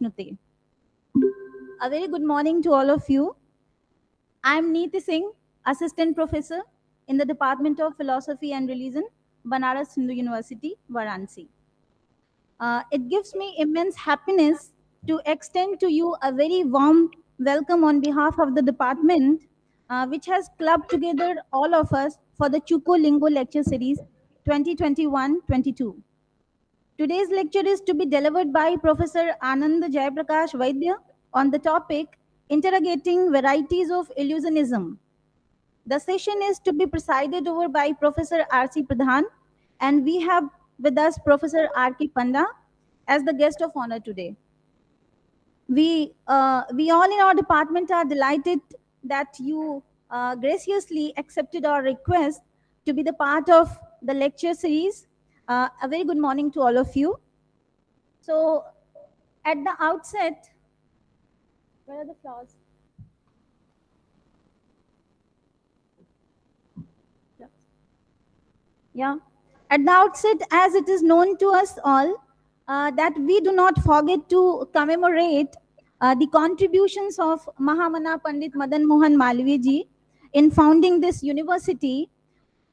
Nute. A very good morning to all of you. I am Neeti Singh, Assistant Professor in the Department of Philosophy and Religion, Banaras Hindu University, Varanasi. It gives me immense happiness to extend to you a very warm welcome on behalf of the department, which has clubbed together all of us for the Chookolingo lecture series 2021-22. Today's lecture is to be delivered by Professor Anand Jayprakash Vaidya on the topic Interrogating Varieties of Illusionism. The session is to be presided over by Professor R.C. Pradhan, and we have with us Professor R.K. Panda as the guest of honor today. We all in our department are delighted that you graciously accepted our request to be the part of the lecture series. A very good morning to all of you. So, at the outset, where are the flowers? Yeah. At the outset, as it is known to us all, that we do not forget to commemorate the contributions of Mahamana Pandit Madan Mohan Malviya ji in founding this university.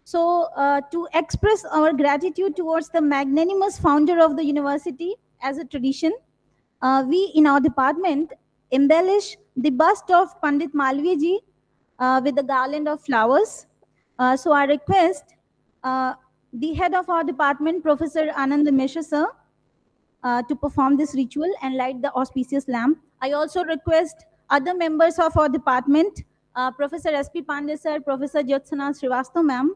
So, to express our gratitude towards the magnanimous founder of the university as a tradition, we in our department embellish the bust of Pandit Malviya ji with a garland of flowers. So I request the head of our department, Professor Anand Mishra sir, to perform this ritual and light the auspicious lamp. I also request other members of our department, Professor S.P. Pandey sir, Professor Jyotsana Srivastav ma'am,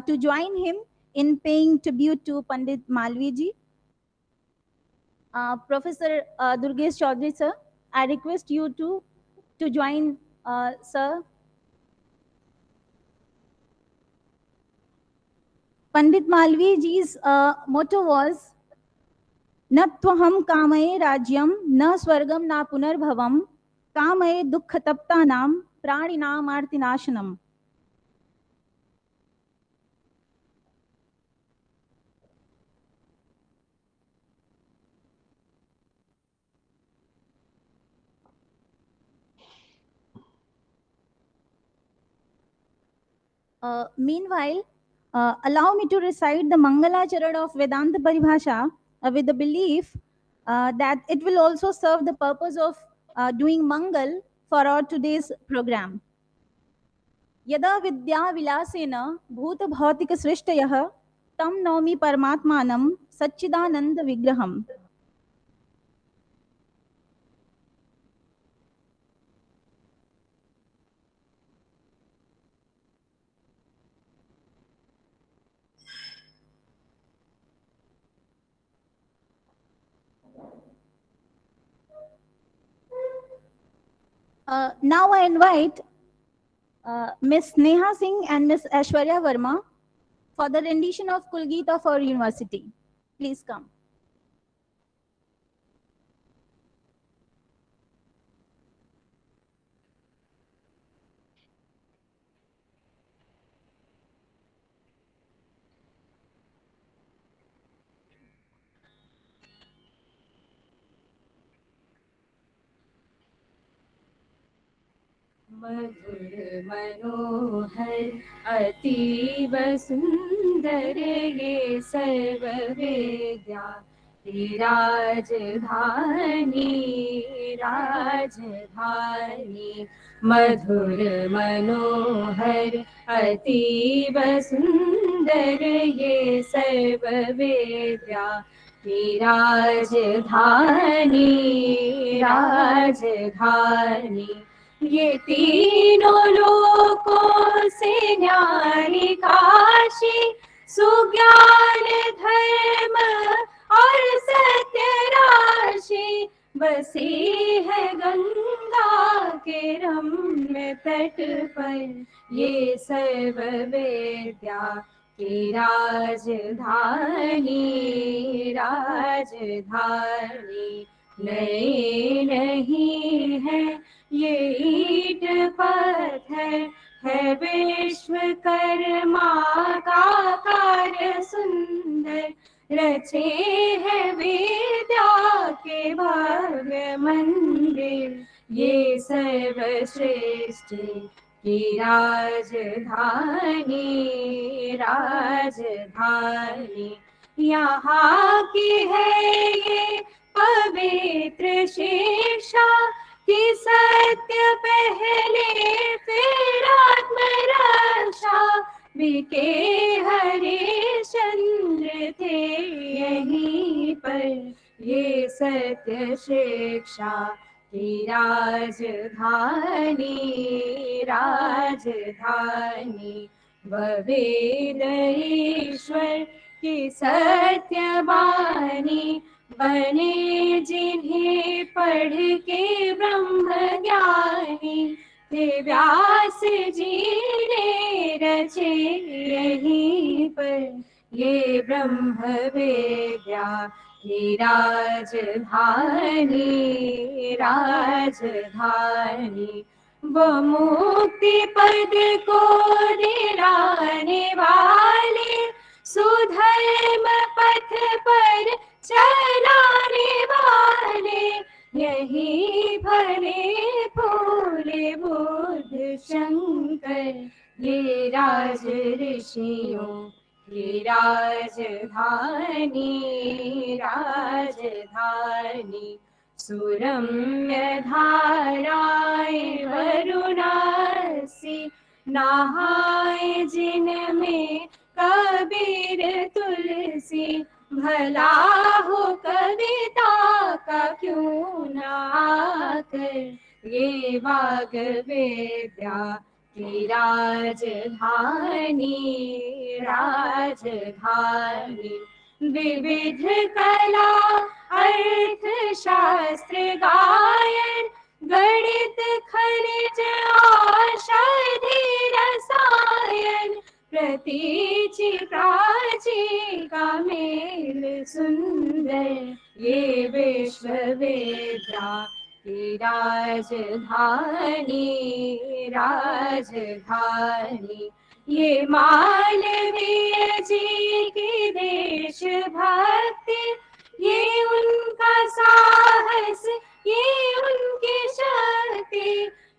to join him in paying tribute to Pandit Malviya ji. Professor Durgesh Chaudhary sir, I request you to join sir. Pandit Malviya ji's motto was न त्वहम कामये राज्यम न स्वर्गम न पुनर्भवम कामये दुख तप्तानाम प्राणिनाम आर्तिनाशनम. Meanwhile, allow me to recite the Mangala Charan of Vedanta Paribhasha with the belief that it will also serve the purpose of doing Mangal for our today's program. यदा विद्या विलासेन भूत भौतिक सृष्टयः तं नौमि परमात्मानं सच्चिदानंद विग्रहम्. Now I invite Ms. Neha Singh and Ms. Aishwarya Verma for the rendition of Kulgeet of our university. Please come. मधुर मनोहर अतीव सुंदर ये सर्व वेद्या राजधानी राजधानी. मधुर मनोहर अतीव सुंदर ये सर्व वेद्या राजधानी राजधानी. ये तीनों लोकों से न्यारी काशी सुज्ञान धर्म और सत्य राशि बसी है गंगा के रम्य तट पर ये सर्व वेद्या की राजधानी राजधानी. नए नहीं है ये ईट पत्थर है विश्वकर्मा का कार्य सुंदर रचे हैं विद्या के भव्य मंदिर, ये सर्वश्रेष्ठ की राजधानी, राजधानी यहाँ की है ये पवित्र शिक्षा कि सत्य पहले फिर आत्मरक्षा। बिके हरिश्चंद्र थे यहीं पर, ये सत्य शिक्षा की राजधानी, राजधानी वेद ईश्वर की सत्यवाणी, बने जिन्हें पढ़ के ब्रह्म ज्ञानी, थे व्यास जी ने रचे यहीं पर, ये ब्रह्म विद्या की राजधानी, राजधानी वो मुक्ति पद को दिलाने वाले, सुधर्म पथ पर चलाने वाले, यही भले फूले बुद्ध शंकर, ये राज ऋषियों की राजधानी, राजधानी सुरम्य धाराएं वरुणासी, नहाए जिनमें कबीर तुलसी, भला हो कविता का क्यों न आकर, ये वाग विद्या की राजधानी, राजधानी विविध कला अर्थ शास्त्र गायन, गणित खनिज औषधि रसायन, प्रतीचि प्राची का मेल सुंदर, ये विश्वविद्या की राजधानी, राजधानी ये मालवीय जी की देशभक्ति, ये उनका साहस, ये उनकी शक्ति,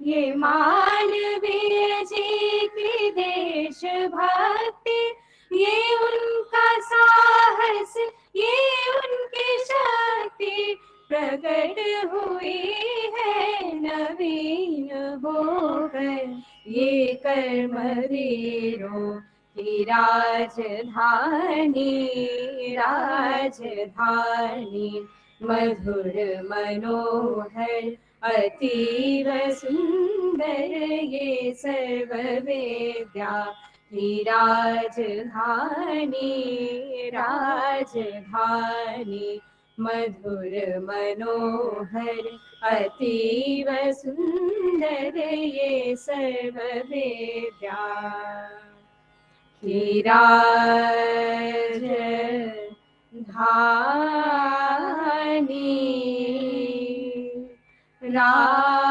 ये मालवीय जी की देशभक्ति, ये उनका साहस, ये उनकी शक्ति, प्रकट हुई है नवीन होकर, ये कर्मवीरों की राजधानी, राजधानी मधुर मनोहर अतीव सुंदर, ये सर्व विद्या की राजधानी, राजधानी मधुर मनोहर अतीव सुंदर, ये सर्व विद्या की राजधानी, राजधानी।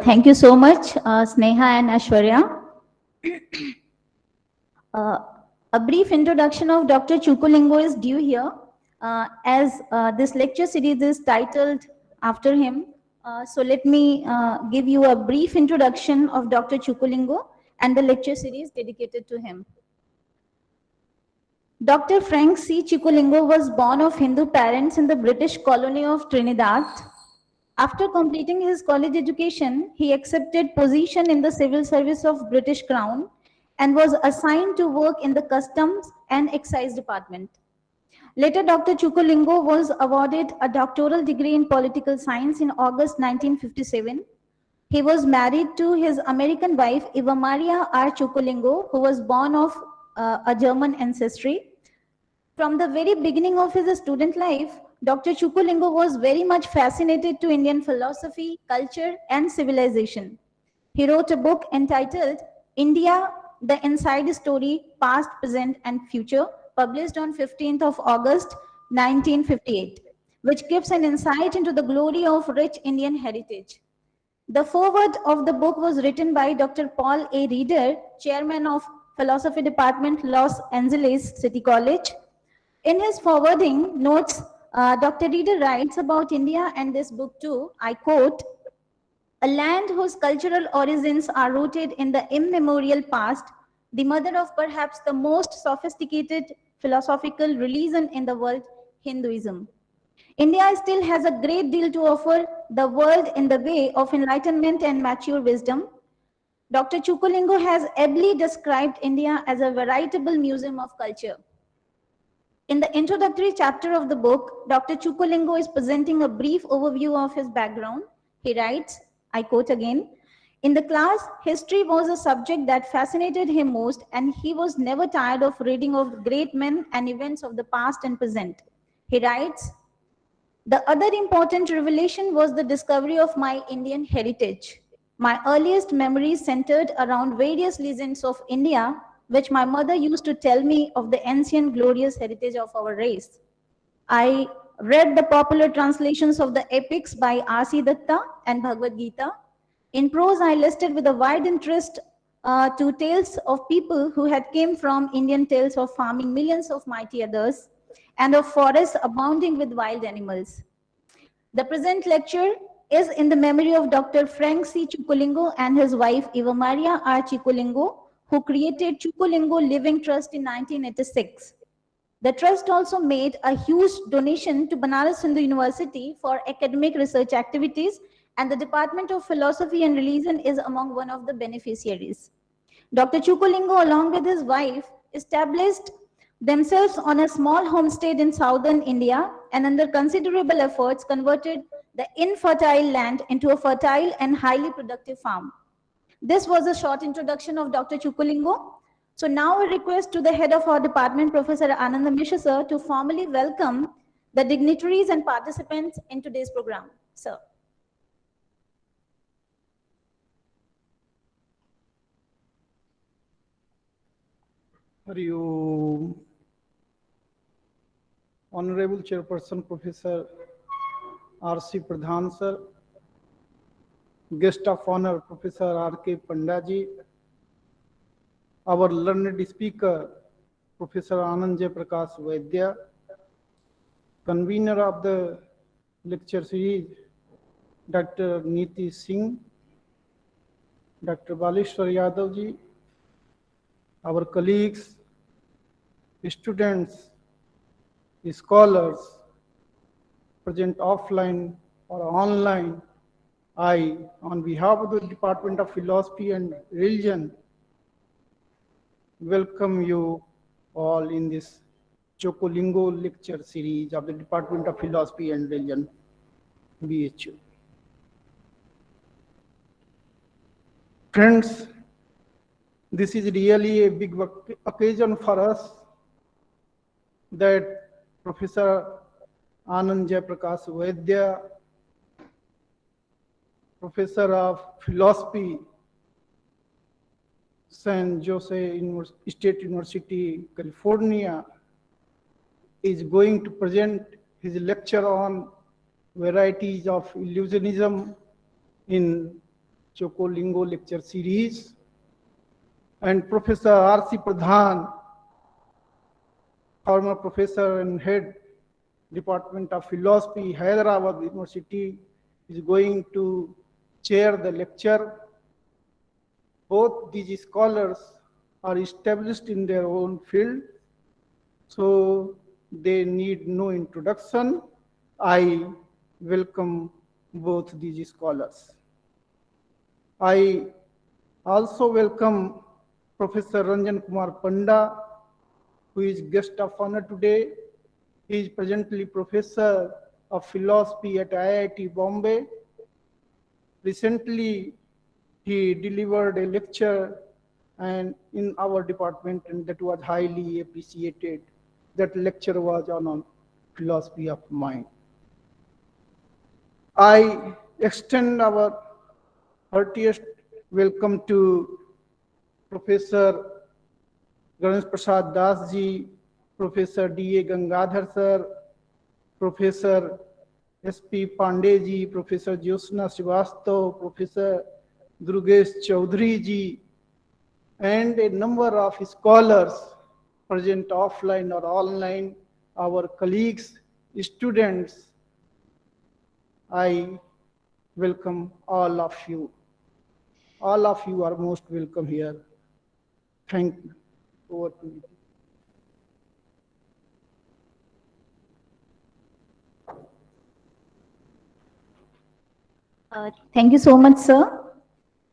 Thank you so much, Sneha and Ashwarya. A brief introduction of Dr. Chookolingo is due here, as this lecture series is titled after him. So let me give you a brief introduction of Dr. Chookolingo and the lecture series dedicated to him. Dr. Frank C. Chookolingo was born of Hindu parents in the British colony of Trinidad. After completing his college education, he accepted position in the civil service of British Crown and was assigned to work in the Customs and Excise Department. Later, Dr. Chookolingo was awarded a doctoral degree in political science in August 1957. He was married to his American wife, Eva Maria R. Chookolingo, who was born of a German ancestry. From the very beginning of his student life, Dr. Chookolingo was very much fascinated to Indian philosophy, culture, and civilization. He wrote a book entitled India, the Inside Story, Past, Present, and Future, published on 15th of August, 1958. which gives an insight into the glory of rich Indian heritage. The foreword of the book was written by Dr. Paul A. Reeder, chairman of Philosophy Department, Los Angeles City College. In his forwarding notes, Dr. Reeder writes about India and this book too. I quote, "A land whose cultural origins are rooted in the immemorial past, the mother of perhaps the most sophisticated philosophical religion in the world, Hinduism. India still has a great deal to offer the world in the way of enlightenment and mature wisdom. Dr. Chookolingo has ably described India as a veritable museum of culture. In the introductory chapter of the book, Dr. Chookolingo is presenting a brief overview of his background. He writes, I quote again, "In the class, history was a subject that fascinated him most, and he was never tired of reading of great men and events of the past and present." He writes, "The other important revelation was the discovery of my Indian heritage. My earliest memories centered around various legends of India, which my mother used to tell me of the ancient glorious heritage of our race. I read the popular translations of the epics by R.C. Datta and Bhagavad Gita. In prose, I listened with a wide interest to tales of people who had came from Indian tales of farming millions of mighty others and of forests abounding with wild animals. The present lecture is in the memory of Dr. Frank C. Chookolingo and his wife Eva Maria R. Chookolingo, who created Chookolingo Living Trust in 1986. The trust also made a huge donation to Banaras Hindu University for academic research activities, and the Department of Philosophy and Religion is among one of the beneficiaries. Dr. Chookolingo, along with his wife, established themselves on a small homestead in southern India and under considerable efforts converted the infertile land into a fertile and highly productive farm. This was a short introduction of Dr. Chookolingo. So now a request to the head of our department, Professor Anand Mishra, sir, to formally welcome the dignitaries and participants in today's program. Sir. Hari Om. Honorable Chairperson Professor R.C. Pradhan sir, Guest of Honor Professor R.K. Pandaji, our learned speaker Professor Anand Jayprakash Vaidya, convener of the lecture series Dr. Neeti Singh, Dr. Baleshwar Yadav ji, our colleagues, students, scholars present offline or online, I, on behalf of the Department of Philosophy and Religion, welcome you all in this Chookolingo lecture series of the Department of Philosophy and Religion, BHU. Friends, this is really a big occasion for us that Professor Anand Jayprakash Vaidya, Professor of Philosophy, San Jose State University, California, is going to present his lecture on Varieties of Illusionism in Chookolingo lecture series. And Professor R.C. Pradhan, former professor and head Department of Philosophy, Hyderabad University, is going to chair the lecture. Both these scholars are established in their own field, so they need no introduction. I welcome both these scholars. I also welcome Professor Ranjan Kumar Panda, who is guest of honor today. He is presently Professor of Philosophy at IIT Bombay. Recently, he delivered a lecture and in our department, and that was highly appreciated. That lecture was on philosophy of mind. I extend our heartiest welcome to Professor Ganesh Prasad Das ji, Professor D.A. Gangadhar sir, Professor S.P. Pandey ji, Professor Jyosna Srivastav, Professor Durgesh Chaudhary ji, and a number of scholars present offline or online, our colleagues, students. I welcome all of you. All of you are most welcome here. Thank you. Over to you. Thank you so much, sir.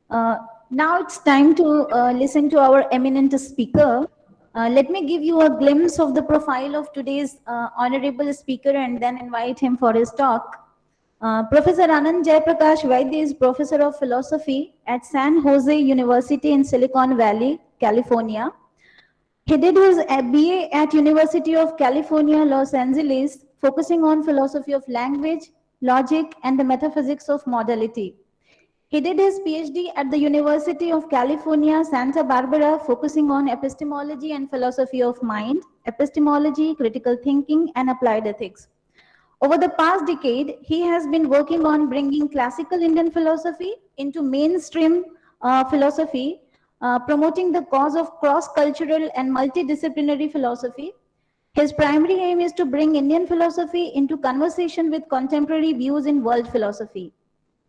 Now it's time to listen to our eminent speaker. Let me give you a glimpse of the profile of today's honorable speaker and then invite him for his talk. Professor Anand Jayprakash Vaidya is Professor of Philosophy at San Jose University in Silicon Valley, California. He did his BA at University of California, Los Angeles, focusing on philosophy of language, logic, and the metaphysics of modality. He did his PhD at the University of California, Santa Barbara, focusing on epistemology and philosophy of mind, epistemology, critical thinking, and applied ethics. Over the past decade, he has been working on bringing classical Indian philosophy into mainstream philosophy, promoting the cause of cross-cultural and multidisciplinary philosophy. His primary aim is to bring Indian philosophy into conversation with contemporary views in world philosophy.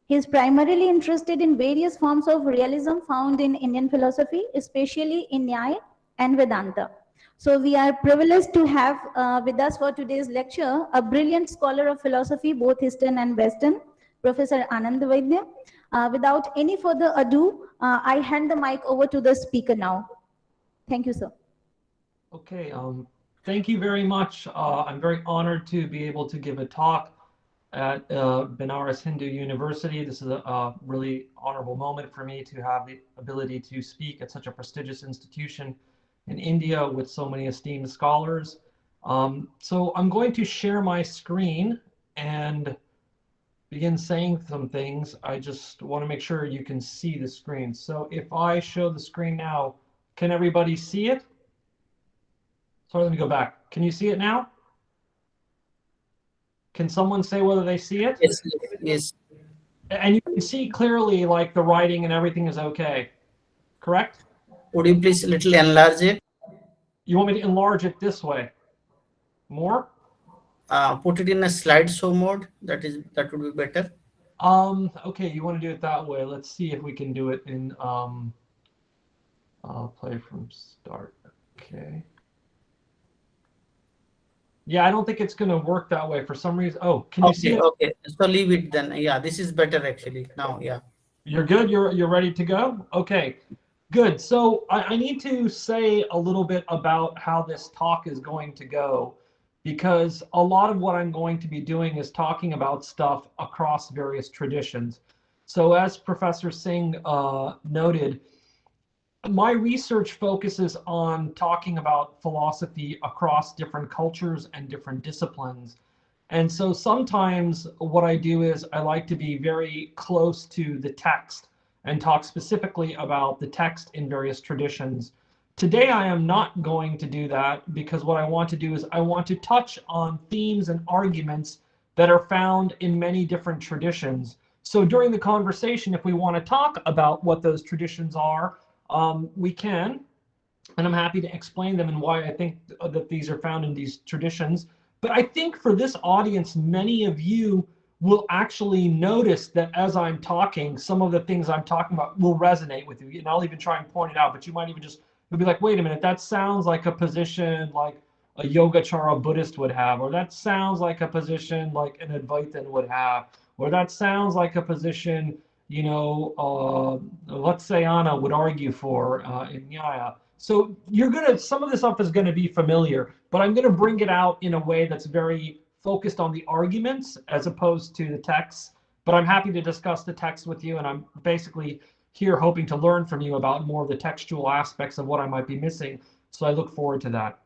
He is primarily interested in various forms of realism found in Indian philosophy, especially in Nyaya and Vedanta. So we are privileged to have with us for today's lecture a brilliant scholar of philosophy, both Eastern and Western, Professor Anand Vaidya. Without any further ado, I hand the mic over to the speaker now. Thank you, sir. Okay, thank you very much. I'm very honored to be able to give a talk at Benares Hindu University. This is a really honorable moment for me to have the ability to speak at such a prestigious institution in India with so many esteemed scholars. So I'm going to share my screen and begin saying some things. I just want to make sure you can see the screen. So if I show the screen now, can everybody see it? Sorry, let me go back. Can you see it now? Can someone say whether they see it? Yes, yes. And you can see clearly like the writing and everything is okay, correct? Would you please a little enlarge it? You want me to enlarge it this way? More? Put it in a slideshow mode. That would be better. Okay, you want to do it that way. Let's see if we can do it in play from start. Okay. Yeah, I don't think it's going to work that way for some reason. Oh, can you see it? Okay, so leave it then. Yeah, this is better actually now. Yeah. You're good? You're ready to go? Okay, good. So I need to say a little bit about how this talk is going to go, because a lot of what I'm going to be doing is talking about stuff across various traditions. So as Professor Singh noted, my research focuses on talking about philosophy across different cultures and different disciplines. And so sometimes what I do is I like to be very close to the text and talk specifically about the text in various traditions. Today I am not going to do that, because what I want to do is I want to touch on themes and arguments that are found in many different traditions. So during the conversation, if we want to talk about what those traditions are, we can, and I'm happy to explain them and why I think that these are found in these traditions. But I think for this audience, many of you will actually notice that as I'm talking, some of the things I'm talking about will resonate with you. And I'll even try and point it out, but you might even just be like, wait a minute, that sounds like a position like a Yogacara Buddhist would have, or that sounds like a position like an Advaitin would have, or that sounds like a position, you know, Vatsayana would argue for in Nyaya. So you're gonna, some of this stuff is gonna be familiar, but I'm gonna bring it out in a way that's very focused on the arguments as opposed to the texts. But I'm happy to discuss the text with you, and I'm basically here hoping to learn from you about more of the textual aspects of what I might be missing. So I look forward to that.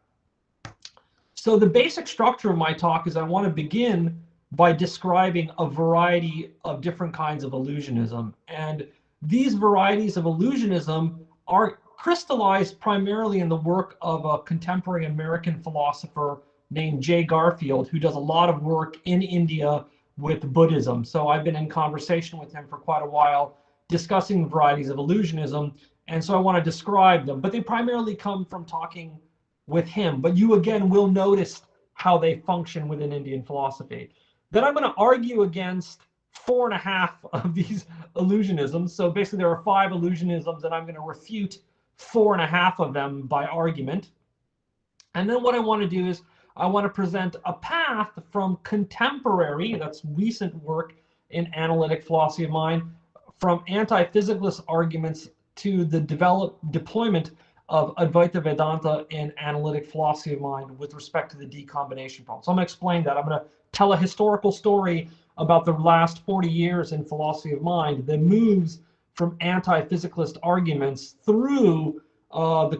So the basic structure of my talk is I want to begin by describing a variety of different kinds of illusionism. And these varieties of illusionism are crystallized primarily in the work of a contemporary American philosopher named J. Garfield, who does a lot of work in India with Buddhism. So I've been in conversation with him for quite a while, discussing varieties of illusionism. And so I want to describe them, but they primarily come from talking with him. But you again will notice how they function within Indian philosophy. Then I'm going to argue against 4.5 of these illusionisms. So basically there are 5 illusionisms, and I'm going to refute 4.5 of them by argument. And then what I want to do is I want to present a path from contemporary, that's recent work in analytic philosophy of mind, from anti-physicalist arguments to the deployment of Advaita Vedanta in analytic philosophy of mind with respect to the decombination problem. So I'm going to explain that. I'm going to tell a historical story about the last 40 years in philosophy of mind that moves from anti-physicalist arguments through the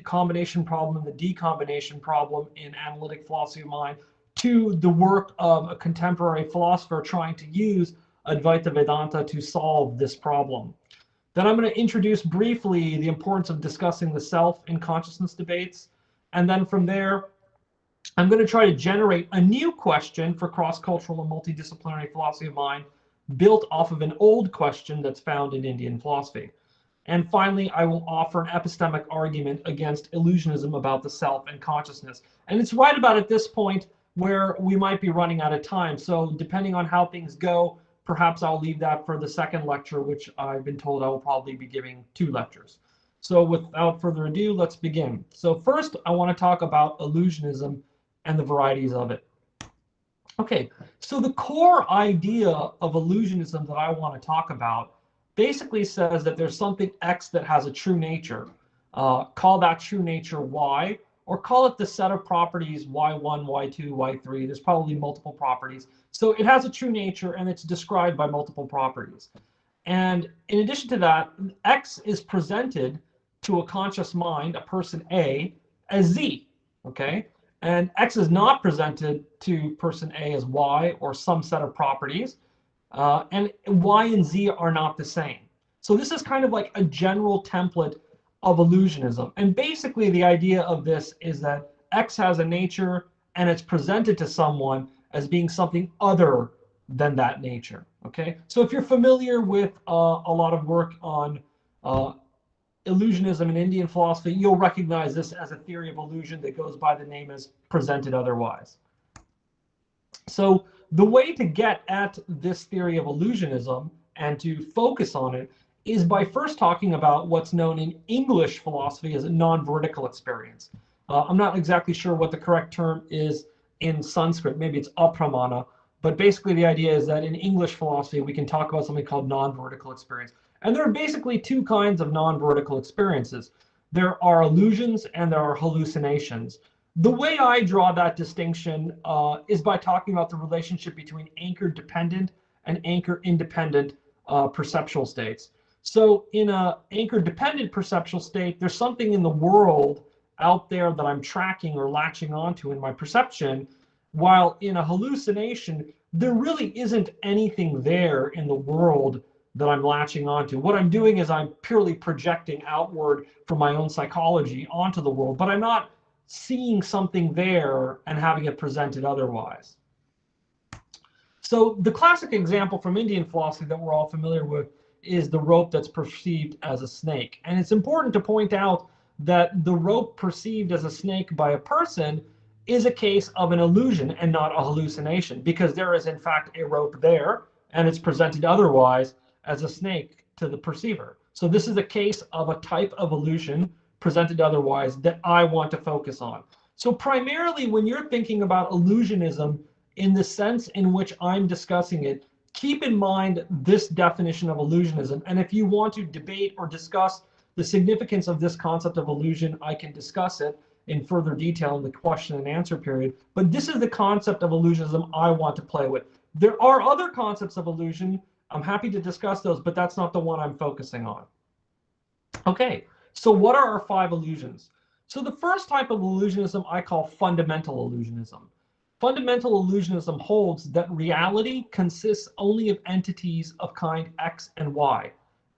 combination problem and the decombination problem in analytic philosophy of mind to the work of a contemporary philosopher trying to use Advaita Vedanta to solve this problem. Then I'm going to introduce briefly the importance of discussing the self in consciousness debates. And then from there, I'm going to try to generate a new question for cross-cultural and multidisciplinary philosophy of mind built off of an old question that's found in Indian philosophy. And finally, I will offer an epistemic argument against illusionism about the self and consciousness. And it's right about at this point where we might be running out of time. So depending on how things go, perhaps I'll leave that for the second lecture, which I've been told I will probably be giving 2 lectures. So without further ado, let's begin. So first, I want to talk about illusionism and the varieties of it. Okay, so the core idea of illusionism that I want to talk about basically says that there's something X that has a true nature. Call that true nature Y, or call it the set of properties Y1, Y2, Y3. There's probably multiple properties. So it has a true nature, and it's described by multiple properties. And in addition to that, X is presented to a conscious mind, a person A, as Z, okay? And X is not presented to person A as Y or some set of properties. And Y and Z are not the same. So this is kind of like a general template of illusionism. And basically the idea of this is that X has a nature and it's presented to someone as being something other than that nature. Okay, so if you're familiar with a lot of work on illusionism in Indian philosophy, you'll recognize this as a theory of illusion that goes by the name as presented otherwise. So the way to get at this theory of illusionism and to focus on it is by first talking about what's known in English philosophy as a non-veridical experience. I'm not exactly sure what the correct term is in Sanskrit. Maybe it's apramana. But basically the idea is that in English philosophy, we can talk about something called non-veridical experience. And there are basically 2 kinds of non-veridical experiences. There are illusions and there are hallucinations. The way I draw that distinction is by talking about the relationship between anchor-dependent and anchor-independent perceptual states. So in an anchor-dependent perceptual state, there's something in the world out there that I'm tracking or latching onto in my perception, while in a hallucination, there really isn't anything there in the world that I'm latching onto. What I'm doing is I'm purely projecting outward from my own psychology onto the world, but I'm not seeing something there and having it presented otherwise. So the classic example from Indian philosophy that we're all familiar with is the rope that's perceived as a snake. And it's important to point out that the rope perceived as a snake by a person is a case of an illusion and not a hallucination, because there is in fact a rope there and it's presented otherwise as a snake to the perceiver. So this is a case of a type of illusion presented otherwise that I want to focus on. So primarily when you're thinking about illusionism in the sense in which I'm discussing it, keep in mind this definition of illusionism. And if you want to debate or discuss the significance of this concept of illusion, I can discuss it in further detail in the question and answer period. But this is the concept of illusionism I want to play with. There are other concepts of illusion. I'm happy to discuss those, but that's not the one I'm focusing on. Okay, so what are our 5 illusions? So the first type of illusionism I call fundamental illusionism. Fundamental illusionism holds that reality consists only of entities of kind X and Y.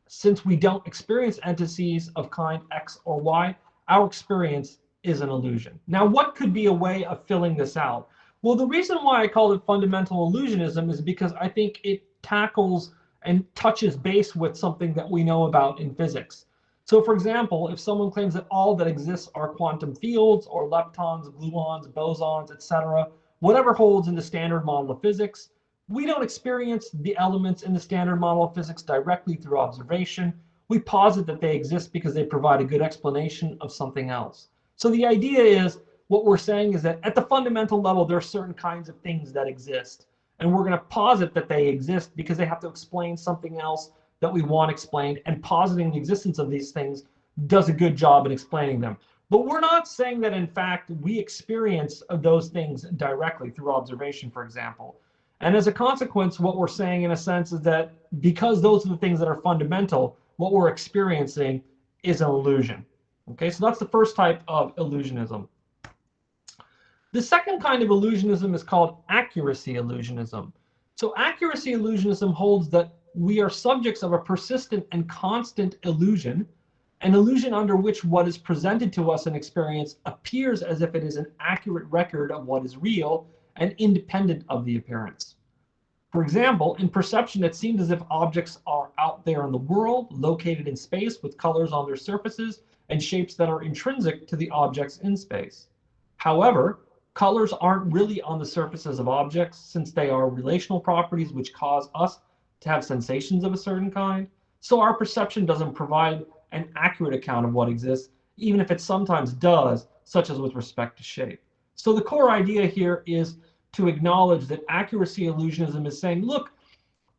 Since we don't experience entities of kind X or Y, our experience is an illusion. Now, what could be a way of filling this out? Well, the reason why I call it fundamental illusionism is because I think it tackles and touches base with something that we know about in physics. So for example, if someone claims that all that exists are quantum fields or leptons, gluons, bosons, etc., whatever holds in the standard model of physics, we don't experience the elements in the standard model of physics directly through observation. We posit that they exist because they provide a good explanation of something else. So the idea is, what we're saying is that at the fundamental level, there are certain kinds of things that exist. And we're going to posit that they exist because they have to explain something else that we want explained. And positing the existence of these things does a good job in explaining them. But we're not saying that, in fact, we experience those things directly through observation, for example. And as a consequence, what we're saying, in a sense, is that because those are the things that are fundamental, what we're experiencing is an illusion. Okay, so that's the first type of illusionism. The second kind of illusionism is called accuracy illusionism. So accuracy illusionism holds that we are subjects of a persistent and constant illusion, an illusion under which what is presented to us in experience appears as if it is an accurate record of what is real and independent of the appearance. For example, in perception, it seems as if objects are out there in the world, located in space with colors on their surfaces and shapes that are intrinsic to the objects in space. However, colors aren't really on the surfaces of objects, since they are relational properties which cause us to have sensations of a certain kind. So our perception doesn't provide an accurate account of what exists, even if it sometimes does, such as with respect to shape. So the core idea here is to acknowledge that accuracy illusionism is saying, look,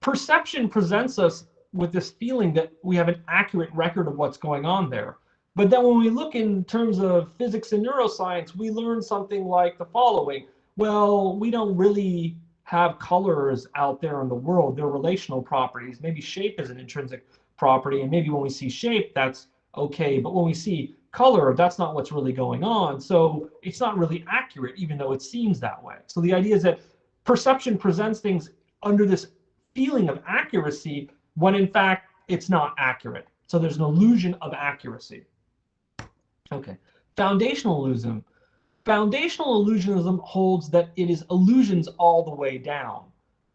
perception presents us with this feeling that we have an accurate record of what's going on there. But then when we look in terms of physics and neuroscience, we learn something like the following. Well, we don't really have colors out there in the world. They're relational properties. Maybe shape is an intrinsic property, and maybe when we see shape, that's okay. But when we see color, that's not what's really going on. So it's not really accurate, even though it seems that way. So the idea is that perception presents things under this feeling of accuracy when in fact it's not accurate. So there's an illusion of accuracy. Okay, foundational illusionism. Foundational illusionism holds that it is illusions all the way down.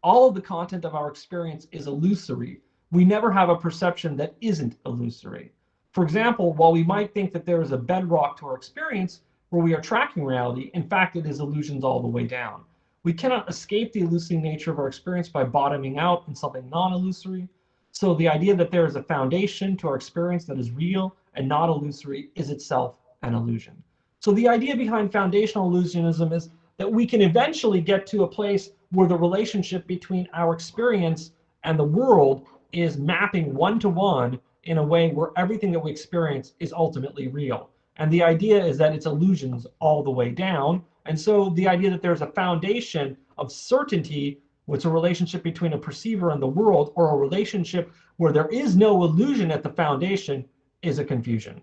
All of the content of our experience is illusory. We never have a perception that isn't illusory. For example, while we might think that there is a bedrock to our experience where we are tracking reality, in fact, it is illusions all the way down. We cannot escape the illusory nature of our experience by bottoming out in something non-illusory. So the idea that there is a foundation to our experience that is real and not illusory is itself an illusion. So the idea behind foundational illusionism is that we can eventually get to a place where the relationship between our experience and the world is mapping one-to-one in a way where everything that we experience is ultimately real. And the idea is that it's illusions all the way down. And so the idea that there's a foundation of certainty, which is a relationship between a perceiver and the world, or a relationship where there is no illusion at the foundation, is a confusion.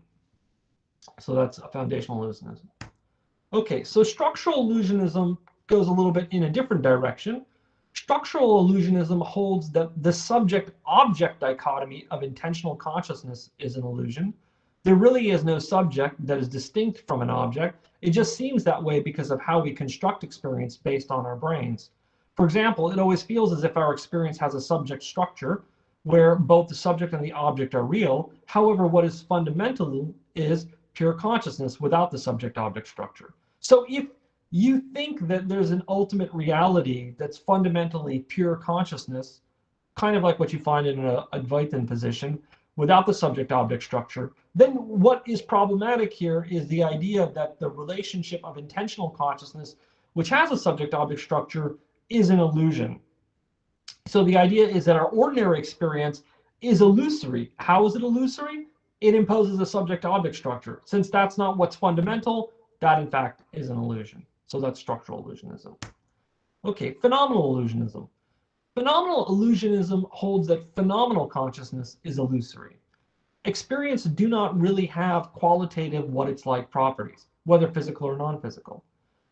So that's a foundational illusionism. Okay, so structural illusionism goes a little bit in a different direction. Structural illusionism holds that the subject-object dichotomy of intentional consciousness is an illusion. There really is no subject that is distinct from an object. It just seems that way because of how we construct experience based on our brains. For example, it always feels as if our experience has a subject structure where both the subject and the object are real. However, what is fundamental is pure consciousness without the subject-object structure. So if you think that there's an ultimate reality that's fundamentally pure consciousness, kind of like what you find in an Advaitin position, without the subject-object structure, then what is problematic here is the idea that the relationship of intentional consciousness, which has a subject-object structure, is an illusion. So the idea is that our ordinary experience is illusory. How is it illusory? It imposes a subject-object structure. Since that's not what's fundamental, that in fact is an illusion. So that's structural illusionism. Okay, phenomenal illusionism. Phenomenal illusionism holds that phenomenal consciousness is illusory. Experience do not really have qualitative what it's like properties, whether physical or non-physical.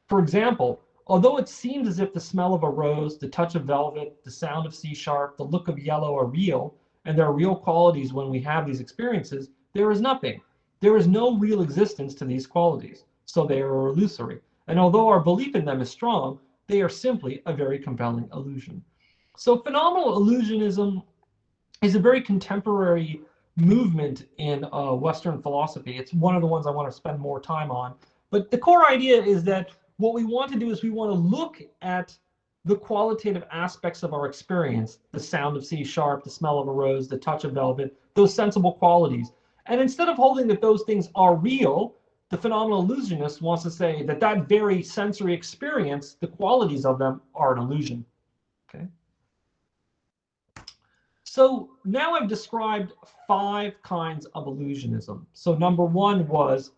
For example, although it seems as if the smell of a rose, the touch of velvet, the sound of C sharp, the look of yellow are real, and there are real qualities when we have these experiences, there is nothing. There is no real existence to these qualities, so they are illusory. And although our belief in them is strong, They are simply a very compelling illusion. So phenomenal illusionism is a very contemporary movement in Western philosophy. It's one of the ones I want to spend more time on. But the core idea is that what we want to do is we want to look at the qualitative aspects of our experience, the sound of C sharp, the smell of a rose, the touch of velvet, those sensible qualities. And instead of holding that those things are real, the phenomenal illusionist wants to say that that very sensory experience, the qualities of them, are an illusion. Okay. So now I've described 5 kinds of illusionism. So number 1 was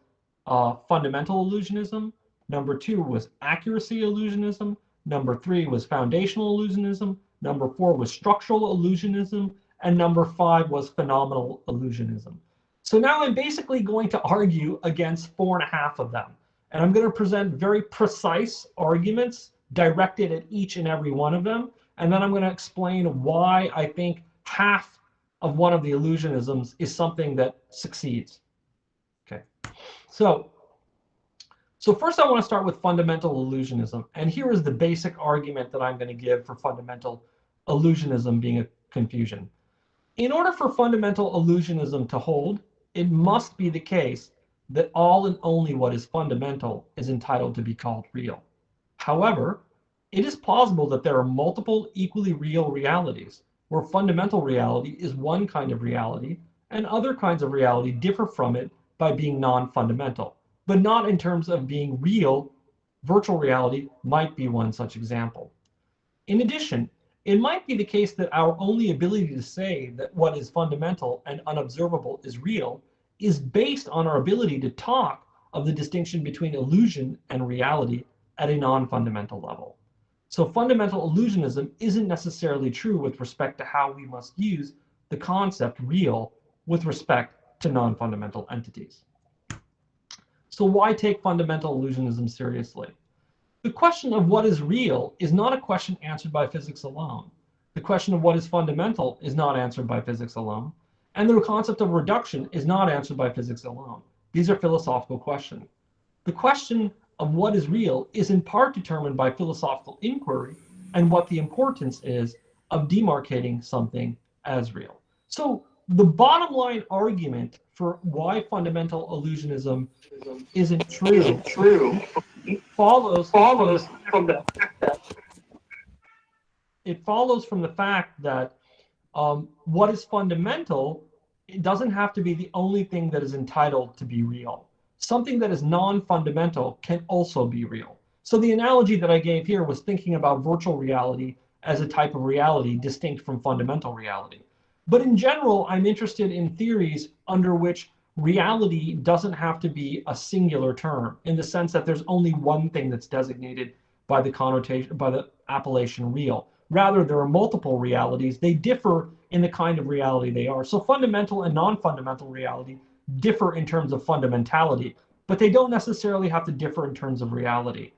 fundamental illusionism. Number 2 was accuracy illusionism. Number 3 was foundational illusionism. Number 4 was structural illusionism. And number 5 was phenomenal illusionism. So now I'm basically going to argue against 4.5 of them. And I'm going to present very precise arguments directed at each and every one of them. And then I'm going to explain why I think half of one of the illusionisms is something that succeeds. Okay, so first I want to start with fundamental illusionism. And here is the basic argument that I'm going to give for fundamental illusionism being a confusion. In order for fundamental illusionism to hold, it must be the case that all and only what is fundamental is entitled to be called real. However, it is plausible that there are multiple equally real realities, where fundamental reality is one kind of reality, and other kinds of reality differ from it by being non-fundamental, but not in terms of being real. Virtual reality might be one such example. In addition, it might be the case that our only ability to say that what is fundamental and unobservable is real is based on our ability to talk of the distinction between illusion and reality at a non-fundamental level. So fundamental illusionism isn't necessarily true with respect to how we must use the concept real with respect to non-fundamental entities. So why take fundamental illusionism seriously? The question of what is real is not a question answered by physics alone. The question of what is fundamental is not answered by physics alone. And the concept of reduction is not answered by physics alone. These are philosophical questions. The question of what is real is in part determined by philosophical inquiry and what the importance is of demarcating something as real. So the bottom line argument for why fundamental illusionism isn't true follows from the fact that what is fundamental, it doesn't have to be the only thing that is entitled to be real. Something that is non-fundamental can also be real. So the analogy that I gave here was thinking about virtual reality as a type of reality distinct from fundamental reality. But in general, I'm interested in theories under which reality doesn't have to be a singular term, in the sense that there's only one thing that's designated by the connotation, by the appellation real. Rather, there are multiple realities. They differ in the kind of reality they are. So fundamental and non-fundamental reality differ in terms of fundamentality, but they don't necessarily have to differ in terms of reality.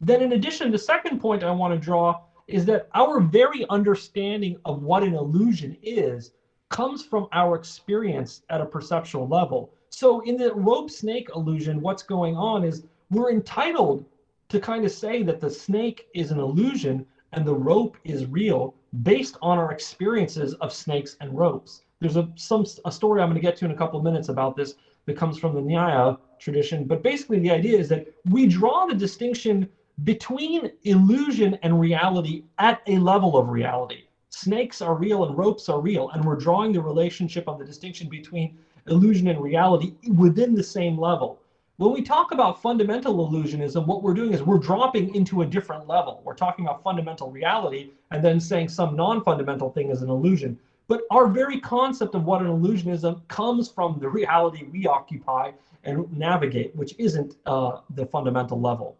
Then in addition, the second point I want to draw is that our very understanding of what an illusion is comes from our experience at a perceptual level. So in the rope snake illusion, what's going on is we're entitled to kind of say that the snake is an illusion and the rope is real based on our experiences of snakes and ropes. There's a story I'm going to get to in a couple of minutes about this that comes from the Nyaya tradition. But basically the idea is that we draw the distinction between illusion and reality at a level of reality. Snakes are real and ropes are real, and we're drawing the relationship of the distinction between illusion and reality within the same level. When we talk about fundamental illusionism, what we're doing is we're dropping into a different level. We're talking about fundamental reality and then saying some non-fundamental thing is an illusion. But our very concept of what an illusionism comes from the reality we occupy and navigate, which isn't the fundamental level.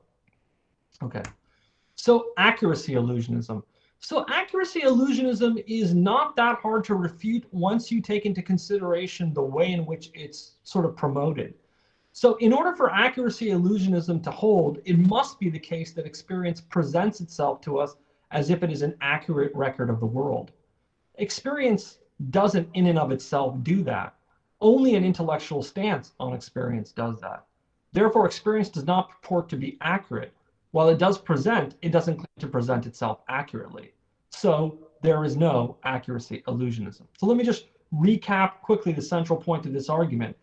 Okay, so accuracy illusionism. So accuracy illusionism is not that hard to refute once you take into consideration the way in which it's sort of promoted. So in order for accuracy illusionism to hold, it must be the case that experience presents itself to us as if it is an accurate record of the world. Experience doesn't in and of itself do that. Only an intellectual stance on experience does that. Therefore, experience does not purport to be accurate. while it does present, it doesn't claim to present itself accurately. So there is no accuracy illusionism. So let me just recap quickly the central point of this argument.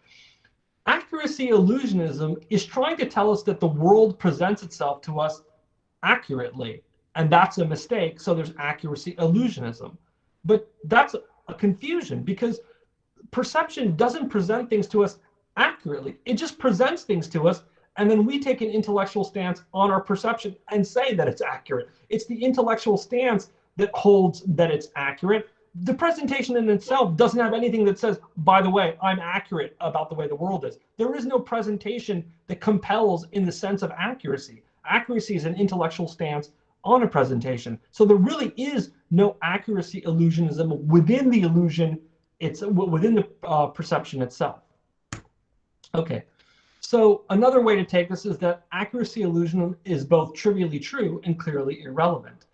Accuracy illusionism is trying to tell us that the world presents itself to us accurately, and that's a mistake, so there's accuracy illusionism. But that's a confusion, because perception doesn't present things to us accurately. It just presents things to us, and then we take an intellectual stance on our perception and say that it's accurate. It's the intellectual stance that holds that it's accurate. The presentation in itself doesn't have anything that says, by the way, I'm accurate about the way the world is. There is no presentation that compels in the sense of accuracy. Accuracy is an intellectual stance on a presentation. So there really is no accuracy illusionism within the illusion, it's within the perception itself. Okay, so another way to take this is that accuracy illusion is both trivially true and clearly irrelevant.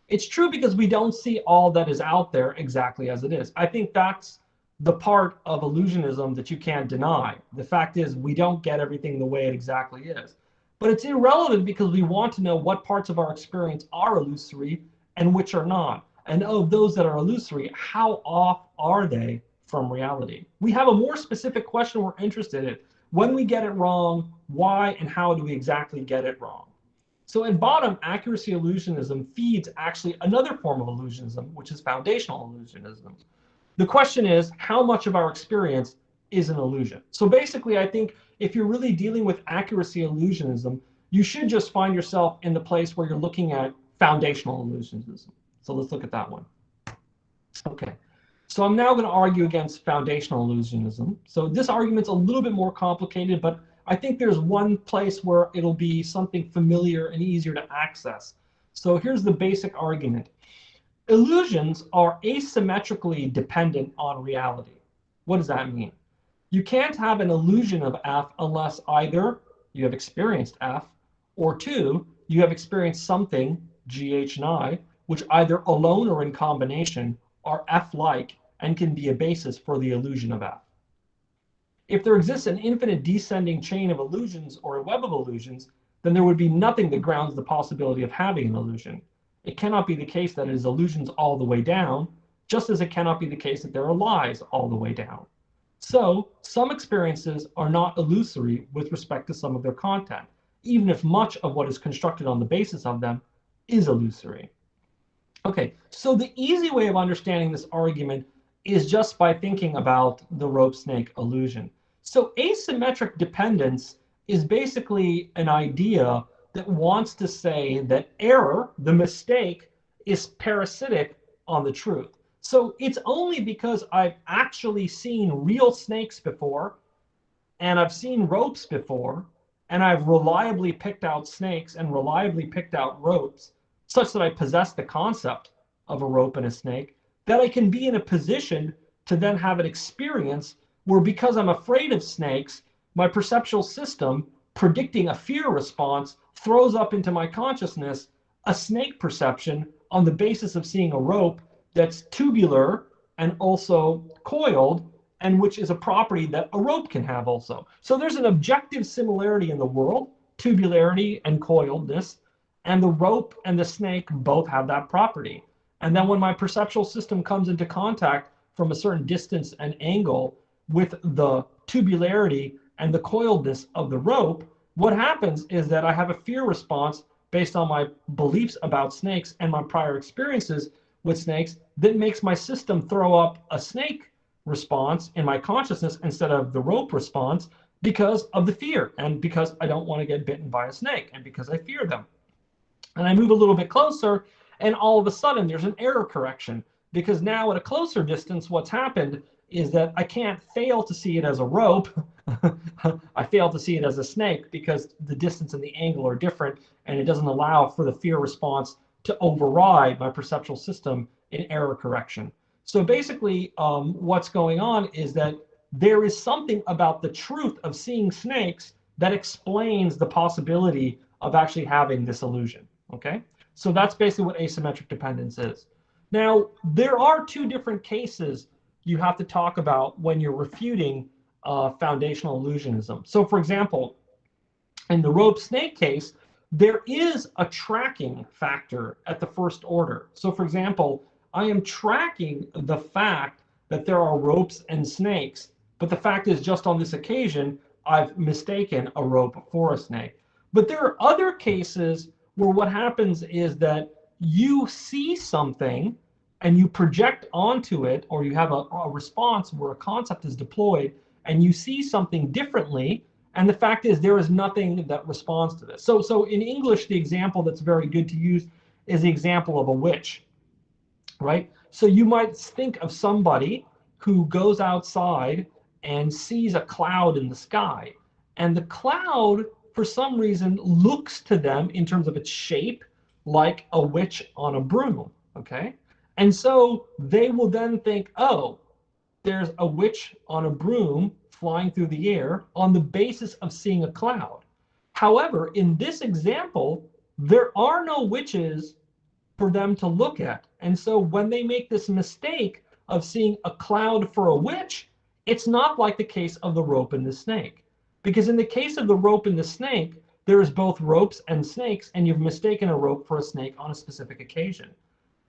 It's true because we don't see all that is out there exactly as it is. I think that's the part of illusionism that you can't deny. The fact is, we don't get everything the way it exactly is. But it's irrelevant because we want to know what parts of our experience are illusory and which are not. And of those that are illusory, how off are they from reality? We have a more specific question we're interested in. When we get it wrong, why and how do we exactly get it wrong? So at bottom, accuracy illusionism feeds actually another form of illusionism, which is foundational illusionism. The question is, how much of our experience is an illusion? So basically, I think if you're really dealing with accuracy illusionism, you should just find yourself in the place where you're looking at foundational illusionism. So let's look at that one. Okay, so I'm now going to argue against foundational illusionism. So this argument's a little bit more complicated, but I think there's one place where it'll be something familiar and easier to access. So here's the basic argument. Illusions are asymmetrically dependent on reality. What does that mean? You can't have an illusion of F unless either you have experienced F, or two, you have experienced something, GH and I, which either alone or in combination are F-like and can be a basis for the illusion of F. If there exists an infinite descending chain of illusions or a web of illusions, then there would be nothing that grounds the possibility of having an illusion. It cannot be the case that it is illusions all the way down, just as it cannot be the case that there are lies all the way down. So, some experiences are not illusory with respect to some of their content, even if much of what is constructed on the basis of them is illusory. Okay, so the easy way of understanding this argument is just by thinking about the rope-snake illusion. So asymmetric dependence is basically an idea that wants to say that error, the mistake, is parasitic on the truth. So it's only because I've actually seen real snakes before, and I've seen ropes before, and I've reliably picked out snakes and reliably picked out ropes, such that I possess the concept of a rope and a snake, that I can be in a position to then have an experience where, because I'm afraid of snakes, my perceptual system, predicting a fear response, throws up into my consciousness a snake perception on the basis of seeing a rope that's tubular and also coiled, and which is a property that a rope can have also. So there's an objective similarity in the world, tubularity and coiledness, and the rope and the snake both have that property. And then when my perceptual system comes into contact from a certain distance and angle with the tubularity and the coiledness of the rope, what happens is that I have a fear response based on my beliefs about snakes and my prior experiences with snakes that makes my system throw up a snake response in my consciousness instead of the rope response because of the fear, and because I don't want to get bitten by a snake, and because I fear them. And I move a little bit closer, and all of a sudden there's an error correction, because now at a closer distance what's happened is that I can't fail to see it as a rope. I fail to see it as a snake because the distance and the angle are different, and it doesn't allow for the fear response to override my perceptual system in error correction. So basically what's going on is that there is something about the truth of seeing snakes that explains the possibility of actually having this illusion, okay? So that's basically what asymmetric dependence is. Now, there are two different cases you have to talk about when you're refuting foundational illusionism. So for example, in the rope snake case, there is a tracking factor at the first order. So for example, I am tracking the fact that there are ropes and snakes, but the fact is just on this occasion, I've mistaken a rope for a snake. But there are other cases where what happens is that you see something and you project onto it, or you have a response where a concept is deployed and you see something differently. And the fact is there is nothing that responds to this. So in English, the example that's very good to use is the example of a witch, right? So you might think of somebody who goes outside and sees a cloud in the sky. And the cloud, for some reason, looks to them in terms of its shape like a witch on a broom, okay? And so they will then think, oh, there's a witch on a broom flying through the air on the basis of seeing a cloud. However, in this example, there are no witches for them to look at. And so when they make this mistake of seeing a cloud for a witch, it's not like the case of the rope and the snake. Because in the case of the rope and the snake, there is both ropes and snakes, and you've mistaken a rope for a snake on a specific occasion.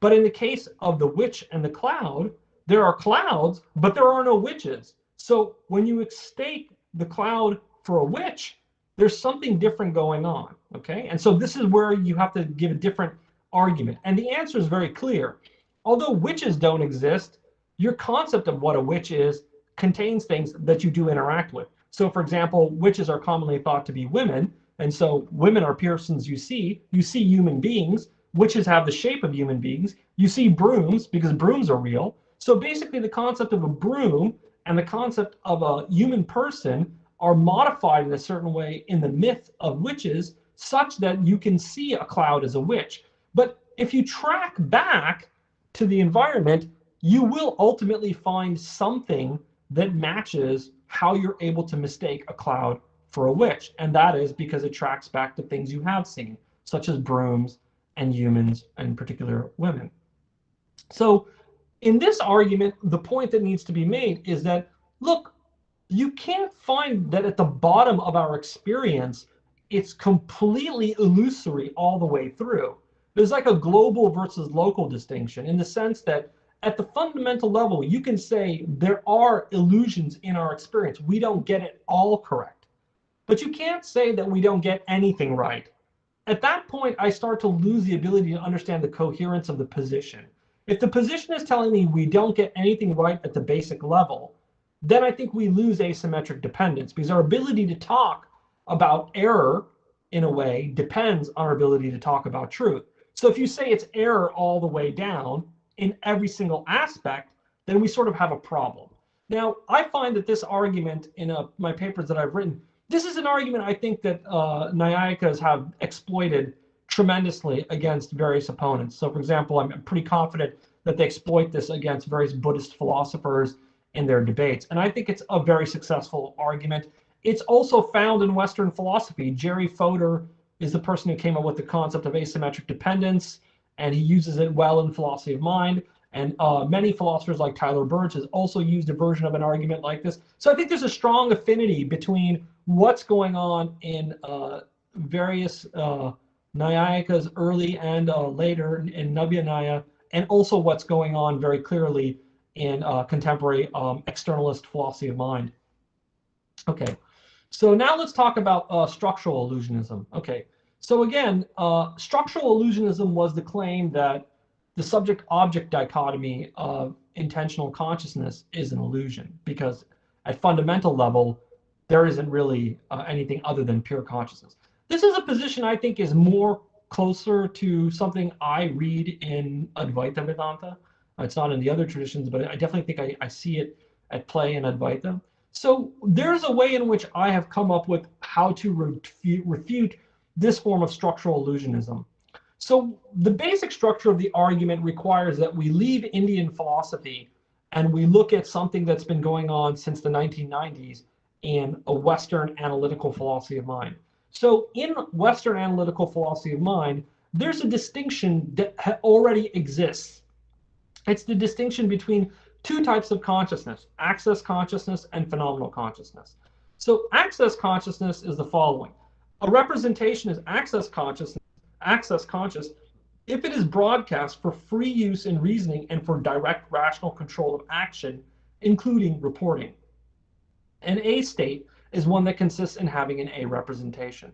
But in the case of the witch and the cloud, there are clouds, but there are no witches. So when you mistake the cloud for a witch, there's something different going on, okay? And so this is where you have to give a different argument. And the answer is very clear. Although witches don't exist, your concept of what a witch is contains things that you do interact with. So for example, witches are commonly thought to be women. And so women are persons you see human beings. Witches have the shape of human beings. You see brooms because brooms are real. So basically the concept of a broom and the concept of a human person are modified in a certain way in the myth of witches such that you can see a cloud as a witch. But if you track back to the environment, you will ultimately find something that matches how you're able to mistake a cloud for a witch. And that is because it tracks back to things you have seen, such as brooms and humans, and in particular women. So in this argument, the point that needs to be made is that, look, you can't find that at the bottom of our experience, it's completely illusory all the way through. There's like a global versus local distinction in the sense that at the fundamental level, you can say there are illusions in our experience. We don't get it all correct. But you can't say that we don't get anything right. At that point, I start to lose the ability to understand the coherence of the position. If the position is telling me we don't get anything right at the basic level, then I think we lose asymmetric dependence, because our ability to talk about error in a way depends on our ability to talk about truth. So if you say it's error all the way down in every single aspect, then we sort of have a problem. Now, I find that this argument in my papers that I've written, this is an argument I think that Nyayikas have exploited tremendously against various opponents. So for example, I'm pretty confident that they exploit this against various Buddhist philosophers in their debates. And I think it's a very successful argument. It's also found in Western philosophy. Jerry Fodor is the person who came up with the concept of asymmetric dependence, and he uses it well in philosophy of mind. And many philosophers like Tyler Burch has also used a version of an argument like this. So I think there's a strong affinity between what's going on in various Nyayikas early and later in Navya Nyaya, and also what's going on very clearly in contemporary externalist philosophy of mind. Okay, so now let's talk about structural illusionism. Okay, so again, structural illusionism was the claim that the subject-object dichotomy of intentional consciousness is an illusion, because at fundamental level, there isn't really anything other than pure consciousness. This is a position I think is more closer to something I read in Advaita Vedanta. It's not in the other traditions, but I definitely think I see it at play in Advaita. So there's a way in which I have come up with how to refute this form of structural illusionism. So the basic structure of the argument requires that we leave Indian philosophy and we look at something that's been going on since the 1990s in a Western analytical philosophy of mind. So in Western analytical philosophy of mind, there's a distinction that already exists. It's the distinction between two types of consciousness, access consciousness and phenomenal consciousness. So access consciousness is the following. A representation is access conscious if it is broadcast for free use in reasoning and for direct rational control of action, including reporting. An A state is one that consists in having an A representation.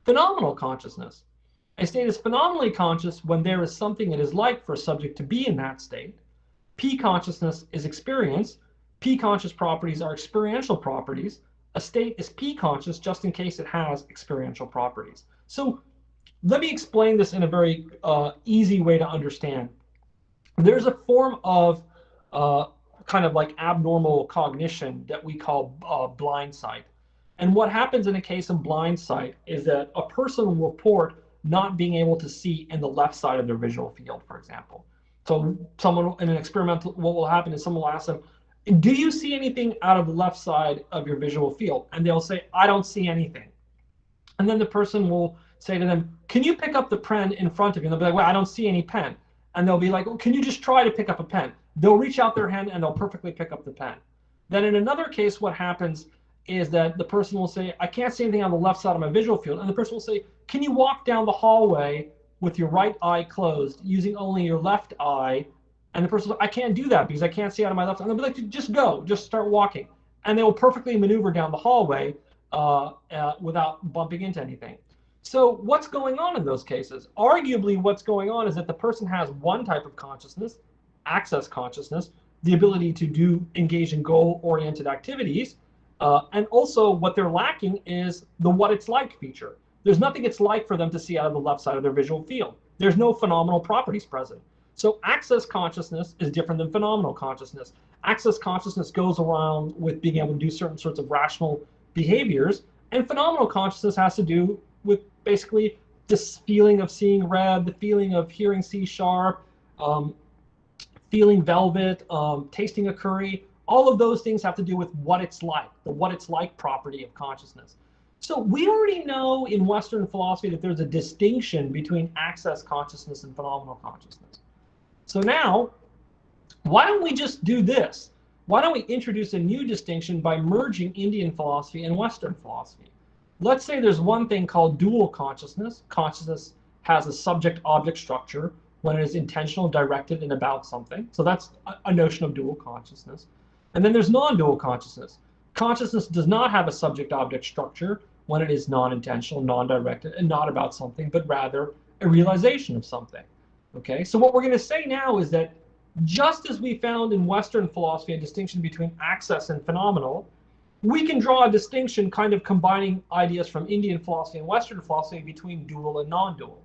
Phenomenal consciousness. A state is phenomenally conscious when there is something it is like for a subject to be in that state. P consciousness is experience. P conscious properties are experiential properties. A state is P conscious just in case it has experiential properties. So let me explain this in a very easy way to understand. There's a form of kind of like abnormal cognition that we call blind sight. And what happens in a case of blind sight is that a person will report not being able to see in the left side of their visual field, for example. So someone in an experimental, what will happen is someone will ask them, do you see anything out of the left side of your visual field? And they'll say, I don't see anything. And then the person will say to them, can you pick up the pen in front of you? And they'll be like, well, I don't see any pen. And they'll be like, well, can you just try to pick up a pen? They'll reach out their hand and they'll perfectly pick up the pen. Then in another case, what happens is that the person will say, I can't see anything on the left side of my visual field. And the person will say, can you walk down the hallway with your right eye closed, using only your left eye? And the person will say, I can't do that because I can't see out of my left eye. And they'll be like, just go, just start walking. And they will perfectly maneuver down the hallway without bumping into anything. So what's going on in those cases? Arguably, what's going on is that the person has one type of consciousness, access consciousness, the ability to engage in goal-oriented activities, and also what they're lacking is the what it's like feature. There's nothing it's like for them to see out of the left side of their visual field. There's no phenomenal properties present. So access consciousness is different than phenomenal consciousness. Access consciousness goes around with being able to do certain sorts of rational behaviors, and phenomenal consciousness has to do with basically this feeling of seeing red, the feeling of hearing C sharp, feeling velvet, tasting a curry. All of those things have to do with what it's like, the what it's like property of consciousness. So we already know in Western philosophy that there's a distinction between access consciousness and phenomenal consciousness. So now, why don't we just do this? Why don't we introduce a new distinction by merging Indian philosophy and Western philosophy? Let's say there's one thing called dual consciousness. Consciousness has a subject-object structure when it is intentional, directed, and about something. So that's a notion of dual consciousness. And then there's non-dual consciousness. Consciousness does not have a subject-object structure when it is non-intentional, non-directed, and not about something, but rather a realization of something. Okay, so what we're going to say now is that just as we found in Western philosophy a distinction between access and phenomenal, we can draw a distinction kind of combining ideas from Indian philosophy and Western philosophy between dual and non-dual.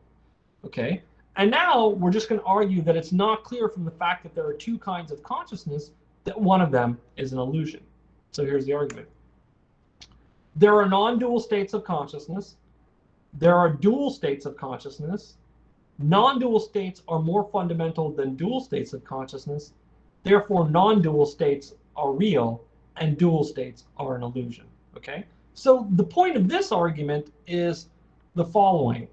Okay, and now we're just going to argue that it's not clear from the fact that there are two kinds of consciousness that one of them is an illusion. So here's the argument. There are non-dual states of consciousness. There are dual states of consciousness. Non-dual states are more fundamental than dual states of consciousness. Therefore, non-dual states are real and dual states are an illusion. Okay? So the point of this argument is the following.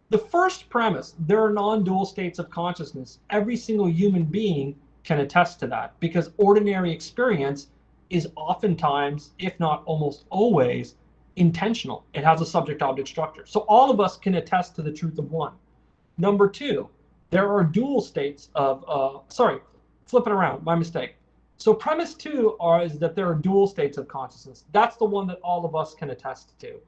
The first premise, there are non-dual states of consciousness. Every single human being can attest to that because ordinary experience is oftentimes, if not almost always, intentional. It has a subject-object structure. So all of us can attest to the truth of one. Number two, there are dual states of, flip it around, my mistake. So premise two is that there are dual states of consciousness. That's the one that all of us can attest to.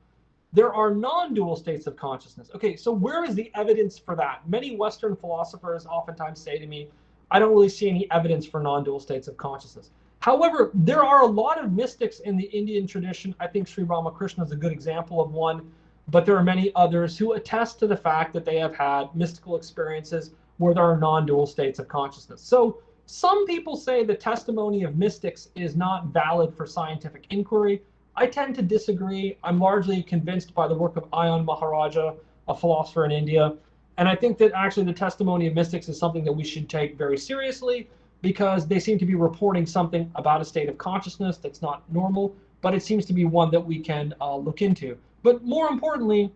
There are non-dual states of consciousness. Okay, so where is the evidence for that? Many Western philosophers oftentimes say to me, I don't really see any evidence for non-dual states of consciousness. However, there are a lot of mystics in the Indian tradition. I think Sri Ramakrishna is a good example of one, but there are many others who attest to the fact that they have had mystical experiences where there are non-dual states of consciousness. So some people say the testimony of mystics is not valid for scientific inquiry. I tend to disagree. I'm largely convinced by the work of Anand Maharaja, a philosopher in India. And I think that actually the testimony of mystics is something that we should take very seriously because they seem to be reporting something about a state of consciousness that's not normal, but it seems to be one that we can look into. But more importantly,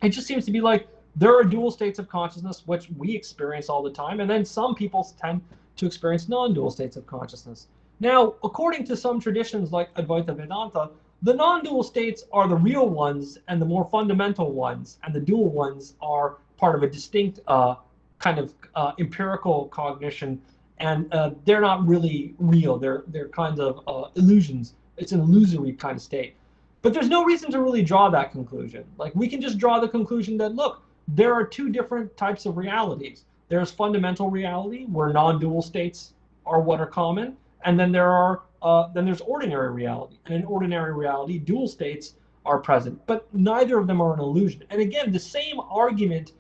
it just seems to be like there are dual states of consciousness, which we experience all the time, and then some people tend to experience non-dual states of consciousness. Now, according to some traditions like Advaita Vedanta, The non-dual states are the real ones and the more fundamental ones, and the dual ones are part of a distinct kind of empirical cognition, and they're not really real. They're kind of illusions. It's an illusory kind of state. But there's no reason to really draw that conclusion. Like, we can just draw the conclusion that, look, there are two different types of realities. There's fundamental reality, where non-dual states are what are common, and then there's ordinary reality. And in ordinary reality, dual states are present, but neither of them are an illusion. And again, the same argument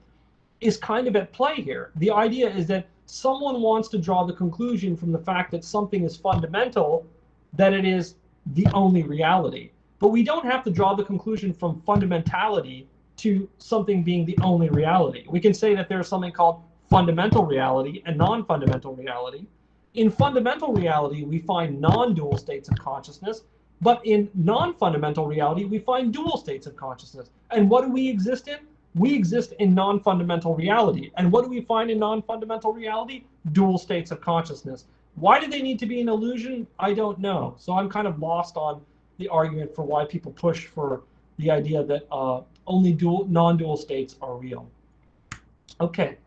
is kind of at play here. The idea is that someone wants to draw the conclusion from the fact that something is fundamental that it is the only reality. But we don't have to draw the conclusion from fundamentality to something being the only reality. We can say that there's something called fundamental reality and non-fundamental reality. In fundamental reality, we find non-dual states of consciousness, but in non-fundamental reality, we find dual states of consciousness. And what do we exist in? We exist in non-fundamental reality. And what do we find in non-fundamental reality? Dual states of consciousness. Why do they need to be an illusion? I don't know. So I'm kind of lost on the argument for why people push for the idea that only non-dual states are real. Okay,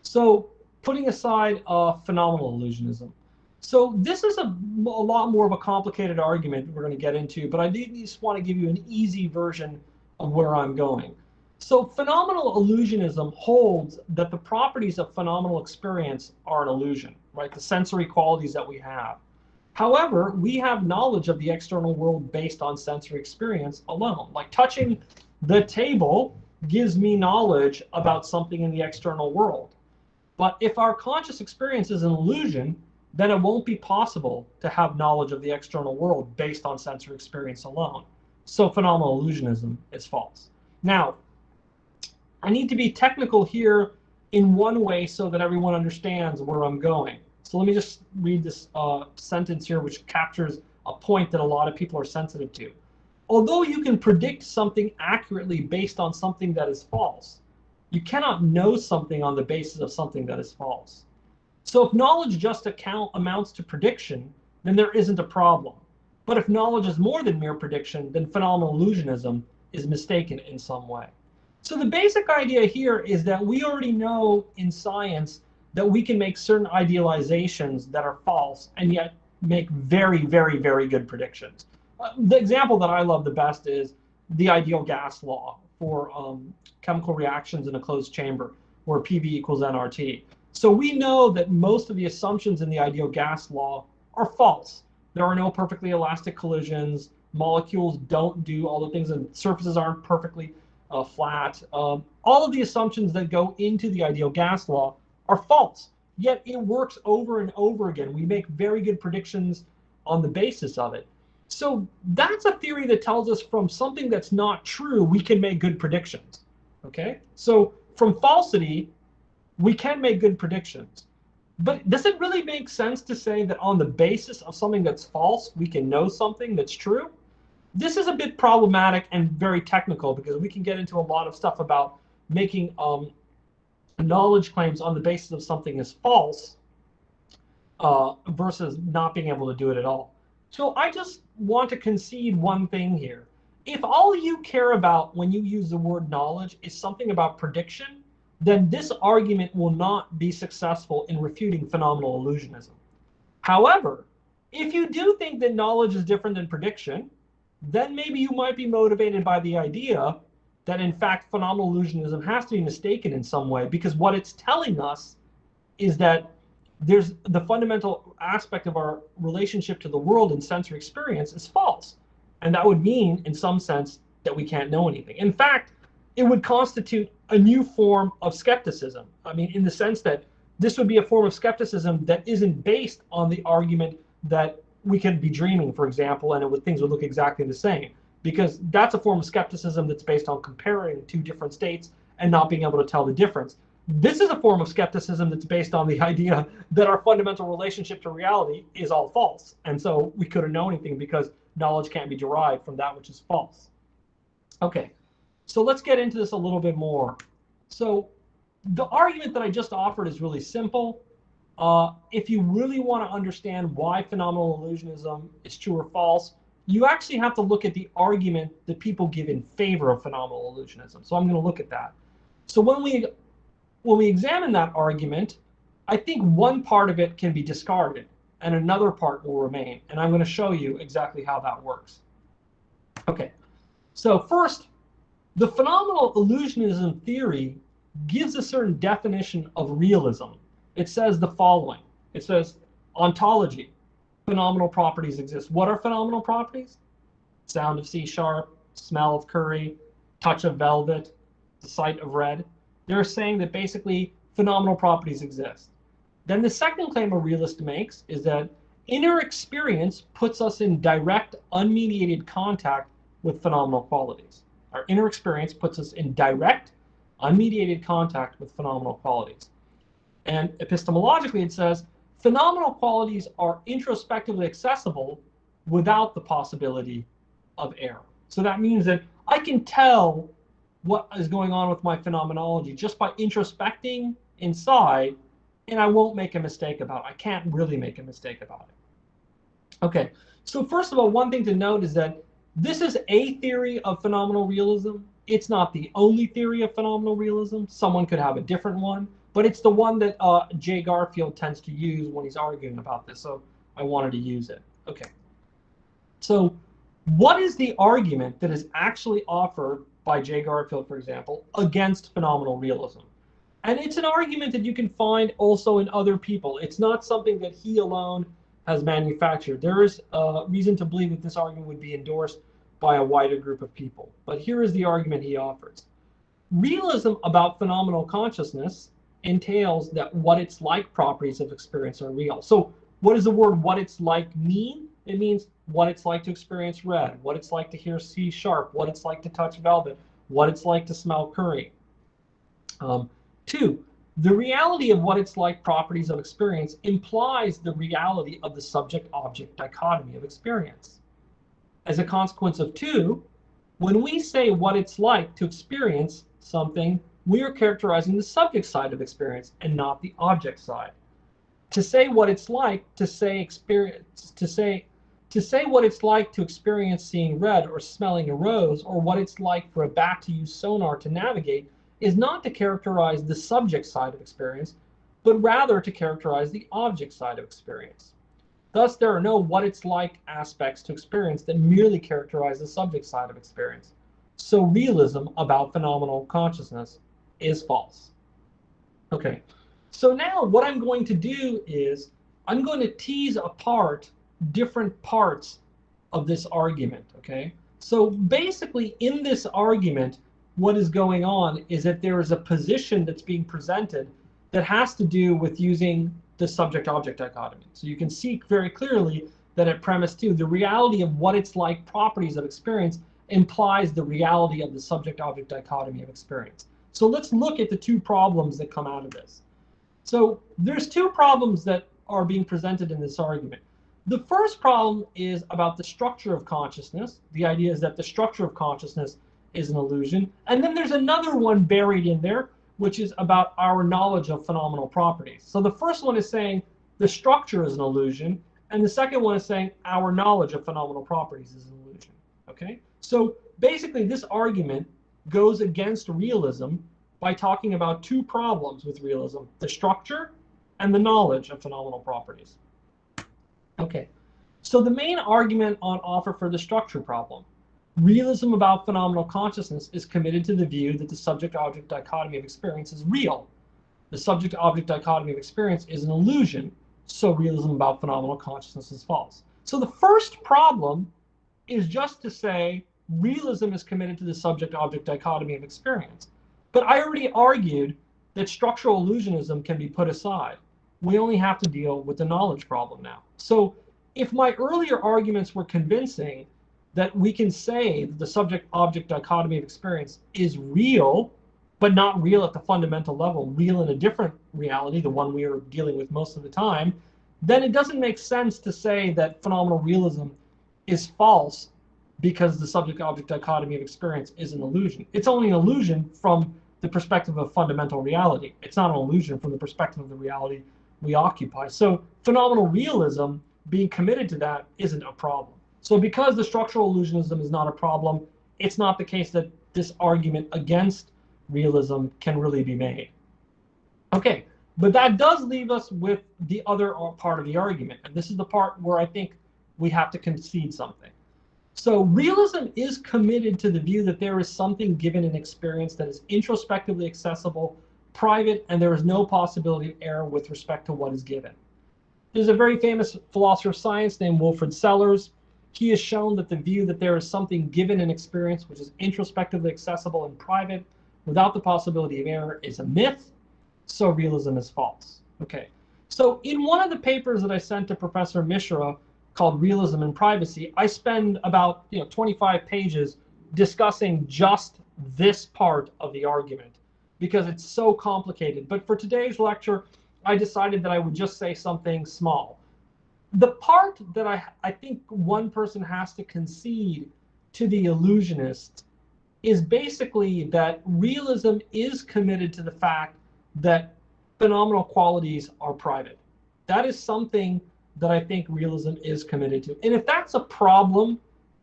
so putting aside phenomenal illusionism. So this is a lot more of a complicated argument we're going to get into, but I just want to give you an easy version of where I'm going. So phenomenal illusionism holds that the properties of phenomenal experience are an illusion, right? The sensory qualities that we have. However, we have knowledge of the external world based on sensory experience alone. Like touching the table gives me knowledge about something in the external world. But if our conscious experience is an illusion, then it won't be possible to have knowledge of the external world based on sensory experience alone. So phenomenal illusionism is false. Now, I need to be technical here in one way so that everyone understands where I'm going. So let me just read this sentence here, which captures a point that a lot of people are sensitive to. Although you can predict something accurately based on something that is false, you cannot know something on the basis of something that is false. So if knowledge just amounts to prediction, then there isn't a problem. But if knowledge is more than mere prediction, then phenomenal illusionism is mistaken in some way. So the basic idea here is that we already know in science that we can make certain idealizations that are false and yet make very, very, very good predictions. The example that I love the best is the ideal gas law for chemical reactions in a closed chamber, where PV equals nRT. So we know that most of the assumptions in the ideal gas law are false. There are no perfectly elastic collisions, molecules don't do all the things, and surfaces aren't perfectly flat. All of the assumptions that go into the ideal gas law are false, yet it works over and over again. We make very good predictions on the basis of it. So that's a theory that tells us from something that's not true, we can make good predictions, okay? So from falsity, we can make good predictions. But does it really make sense to say that on the basis of something that's false, we can know something that's true? This is a bit problematic and very technical, because we can get into a lot of stuff about making knowledge claims on the basis of something is false versus not being able to do it at all. So I just want to concede one thing here. If all you care about when you use the word knowledge is something about prediction, then this argument will not be successful in refuting phenomenal illusionism. However, if you do think that knowledge is different than prediction, then maybe you might be motivated by the idea that in fact phenomenal illusionism has to be mistaken in some way, because what it's telling us is that there's the fundamental aspect of our relationship to the world and sensory experience is false. And that would mean, in some sense, that we can't know anything. In fact, it would constitute a new form of skepticism. I mean, in the sense that this would be a form of skepticism that isn't based on the argument that we could be dreaming, for example, and things would look exactly the same. Because that's a form of skepticism that's based on comparing two different states and not being able to tell the difference. This is a form of skepticism that's based on the idea that our fundamental relationship to reality is all false. And so we couldn't know anything because knowledge can't be derived from that which is false. Okay, so let's get into this a little bit more. So the argument that I just offered is really simple. If you really want to understand why phenomenal illusionism is true or false, you actually have to look at the argument that people give in favor of phenomenal illusionism. So I'm going to look at that. So when we examine that argument, I think one part of it can be discarded and another part will remain. And I'm going to show you exactly how that works. Okay, so first, the phenomenal illusionism theory gives a certain definition of realism. It says the following. It says, ontology, phenomenal properties exist. What are phenomenal properties? Sound of C sharp, smell of curry, touch of velvet, the sight of red. They're saying that basically phenomenal properties exist. Then the second claim a realist makes is that inner experience puts us in direct, unmediated contact with phenomenal qualities. Our inner experience puts us in direct, unmediated contact with phenomenal qualities. And epistemologically, it says phenomenal qualities are introspectively accessible without the possibility of error. So that means that I can tell what is going on with my phenomenology just by introspecting inside, and I won't make a mistake about it. I can't really make a mistake about it. Okay, so first of all, one thing to note is that this is a theory of phenomenal realism. It's not the only theory of phenomenal realism. Someone could have a different one, but it's the one that Jay Garfield tends to use when he's arguing about this, so I wanted to use it. Okay, so what is the argument that is actually offered by Jay Garfield, for example, against phenomenal realism? And it's an argument that you can find also in other people. It's not something that he alone has manufactured. There is a reason to believe that this argument would be endorsed by a wider group of people. But here is the argument he offers. Realism about phenomenal consciousness entails that what it's like properties of experience are real. So what does the word what it's like mean? It means what it's like to experience red, what it's like to hear C sharp, what it's like to touch velvet, what it's like to smell curry. Two, the reality of what it's like properties of experience implies the reality of the subject-object dichotomy of experience. As a consequence of two, when we say what it's like to experience something, we are characterizing the subject side of experience and not the object side. To say what it's like to say what it's like to experience seeing red or smelling a rose, or what it's like for a bat to use sonar to navigate, is not to characterize the subject side of experience, but rather to characterize the object side of experience. Thus, there are no what it's like aspects to experience that merely characterize the subject side of experience. So realism about phenomenal consciousness is false. Okay, so now what I'm going to do is I'm going to tease apart different parts of this argument, okay? So basically in this argument, what is going on is that there is a position that's being presented that has to do with using the subject-object dichotomy. So you can see very clearly that at premise 2, the reality of what it's like properties of experience implies the reality of the subject-object dichotomy of experience. So let's look at the two problems that come out of this. So there's two problems that are being presented in this argument. The first problem is about the structure of consciousness. The idea is that the structure of consciousness is an illusion. And then there's another one buried in there, which is about our knowledge of phenomenal properties. So the first one is saying the structure is an illusion, and the second one is saying our knowledge of phenomenal properties is an illusion. Okay? So basically this argument goes against realism by talking about two problems with realism, the structure and the knowledge of phenomenal properties. Okay, so the main argument on offer for the structure problem. Realism about phenomenal consciousness is committed to the view that the subject-object dichotomy of experience is real. The subject-object dichotomy of experience is an illusion, so realism about phenomenal consciousness is false. So the first problem is just to say realism is committed to the subject-object dichotomy of experience. But I already argued that structural illusionism can be put aside. We only have to deal with the knowledge problem now. So if my earlier arguments were convincing that we can say that the subject-object dichotomy of experience is real, but not real at the fundamental level, real in a different reality, the one we are dealing with most of the time, then it doesn't make sense to say that phenomenal realism is false because the subject-object dichotomy of experience is an illusion. It's only an illusion from the perspective of fundamental reality. It's not an illusion from the perspective of the reality we occupy. So phenomenal realism, being committed to that, isn't a problem. So because the structural illusionism is not a problem, it's not the case that this argument against realism can really be made. Okay, but that does leave us with the other part of the argument. And this is the part where I think we have to concede something. So realism is committed to the view that there is something given in experience that is introspectively accessible, private, and there is no possibility of error with respect to what is given. There's a very famous philosopher of science named Wilfrid Sellars. He has shown that the view that there is something given in experience which is introspectively accessible and private without the possibility of error is a myth, so realism is false. Okay, so in one of the papers that I sent to Professor Mishra called Realism and Privacy, I spend about 25 pages discussing just this part of the argument because it's so complicated. But for today's lecture, I decided that I would just say something small. The part that I think one person has to concede to the illusionists is basically that realism is committed to the fact that phenomenal qualities are private. That is something that I think realism is committed to. And if that's a problem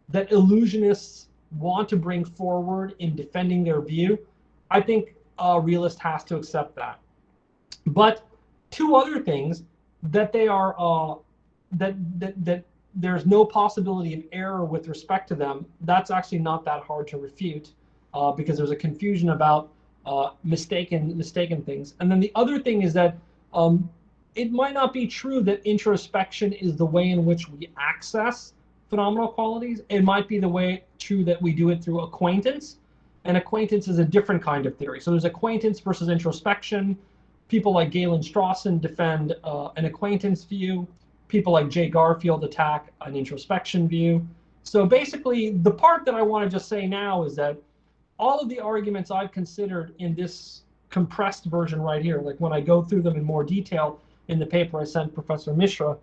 that illusionists want to bring forward in defending their view, I think a realist has to accept that. But two other things, that they are that there's no possibility of error with respect to them, that's actually not that hard to refute because there's a confusion about mistaken things. And then the other thing is that it might not be true that introspection is the way in which we access phenomenal qualities. It might be the way true that we do it through acquaintance. And acquaintance is a different kind of theory. So there's acquaintance versus introspection. People like Galen Strawson defend an acquaintance view. People like Jay Garfield attack an introspection view. So basically, the part that I want to just say now is that all of the arguments I've considered in this compressed version right here, like when I go through them in more detail in the paper I sent Professor Mishra,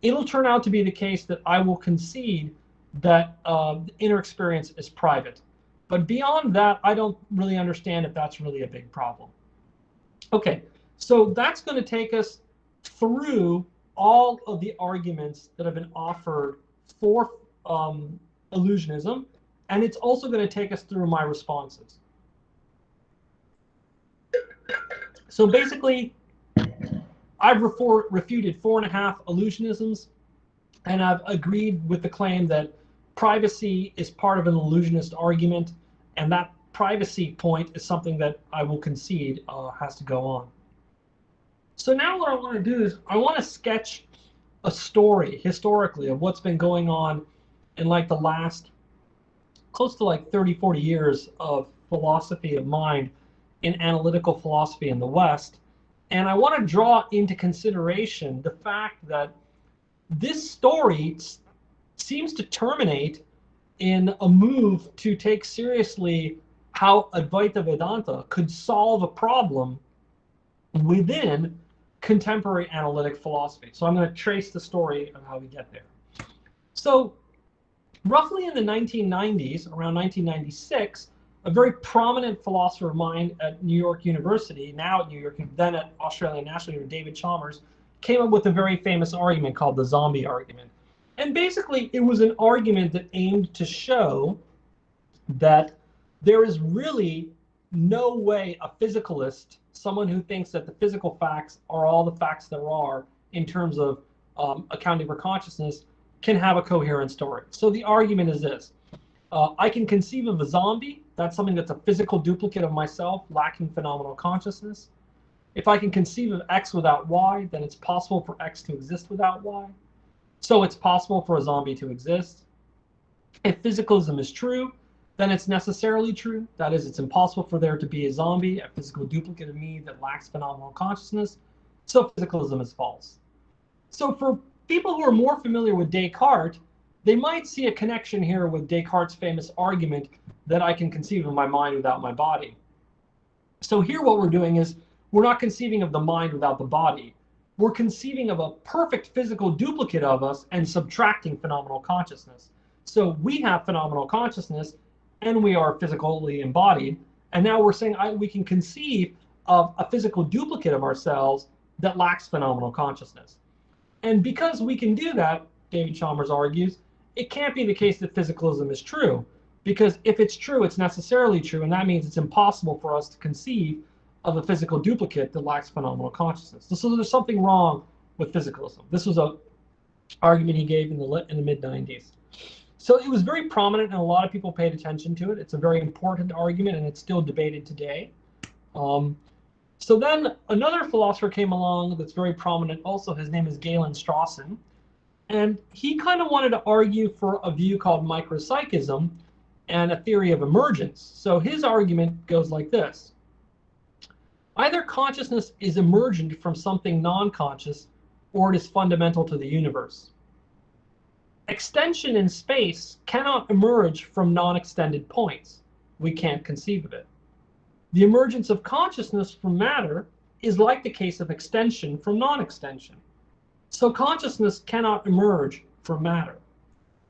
it'll turn out to be the case that I will concede that the inner experience is private. But beyond that, I don't really understand if that's really a big problem. Okay, so that's going to take us through all of the arguments that have been offered for illusionism, and it's also going to take us through my responses. So basically, I've refuted 4.5 illusionisms, and I've agreed with the claim that privacy is part of an illusionist argument, and that privacy point is something that I will concede has to go on. So now what I want to do is I want to sketch a story historically of what's been going on in like the last close to like 30, 40 years of philosophy of mind in analytical philosophy in the West. And I want to draw into consideration the fact that this story seems to terminate in a move to take seriously how Advaita Vedanta could solve a problem within contemporary analytic philosophy. So I'm going to trace the story of how we get there. So roughly in the 1990s, around 1996, a very prominent philosopher of mind at New York University, now at New York, then at Australian National University, David Chalmers, came up with a very famous argument called the zombie argument. And basically, it was an argument that aimed to show that there is really no way a physicalist, someone who thinks that the physical facts are all the facts there are in terms of accounting for consciousness, can have a coherent story. So the argument is this. I can conceive of a zombie. That's something that's a physical duplicate of myself, lacking phenomenal consciousness. If I can conceive of X without Y, then it's possible for X to exist without Y. So it's possible for a zombie to exist. If physicalism is true, then it's necessarily true. That is, it's impossible for there to be a zombie, a physical duplicate of me that lacks phenomenal consciousness. So physicalism is false. So for people who are more familiar with Descartes, they might see a connection here with Descartes' famous argument that I can conceive of my mind without my body. So here what we're doing is we're not conceiving of the mind without the body. We're conceiving of a perfect physical duplicate of us and subtracting phenomenal consciousness. So we have phenomenal consciousness and we are physically embodied. And now we're saying we can conceive of a physical duplicate of ourselves that lacks phenomenal consciousness. And because we can do that, David Chalmers argues, it can't be the case that physicalism is true, because if it's true, it's necessarily true, and that means it's impossible for us to conceive of a physical duplicate that lacks phenomenal consciousness. So there's something wrong with physicalism. This was an argument he gave in the mid-90s. So it was very prominent, and a lot of people paid attention to it. It's a very important argument, and it's still debated today. So then another philosopher came along that's very prominent also. His name is Galen Strawson. And he kind of wanted to argue for a view called Micropsychism and a theory of emergence. So his argument goes like this. Either consciousness is emergent from something non-conscious, or it is fundamental to the universe. Extension in space cannot emerge from non-extended points. We can't conceive of it. The emergence of consciousness from matter is like the case of extension from non-extension. So consciousness cannot emerge from matter.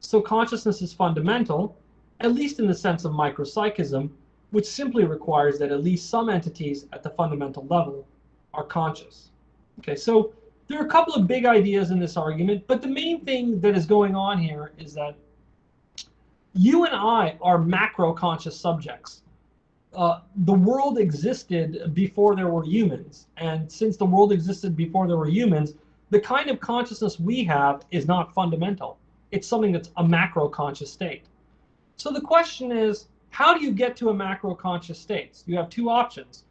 So consciousness is fundamental, at least in the sense of micropsychism, which simply requires that at least some entities at the fundamental level are conscious. Okay, so there are a couple of big ideas in this argument, but the main thing that is going on here is that you and I are macro-conscious subjects. The world existed before there were humans, and since the world existed before there were humans, the kind of consciousness we have is not fundamental. It's something that's a macro-conscious state. So the question is, how do you get to a macro-conscious state? You have two options.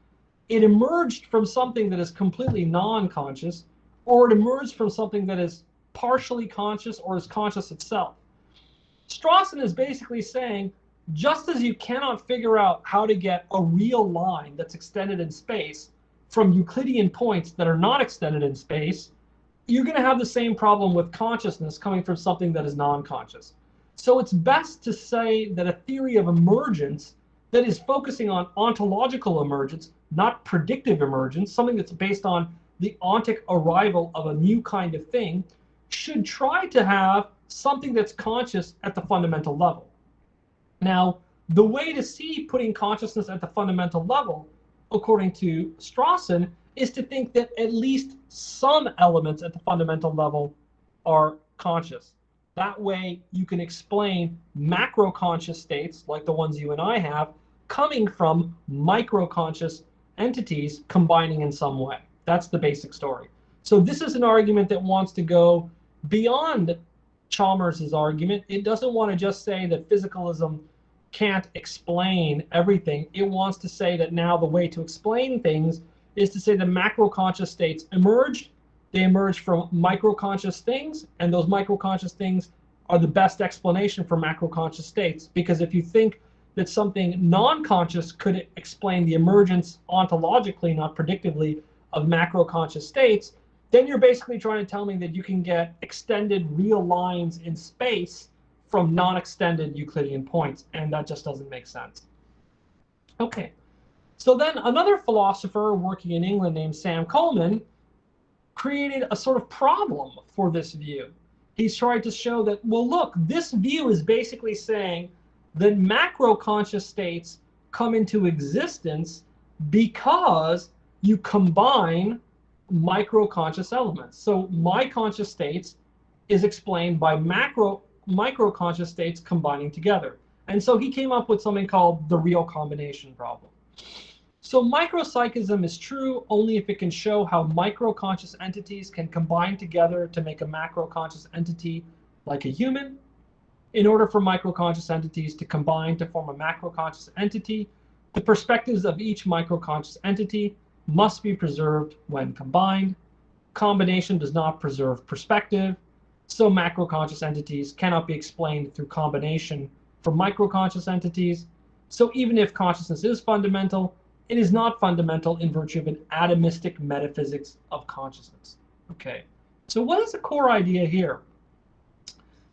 It emerged from something that is completely non-conscious, or it emerged from something that is partially conscious or is conscious itself. Strawson is basically saying, just as you cannot figure out how to get a real line that's extended in space from Euclidean points that are not extended in space, you're going to have the same problem with consciousness coming from something that is non-conscious. So it's best to say that a theory of emergence that is focusing on ontological emergence, not predictive emergence, something that's based on the ontic arrival of a new kind of thing, should try to have something that's conscious at the fundamental level. Now, the way to see putting consciousness at the fundamental level, according to Strawson, is to think that at least some elements at the fundamental level are conscious. That way you can explain macro-conscious states, like the ones you and I have, coming from micro-conscious entities combining in some way. That's the basic story. So this is an argument that wants to go beyond Chalmers's argument. It doesn't want to just say that physicalism can't explain everything. It wants to say that now the way to explain things is to say that macro-conscious states emerged. They emerge from micro-conscious things, and those micro-conscious things are the best explanation for macro-conscious states. Because if you think that something non-conscious could explain the emergence ontologically, not predictively, of macro-conscious states, then you're basically trying to tell me that you can get extended real lines in space from non-extended Euclidean points, and that just doesn't make sense. Okay, so then another philosopher working in England named Sam Coleman created a sort of problem for this view. He's trying to show that, well, look, this view is basically saying that macro-conscious states come into existence because you combine micro-conscious elements. So my conscious states is explained by micro-conscious states combining together. And so he came up with something called the real combination problem. So micropsychism is true only if it can show how micro-conscious entities can combine together to make a macro-conscious entity like a human. In order for micro-conscious entities to combine to form a macro-conscious entity, the perspectives of each micro-conscious entity must be preserved when combined. Combination does not preserve perspective, so macro-conscious entities cannot be explained through combination for micro-conscious entities. So even if consciousness is fundamental, it is not fundamental in virtue of an atomistic metaphysics of consciousness. Okay, so what is the core idea here?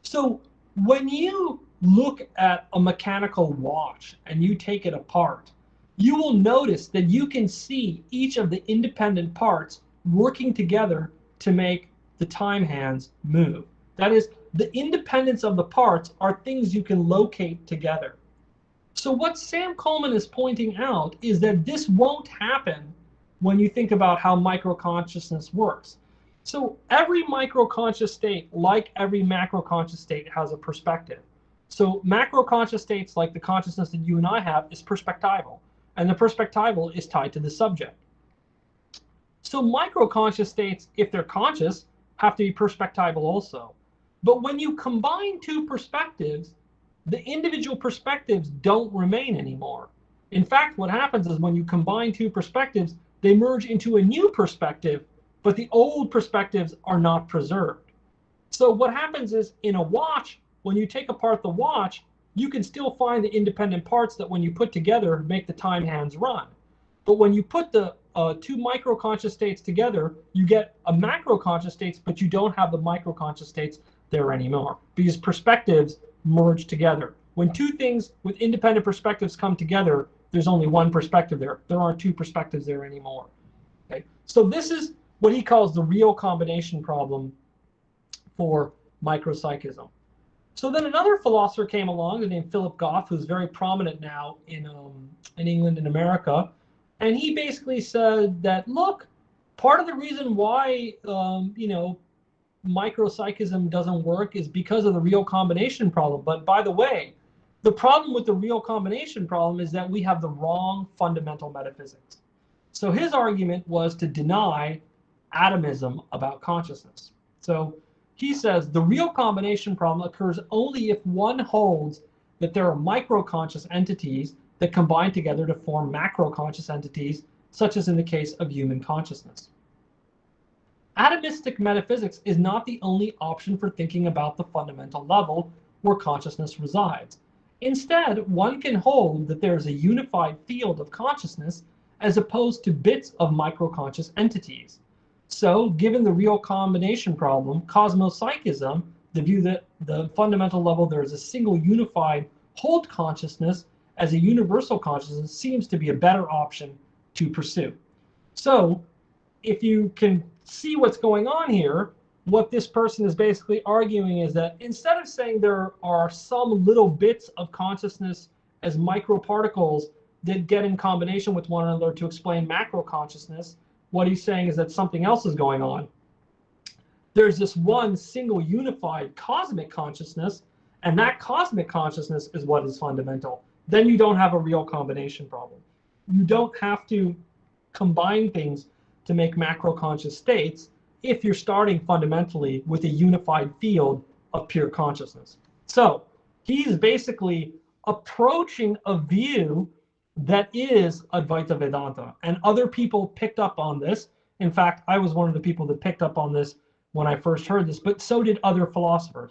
So when you look at a mechanical watch and you take it apart, you will notice that you can see each of the independent parts working together to make the time hands move. That is, the independence of the parts are things you can locate together. So what Sam Coleman is pointing out is that this won't happen when you think about how micro-consciousness works. So every micro-conscious state, like every macro-conscious state, has a perspective. So macro-conscious states, like the consciousness that you and I have, is perspectival. And the perspectival is tied to the subject. So micro-conscious states, if they're conscious, have to be perspectival also. But when you combine two perspectives, the individual perspectives don't remain anymore. In fact, what happens is when you combine two perspectives, they merge into a new perspective, but the old perspectives are not preserved. So what happens is in a watch, when you take apart the watch, you can still find the independent parts that when you put together make the time hands run. But when you put the two micro-conscious states together, you get a macro-conscious states, but you don't have the micro-conscious states there anymore because perspectives merge together. When two things with independent perspectives come together, there's only one perspective there. There aren't two perspectives there anymore. Okay? So this is what he calls the real combination problem for micropsychism. So then another philosopher came along named Philip Gough, who's very prominent now in England and America. And he basically said that, look, part of the reason why, micropsychism doesn't work is because of the real combination problem. But by the way, the problem with the real combination problem is that we have the wrong fundamental metaphysics. So his argument was to deny atomism about consciousness. So he says the real combination problem occurs only if one holds that there are micro-conscious entities that combine together to form macro-conscious entities, such as in the case of human consciousness. Atomistic metaphysics is not the only option for thinking about the fundamental level where consciousness resides. Instead, one can hold that there is a unified field of consciousness as opposed to bits of micro-conscious entities. So, given the real combination problem, cosmopsychism, the view that the fundamental level there is a single unified whole consciousness as a universal consciousness, seems to be a better option to pursue. So, if you can see what's going on here, what this person is basically arguing is that instead of saying there are some little bits of consciousness as microparticles that get in combination with one another to explain macro consciousness, what he's saying is that something else is going on. There's this one single unified cosmic consciousness, and that cosmic consciousness is what is fundamental. Then you don't have a real combination problem. You don't have to combine things to make macro-conscious states if you're starting fundamentally with a unified field of pure consciousness. So he's basically approaching a view that is Advaita Vedanta, and other people picked up on this. In fact, I was one of the people that picked up on this when I first heard this, but so did other philosophers.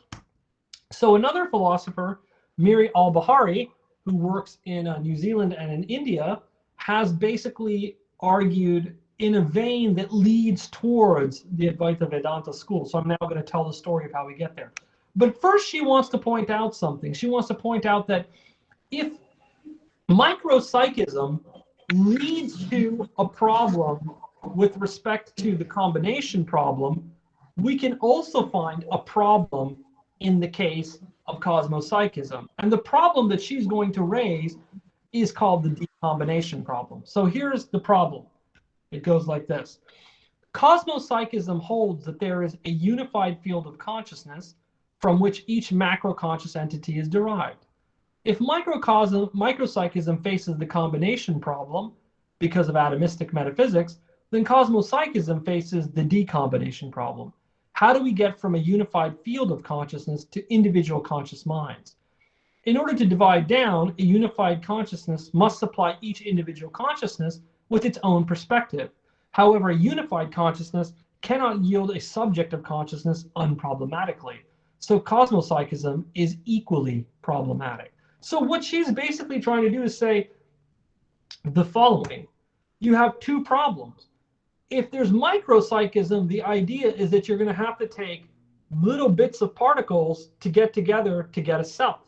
So another philosopher, Miri al-Bahari, who works in New Zealand and in India, has basically argued in a vein that leads towards the Advaita Vedanta school. So I'm now going to tell the story of how we get there. But first, she wants to point out something. She wants to point out that if micropsychism leads to a problem with respect to the combination problem, we can also find a problem in the case of cosmopsychism. And the problem that she's going to raise is called the decombination problem. So here's the problem. It goes like this. Cosmopsychism holds that there is a unified field of consciousness from which each macro-conscious entity is derived. If micropsychism faces the combination problem because of atomistic metaphysics, then cosmopsychism faces the decombination problem. How do we get from a unified field of consciousness to individual conscious minds? In order to divide down, a unified consciousness must supply each individual consciousness with its own perspective. However, a unified consciousness cannot yield a subject of consciousness unproblematically. So cosmopsychism is equally problematic. So what she's basically trying to do is say the following. You have two problems. If there's micropsychism, the idea is that you're going to have to take little bits of particles to get together to get a self.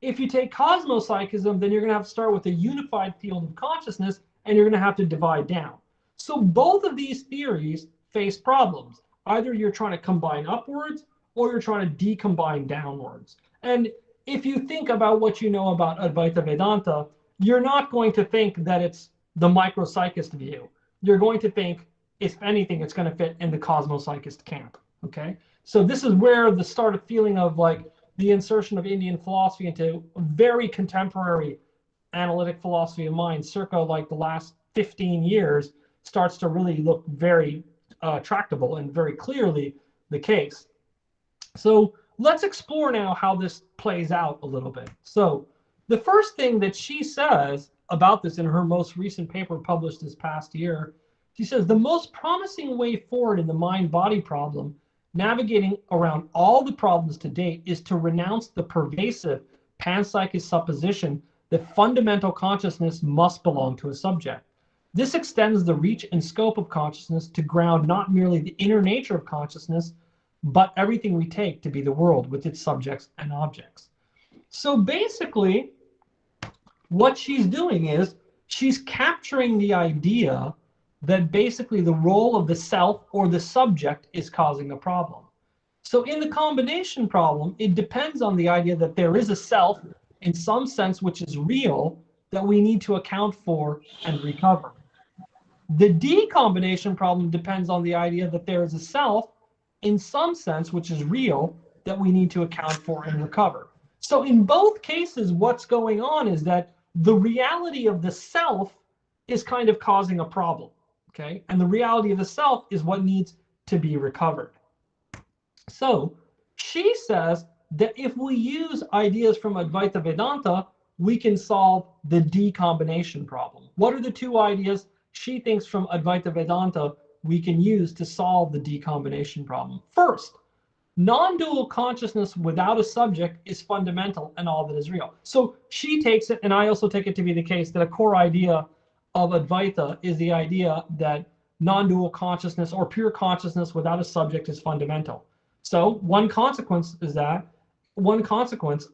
If you take cosmopsychism, then you're going to have to start with a unified field of consciousness, and you're going to have to divide down. So both of these theories face problems. Either you're trying to combine upwards, or you're trying to decombine downwards. And if you think about what you know about Advaita Vedanta, you're not going to think that it's the micropsychist view. You're going to think if anything, it's going to fit in the cosmopsychist camp. Okay, so this is where the start of feeling of like the insertion of Indian philosophy into very contemporary analytic philosophy of mind, circa like the last 15 years, starts to really look very tractable and very clearly the case. So let's explore now how this plays out a little bit. So the first thing that she says about this in her most recent paper published this past year, she says the most promising way forward in the mind-body problem, navigating around all the problems to date, is to renounce the pervasive panpsychist supposition that fundamental consciousness must belong to a subject. This extends the reach and scope of consciousness to ground not merely the inner nature of consciousness, but everything we take to be the world with its subjects and objects. So basically, what she's doing is she's capturing the idea that basically the role of the self or the subject is causing a problem. So in the combination problem, it depends on the idea that there is a self in some sense which is real that we need to account for and recover. The decombination problem depends on the idea that there is a self in some sense which is real that we need to account for and recover. So in both cases, what's going on is that the reality of the self is kind of causing a problem, okay? And the reality of the self is what needs to be recovered. So she says that if we use ideas from Advaita Vedanta, we can solve the decombination problem. What are the two ideas she thinks from Advaita Vedanta we can use to solve the decombination problem? First, non-dual consciousness without a subject is fundamental and all that is real. So she takes it, and I also take it to be the case, that a core idea of Advaita is the idea that non-dual consciousness or pure consciousness without a subject is fundamental. So one consequence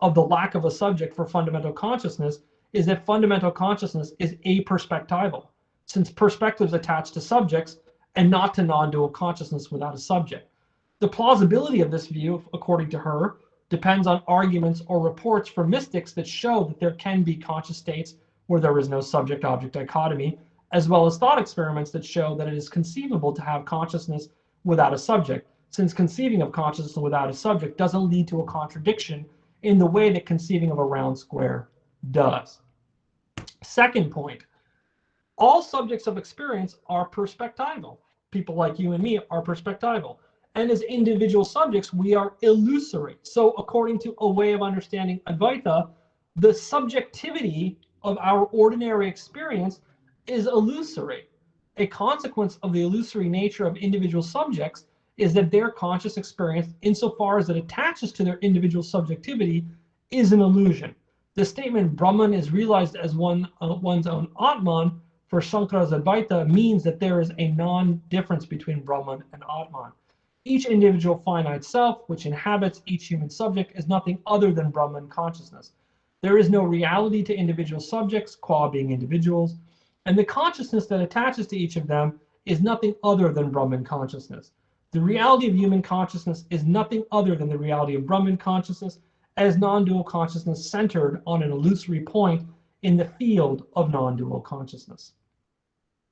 of the lack of a subject for fundamental consciousness is that fundamental consciousness is aperspectival, since perspectives attach to subjects and not to non-dual consciousness without a subject. The plausibility of this view, according to her, depends on arguments or reports from mystics that show that there can be conscious states where there is no subject-object dichotomy, as well as thought experiments that show that it is conceivable to have consciousness without a subject, since conceiving of consciousness without a subject doesn't lead to a contradiction in the way that conceiving of a round square does. Second point, all subjects of experience are perspectival. People like you and me are perspectival. And as individual subjects, we are illusory. So according to a way of understanding Advaita, the subjectivity of our ordinary experience is illusory. A consequence of the illusory nature of individual subjects is that their conscious experience, insofar as it attaches to their individual subjectivity, is an illusion. The statement Brahman is realized as one's own Atman for Shankara's Advaita means that there is a non-difference between Brahman and Atman. Each individual finite self, which inhabits each human subject, is nothing other than Brahman consciousness. There is no reality to individual subjects, qua being individuals, and the consciousness that attaches to each of them is nothing other than Brahman consciousness. The reality of human consciousness is nothing other than the reality of Brahman consciousness as non-dual consciousness centered on an illusory point in the field of non-dual consciousness.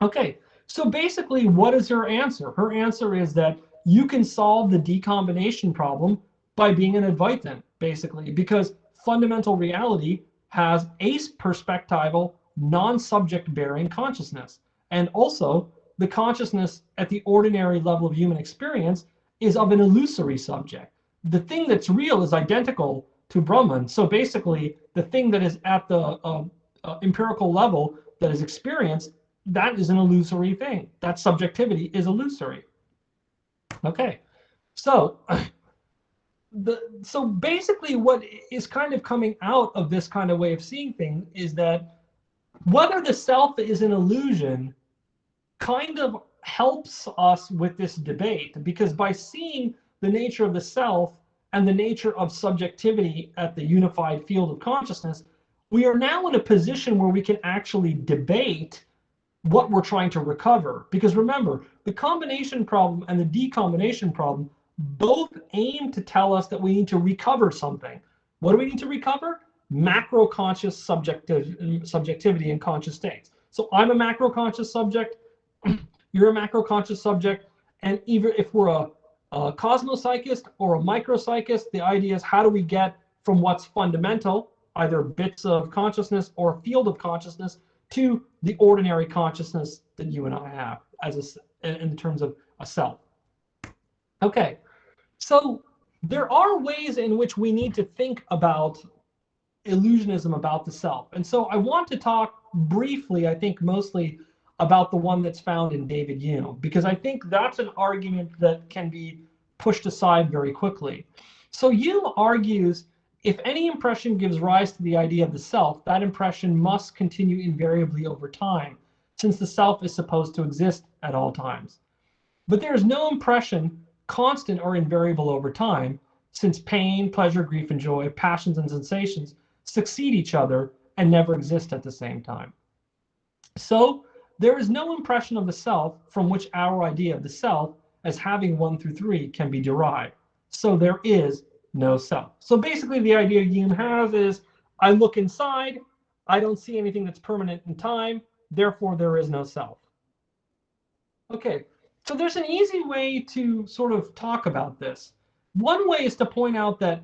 Okay, so basically, what is her answer? Her answer is that you can solve the decombination problem by being an Advaitin, basically, because fundamental reality has aperspectival, non-subject-bearing consciousness. And also, the consciousness at the ordinary level of human experience is of an illusory subject. The thing that's real is identical to Brahman. So basically, the thing that is at the empirical level that is experienced, that is an illusory thing. That subjectivity is illusory. Okay, so so basically what is kind of coming out of this kind of way of seeing things is that whether the self is an illusion kind of helps us with this debate, because by seeing the nature of the self and the nature of subjectivity at the unified field of consciousness, we are now in a position where we can actually debate what we're trying to recover. Because remember, the combination problem and the decombination problem both aim to tell us that we need to recover something. What do we need to recover? Macro conscious subjectivity in conscious states. So I'm a macro conscious subject. you're a macro-conscious subject, and even if we're a cosmopsychist or a micropsychist, the idea is how do we get from what's fundamental, either bits of consciousness or field of consciousness, to the ordinary consciousness that you and I have as in terms of a self. Okay, so there are ways in which we need to think about illusionism about the self. And so I want to talk briefly, I think mostly, about the one that's found in David Hume, because I think that's an argument that can be pushed aside very quickly. So Hume argues if any impression gives rise to the idea of the self, that impression must continue invariably over time, since the self is supposed to exist at all times. But there is no impression constant or invariable over time, since pain, pleasure, grief, and joy, passions and sensations succeed each other and never exist at the same time. So there is no impression of the self from which our idea of the self as having 1 through 3 can be derived. So there is no self. So basically the idea Hume has is, I look inside, I don't see anything that's permanent in time, therefore there is no self. Okay, so there's an easy way to sort of talk about this. One way is to point out that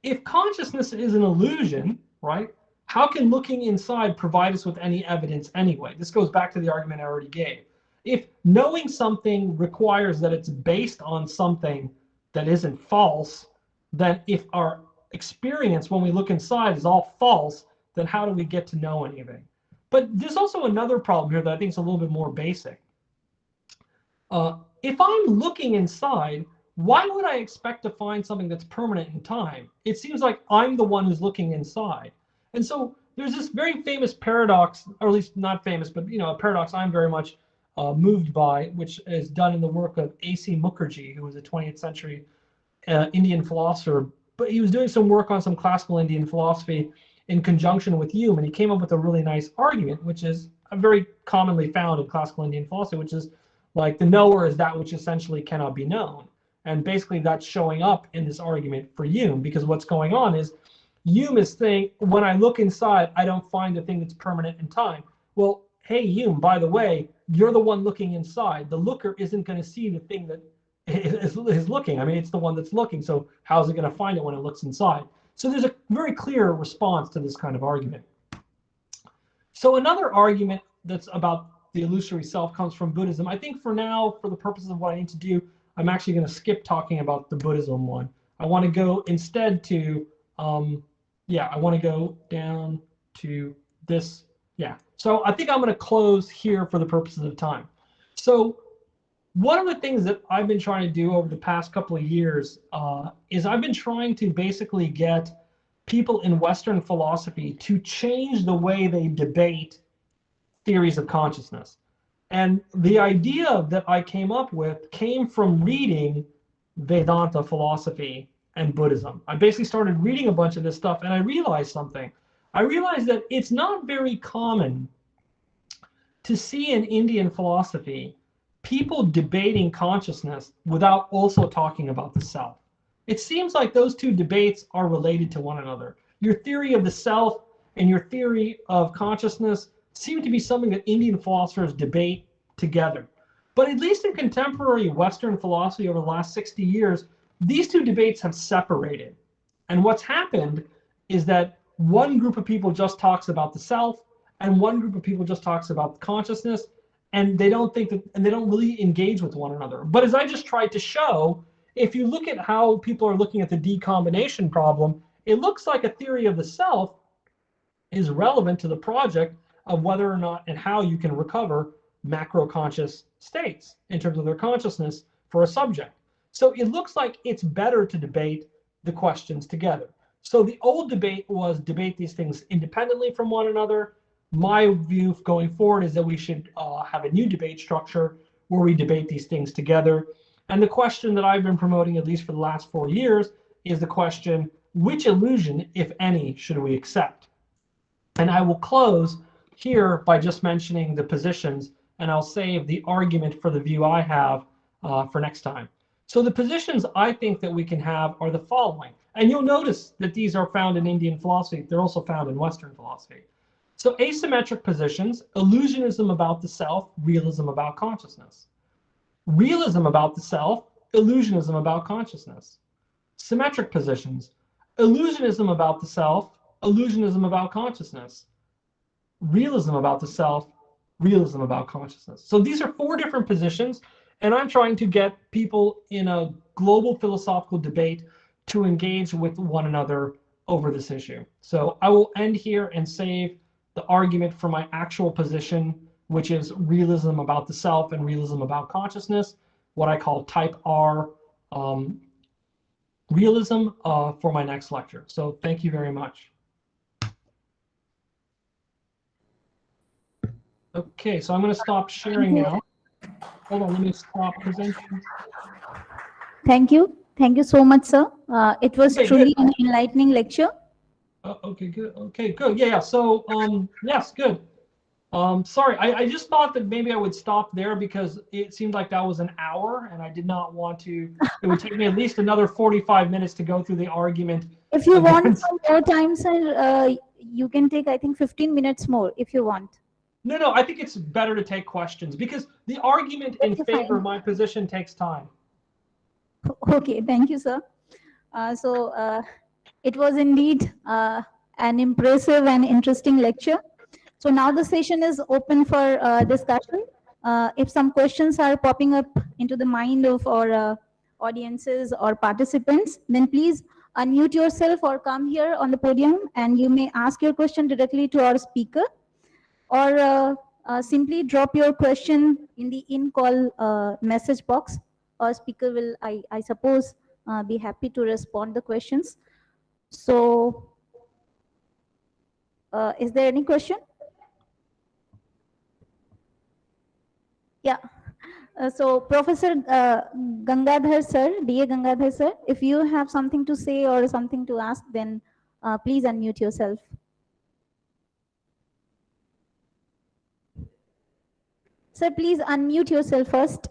if consciousness is an illusion, right, how can looking inside provide us with any evidence anyway? This goes back to the argument I already gave. If knowing something requires that it's based on something that isn't false, then if our experience when we look inside is all false, then how do we get to know anything? But there's also another problem here that I think is a little bit more basic. If I'm looking inside, why would I expect to find something that's permanent in time? It seems like I'm the one who's looking inside. And so there's this very famous paradox, or at least not famous, but a paradox I'm very much moved by, which is done in the work of A.C. Mukherjee, who was a 20th century Indian philosopher. But he was doing some work on some classical Indian philosophy in conjunction with Hume, and he came up with a really nice argument, which is very commonly found in classical Indian philosophy, which is like the knower is that which essentially cannot be known. And basically that's showing up in this argument for Hume, because what's going on is Hume is saying, when I look inside, I don't find a thing that's permanent in time. Well, hey, Hume, by the way, you're the one looking inside. The looker isn't going to see the thing that is looking. I mean, it's the one that's looking. So how's it going to find it when it looks inside? So there's a very clear response to this kind of argument. So another argument that's about the illusory self comes from Buddhism. I think for now, for the purposes of what I need to do, I'm actually going to skip talking about the Buddhism one. I want to go instead to, I want to go down to this. Yeah. So I think I'm going to close here for the purposes of time. So one of the things that I've been trying to do over the past couple of years is I've been trying to basically get people in Western philosophy to change the way they debate theories of consciousness. And the idea that I came up with came from reading Vedanta philosophy and Buddhism. I basically started reading a bunch of this stuff, and I realized something. I realized that it's not very common to see in Indian philosophy people debating consciousness without also talking about the self. It seems like those two debates are related to one another. Your theory of the self and your theory of consciousness seem to be something that Indian philosophers debate together. But at least in contemporary Western philosophy over the last 60 years, these two debates have separated. And what's happened is that one group of people just talks about the self, and one group of people just talks about consciousness, and they don't think that, and they don't really engage with one another. But as I just tried to show, if you look at how people are looking at the decombination problem, it looks like a theory of the self is relevant to the project of whether or not and how you can recover macro-conscious states in terms of their consciousness for a subject. So it looks like it's better to debate the questions together. So the old debate was debate these things independently from one another. My view going forward is that we should have a new debate structure where we debate these things together. And the question that I've been promoting, at least for the last 4 years, is the question, which illusion, if any, should we accept? And I will close here by just mentioning the positions, and I'll save the argument for the view I have for next time. So the positions I think that we can have are the following. And you'll notice that these are found in Indian philosophy. They're also found in Western philosophy. So asymmetric positions, illusionism about the self, realism about consciousness. Realism about the self, illusionism about consciousness. Symmetric positions, illusionism about the self, illusionism about consciousness. Realism about the self, realism about consciousness. So these are 4 different positions, and I'm trying to get people in a global philosophical debate to engage with one another over this issue. So I will end here and save the argument for my actual position, which is realism about the self and realism about consciousness, what I call type R realism, for my next lecture. So thank you very much. Okay, so I'm going to stop sharing now. Hold on, let me stop presenting. Thank you. Thank you so much, sir. It was Okay, truly good. an enlightening lecture. Okay, good. Okay, good. Yeah, yeah. So, yes, good. Sorry, I just thought that maybe I would stop there because it seemed like that was an hour, and I did not want to. It would take me at least another 45 minutes to go through the argument If you want against. some more time, sir, you can take, I think, 15 minutes more if you want. No, I think it's better to take questions because the argument in Okay, favor fine. of my position takes time. Okay, thank you, sir. It was indeed an impressive and interesting lecture. So now the session is open for discussion. If some questions are popping up into the mind of our audiences or participants, then please unmute yourself or come here on the podium and you may ask your question directly to our speaker, or simply drop your question in the in-call message box. Our speaker will, I suppose, be happy to respond the questions. So, is there any question? Yeah. So, Professor Gangadhar sir, DA Gangadhar sir, if you have something to say or something to ask, then please unmute yourself. Sir, please unmute yourself first.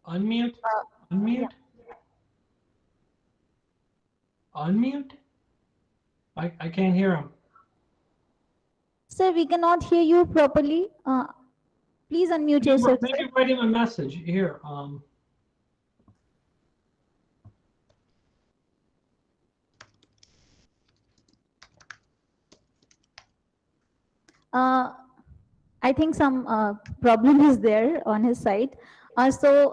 Unmute. Unmute. Unmute. I can't hear him. Sir, we cannot hear you properly. Please unmute yourself. Maybe write him a message here. I think some problem is there on his side. I think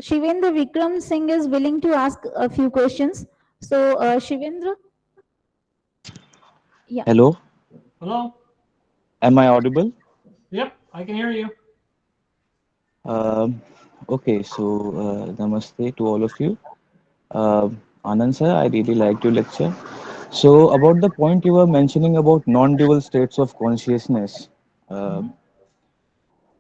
Shivendra Vikram Singh is willing to ask a few questions. So, Shivendra? Yeah. Hello, Hello? am I audible? Yep, I can hear you. Um, okay, so namaste to all of you. Anand sir, I really liked your lecture. So about the point you were mentioning about non-dual states of consciousness, uh,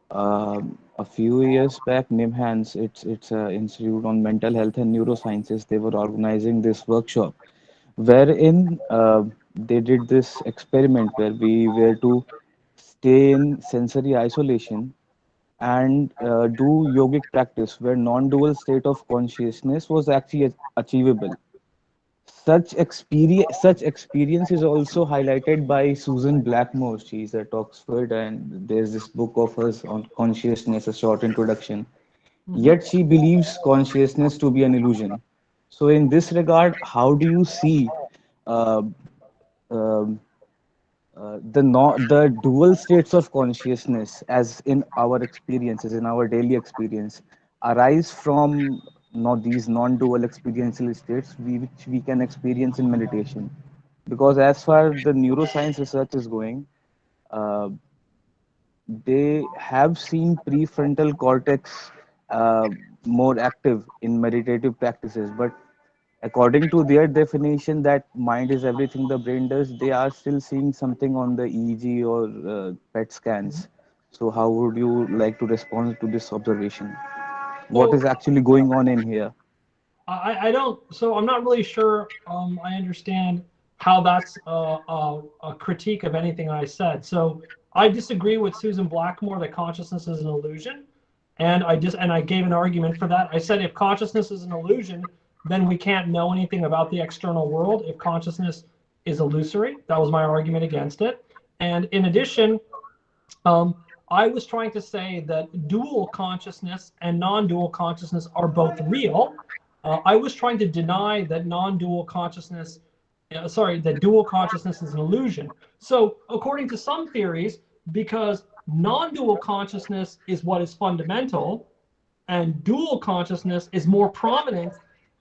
a few years back, NIMHANS, it's an institute on mental health and neurosciences. They were organizing this workshop wherein they did this experiment where we were to stay in sensory isolation and do yogic practice where non-dual state of consciousness was actually achievable. Such experience is also highlighted by Susan Blackmore. She's at Oxford, and there's this book of hers on consciousness, a short introduction. Yet she believes consciousness to be an illusion. So, in this regard, how do you see uh, um the dual states of consciousness as in our experiences in our daily experience arise from not these non-dual experiential states which we can experience in meditation, because as far the neuroscience research is going, uh, they have seen prefrontal cortex more active in meditative practices, but according to their definition that mind is everything the brain does, they are still seeing something on the EEG or PET scans. So how would you like to respond to this observation? What Well, is actually going on in here? I don't, so I'm not really sure I understand how that's a critique of anything I said. So I disagree with Susan Blackmore that consciousness is an illusion. And I gave an argument for that. I said if consciousness is an illusion, then we can't know anything about the external world if consciousness is illusory. That was my argument against it. And in addition, I was trying to say that dual consciousness and non-dual consciousness are both real. I was trying to deny that non-dual consciousness, that dual consciousness is an illusion. So according to some theories, because non-dual consciousness is what is fundamental, and dual consciousness is more prominent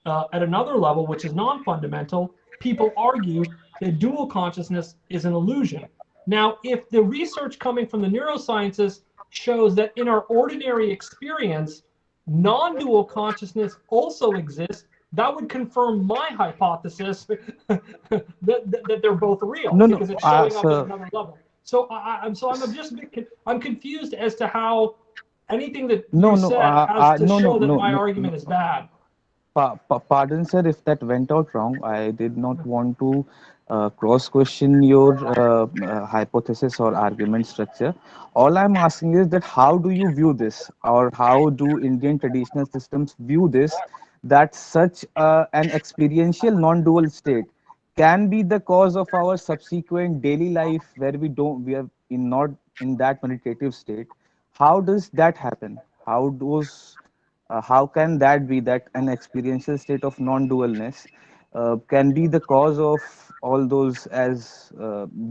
at another level, which is non-fundamental, people argue that dual consciousness is an illusion. Now, if the research coming from the neurosciences shows that in our ordinary experience, non-dual consciousness also exists, that would confirm my hypothesis that they're both real, No, no, because it's showing up at sir. another level. So I'm confused as to how anything that No, you no, said has to no, no, show that no, my no, no. argument is bad. Pardon, sir, if that went out wrong. I did not want to cross-question your hypothesis or argument structure. All I'm asking is that how do you view this, or how do Indian traditional systems view this, that such an experiential non-dual state can be the cause of our subsequent daily life where we are in not in that meditative state? How does that happen? How can that be that an experiential state of non-dualness can be the cause of all those as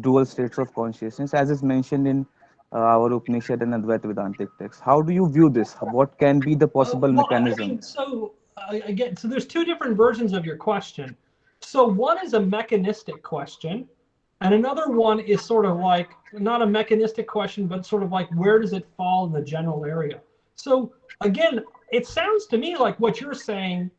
dual states of consciousness, as is mentioned in our Upanishad and Advaita Vedantic texts? How do you view this? What can be the possible Well, I mechanism? mean, so again, so there's two different versions of your question. So one is a mechanistic question, and another one is sort of like not a mechanistic question, but sort of like where does it fall in the general area? So again, it sounds to me like what you're saying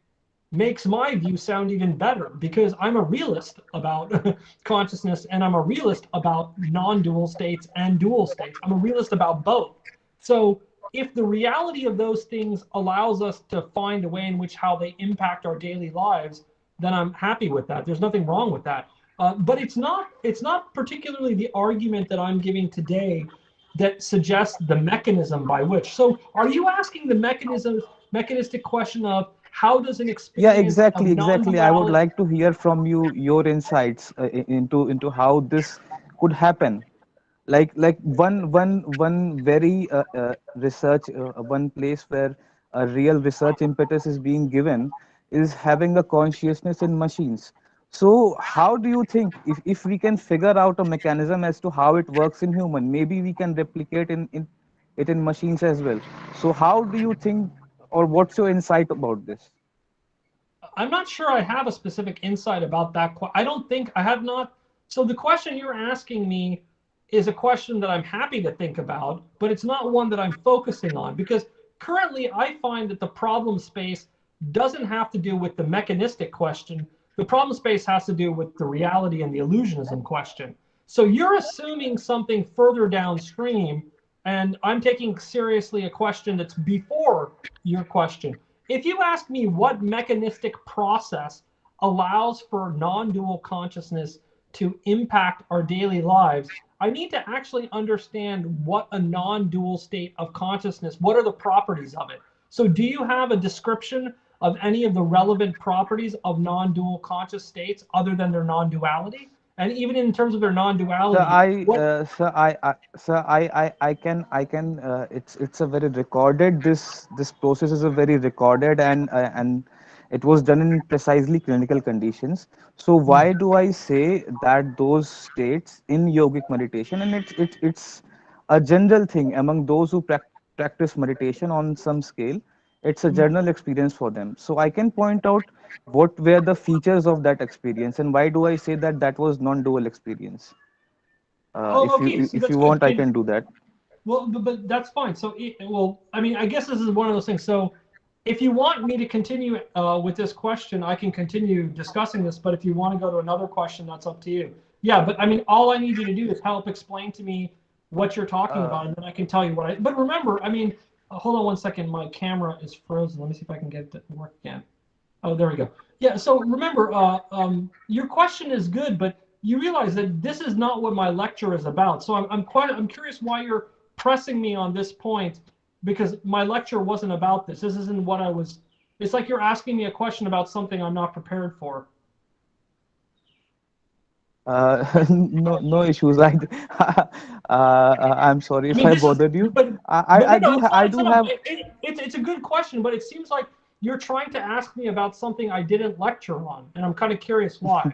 makes my view sound even better, because I'm a realist about consciousness, and I'm a realist about non-dual states and dual states. I'm a realist about both. So if the reality of those things allows us to find a way in which how they impact our daily lives, then I'm happy with that. There's nothing wrong with that. But it's not particularly the argument that I'm giving today that suggests the mechanism by which. So are you asking the mechanistic question of how does an Yeah, experience of exactly. I would non-duality? like to hear from you your insights into how this could happen. Like one very research one place where a real research impetus is being given is having a consciousness in machines. So how do you think, if we can figure out a mechanism as to how it works in human, maybe we can replicate in it in machines as well? So how do you think, or what's your insight about this? I'm not sure I have a specific insight about that. I don't think I have not. So the question you're asking me is a question that I'm happy to think about, but it's not one that I'm focusing on, because currently I find that the problem space doesn't have to do with the mechanistic question. The problem space has to do with the reality and the illusionism question. So you're assuming something further downstream, and I'm taking seriously a question that's before your question. If you ask me what mechanistic process allows for non-dual consciousness to impact our daily lives, I need to actually understand what a non-dual state of consciousness, what are the properties of it? So do you have a description of any of the relevant properties of non-dual conscious states other than their non-duality? And even in terms of their non-duality, what? I can. It's a very recorded. This process is a very recorded, and it was done in precisely clinical conditions. So why do I say that those states in yogic meditation, and it's a general thing among those who practice meditation on some scale. It's a general experience for them. So I can point out what were the features of that experience, and why do I say that that was non-dual experience? Oh, okay, so If that's you good. want, I can do that. Well, but that's fine. So, well, I mean, I guess this is one of those things. So, if you want me to continue with this question, I can continue discussing this. But if you want to go to another question, that's up to you. Yeah, but I mean, all I need you to do is help explain to me what you're talking Uh, about, and then I can tell you what I. But remember, I mean, hold on one second. My camera is frozen. Let me see if I can get it to work again. Oh, there we go. Yeah, so remember, your question is good, but you realize that this is not what my lecture is about. So I'm curious why you're pressing me on this point, because my lecture wasn't about this. This isn't what I was It's like you're asking me a question about something I'm not prepared for. No issues. I'm sorry I if mean, I this is, bothered you. but I no, do it's I not. It's do not have. a. It's a good question, but it seems like you're trying to ask me about something I didn't lecture on, and I'm kind of curious why.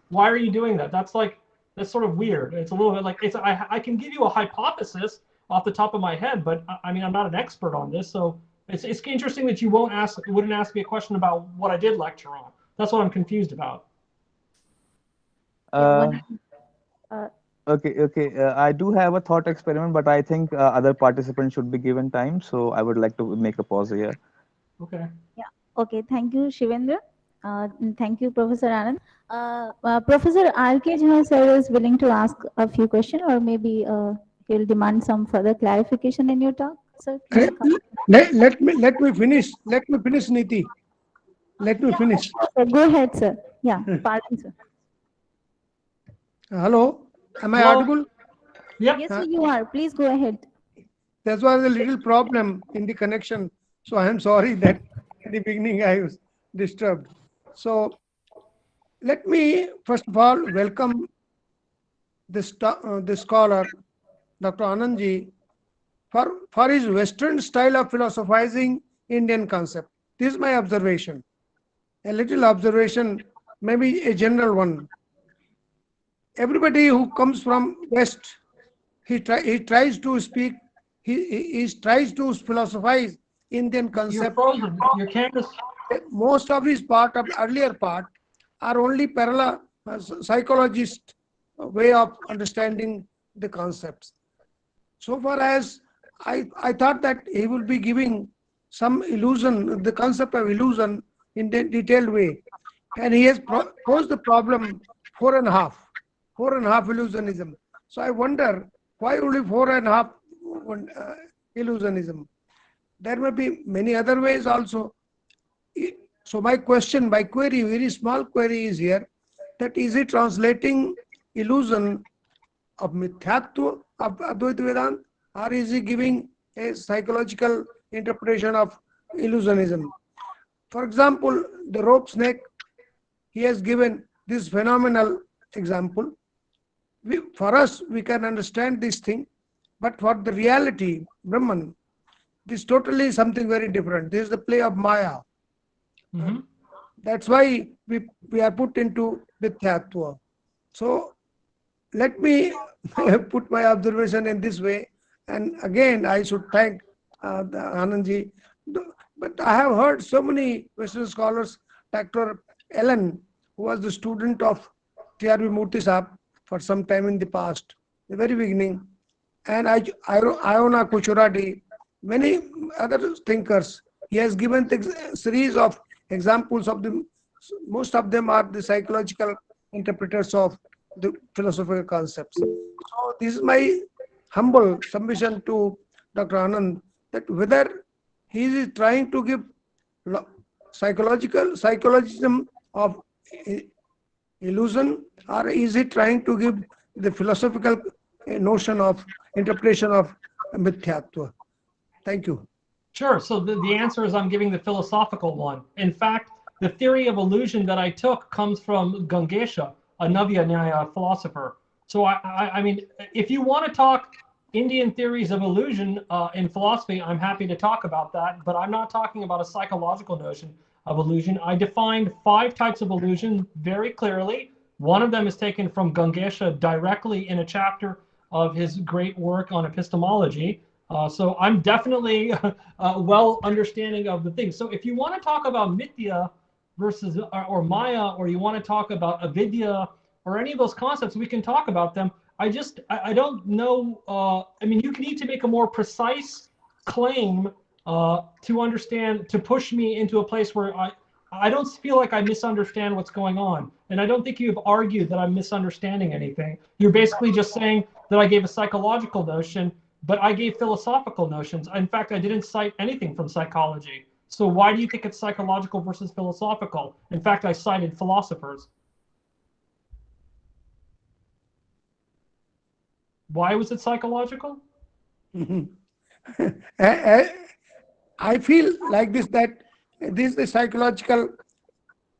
Why are you doing that? That's sort of weird. It's a little bit like I can give you a hypothesis off the top of my head, but I mean I'm not an expert on this, so it's interesting that you wouldn't ask me a question about what I did lecture on. That's what I'm confused about. Yeah, Uh, one. Uh, okay. I do have a thought experiment, but I think other participants should be given time. So I would like to make a pause here. Okay. yeah. Okay. Thank you, Shivendra. And thank you, Professor Anand. Professor R.K. Jha sir is willing to ask a few questions, or maybe he'll demand some further clarification in your talk. Sir, please come. Let me finish. Let me finish, Niti. Let me Yeah, finish. sir, go ahead, sir. Yeah, pardon, sir. Hello, am I Hello. audible? Yep. Yes, sir, you are. Please go ahead. There was a little problem in the connection, so I am sorry that at the beginning I was disturbed. So let me first of all welcome the scholar, Dr. Anandji, for his Western style of philosophizing Indian concept. This is my observation. A little observation, maybe a general one. Everybody who comes from West, he tries to speak, he tries to philosophize Indian You're concept. frozen. Your camera's. Most of his part of earlier part are only parallel psychologist way of understanding the concepts. So far as I thought that he will be giving some illusion, the concept of illusion in a detailed way. And he has posed the problem 4.5 illusionism. So I wonder why only 4.5 illusionism. There may be many other ways also. So my query, very small query is here, that is he translating illusion of Mithyatva of Advaita Vedanta, or is he giving a psychological interpretation of illusionism? For example, the rope snake, he has given this phenomenal example. For us, we can understand this thing, but for the reality, Brahman, this is totally something very different. This is the play of Maya. Mm-hmm. That's why we are put into Mithyatva. So let me put my observation in this way. And again, I should thank Anandji. But I have heard so many Western scholars, Dr. Ellen, who was the student of T.R.V. Murthy Saab for some time in the past, the very beginning, and Iona Kuchuradi, many other thinkers. He has given the series of examples of them. Most of them are the psychological interpreters of the philosophical concepts. So this is my humble submission to Dr. Anand, that whether he is trying to give psychologism of illusion, or is he trying to give the philosophical notion of interpretation of mithyatva? Thank you. Sure. So the answer is I'm giving the philosophical one. In fact, the theory of illusion that I took comes from Gangesha, a Navya Nyaya philosopher. So I mean, if you want to talk Indian theories of illusion in philosophy, I'm happy to talk about that. But I'm not talking about a psychological notion of illusion. I defined 5 types of illusion very clearly. One of them is taken from Gangesha directly in a chapter of his great work on epistemology. So I'm definitely well understanding of the thing. So if you want to talk about Mithya versus or Maya, or you want to talk about avidya or any of those concepts, we can talk about them. I don't know. I mean, you need to make a more precise claim to understand, to push me into a place where I don't feel like I misunderstand what's going on. And I don't think you've argued that I'm misunderstanding anything. You're basically just saying that I gave a psychological notion, but I gave philosophical notions. In fact, I didn't cite anything from psychology. So why do you think it's psychological versus philosophical? In fact, I cited philosophers. Why was it psychological? I feel like this, that this is the psychological,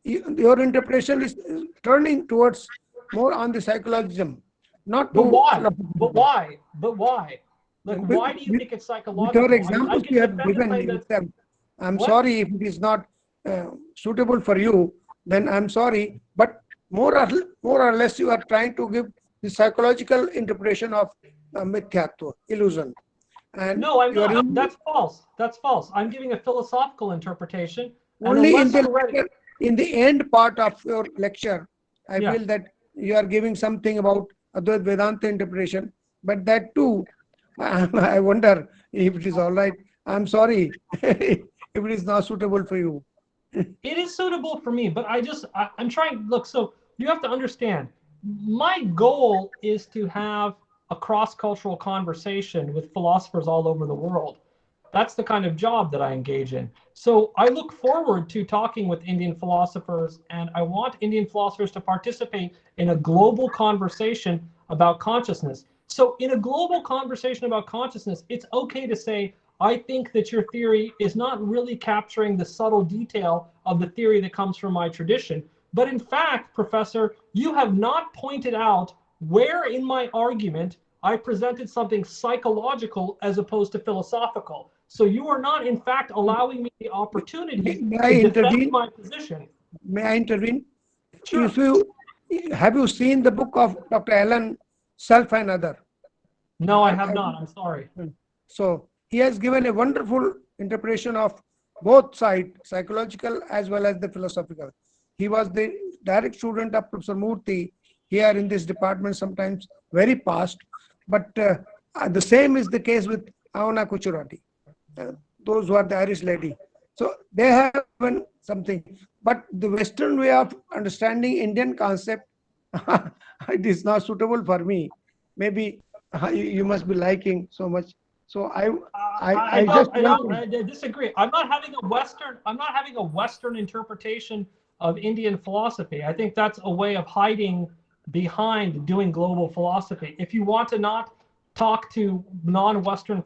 your interpretation is turning towards more on the psychologism, not But to why? But philosophy. why? But why? Like, why do you think it's With your psychological? I examples can you have defend the given claim me, that I'm what? sorry if it is not suitable for you, then I'm sorry, but more or less you are trying to give the psychological interpretation of mithyatva, illusion. And No, I'm you are not. using That's false. That's false. I'm giving a philosophical interpretation and a only in less the theoretic. in the end part of your lecture. I Yeah. feel that you are giving something about Advaita Vedanta interpretation, but that too, I wonder if it is all right. I'm sorry if it is not suitable for you. It is suitable for me, but I'm trying. Look, so you have to understand. My goal is to have a cross-cultural conversation with philosophers all over the world. That's the kind of job that I engage in. So I look forward to talking with Indian philosophers, and I want Indian philosophers to participate in a global conversation about consciousness. So in a global conversation about consciousness, it's okay to say, I think that your theory is not really capturing the subtle detail of the theory that comes from my tradition. But in fact, Professor, you have not pointed out where in my argument I presented something psychological as opposed to philosophical. So you are not, in fact, allowing me the opportunity May I to defend intervene? my position. May I intervene? Sure. If you have you seen the book of Dr. Allen, Self and Other? No, I have not. I'm sorry. So he has given a wonderful interpretation of both sides, psychological as well as the philosophical. He was the direct student of Professor Murthy here in this department, sometimes very past. But the same is the case with Avana Kuchurati, those who are the Irish lady. So they have given something. But the Western way of understanding Indian concept, it is not suitable for me. Maybe you must be liking so much. So I just want to. I disagree. I'm not having a Western interpretation of Indian philosophy. I think that's a way of hiding behind doing global philosophy. If you want to not talk to non-Western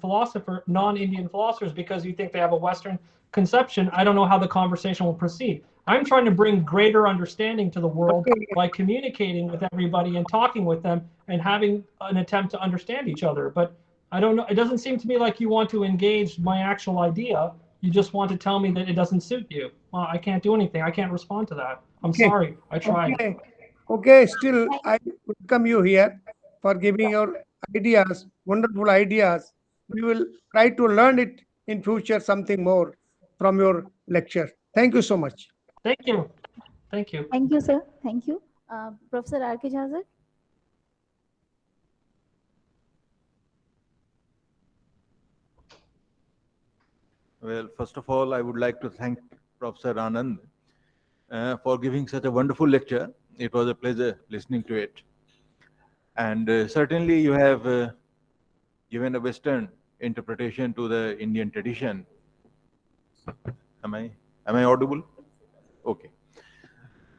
non-Indian philosophers because you think they have a Western conception, I don't know how the conversation will proceed. I'm trying to bring greater understanding to the world by communicating with everybody and talking with them and having an attempt to understand each other. But I don't know. It doesn't seem to me like you want to engage my actual idea. You just want to tell me that it doesn't suit you. Well, I can't do anything. I can't respond to that. I'm sorry. I tried. Okay. Still, I welcome you here for giving your ideas, wonderful ideas. We will try to learn it in future something more from your lecture. Thank you so much. Thank you. Thank you. Thank you, sir. Thank you. Professor R.K. Jha, sir. Well, first of all, I would like to thank Professor Anand for giving such a wonderful lecture. It was a pleasure listening to it. And certainly you have given a Western interpretation to the Indian tradition. Am I audible? Okay.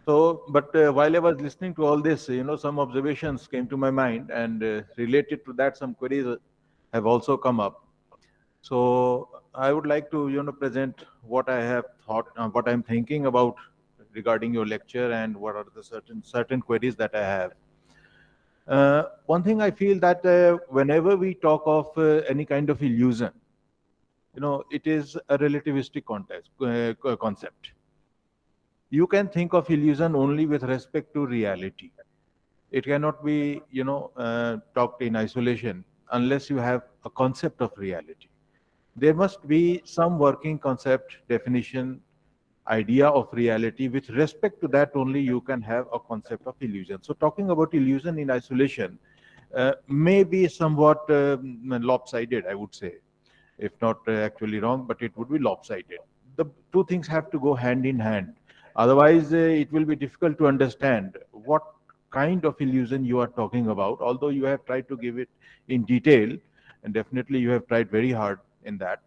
So, but while I was listening to all this, some observations came to my mind, and related to that, some queries have also come up. So I would like to, present what I have thought, what I'm thinking about regarding your lecture, and what are the certain queries that I have. One thing I feel that whenever we talk of any kind of illusion, it is a relativistic concept. You can think of illusion only with respect to reality. It cannot be, talked in isolation unless you have a concept of reality. There must be some working concept, definition, idea of reality. With respect to that only you can have a concept of illusion. So talking about illusion in isolation may be somewhat lopsided, I would say. If not actually wrong, but it would be lopsided. The two things have to go hand in hand. Otherwise, it will be difficult to understand what kind of illusion you are talking about, although you have tried to give it in detail, and definitely you have tried very hard in that.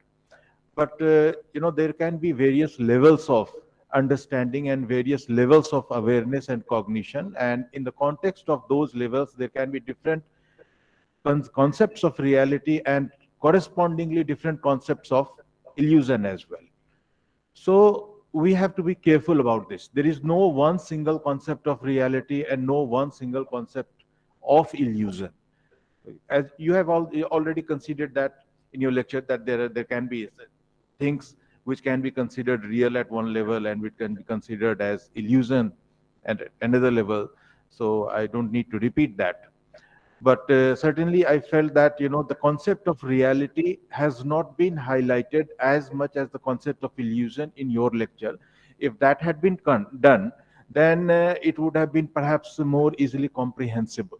But there can be various levels of understanding and various levels of awareness and cognition, and in the context of those levels there can be different concepts of reality and correspondingly different concepts of illusion as well. So we have to be careful about this. There is no one single concept of reality and no one single concept of illusion. As you have already considered that in your lecture, that there can be things which can be considered real at one level and which can be considered as illusion at another level. So I don't need to repeat that. But certainly I felt that the concept of reality has not been highlighted as much as the concept of illusion in your lecture. If that had been done, then it would have been perhaps more easily comprehensible.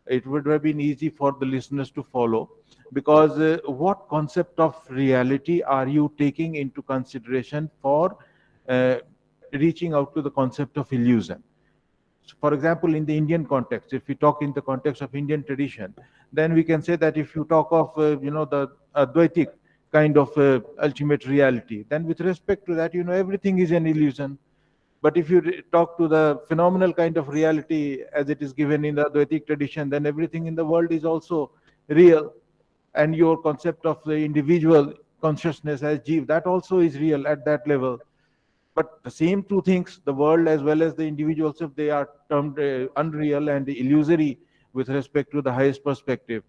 It would have been easy for the listeners to follow, because what concept of reality are you taking into consideration for uh, reaching out to the concept of illusion? For example, in the Indian context, if we talk in the context of Indian tradition, then we can say that if you talk of the Advaitic kind of ultimate reality, then with respect to that, everything is an illusion. But if you talk to the phenomenal kind of reality as it is given in the Advaitic tradition, then everything in the world is also real. And your concept of the individual consciousness as Jeev, that also is real at that level. But the same two things, the world as well as the individual self, they are termed unreal and illusory with respect to the highest perspective.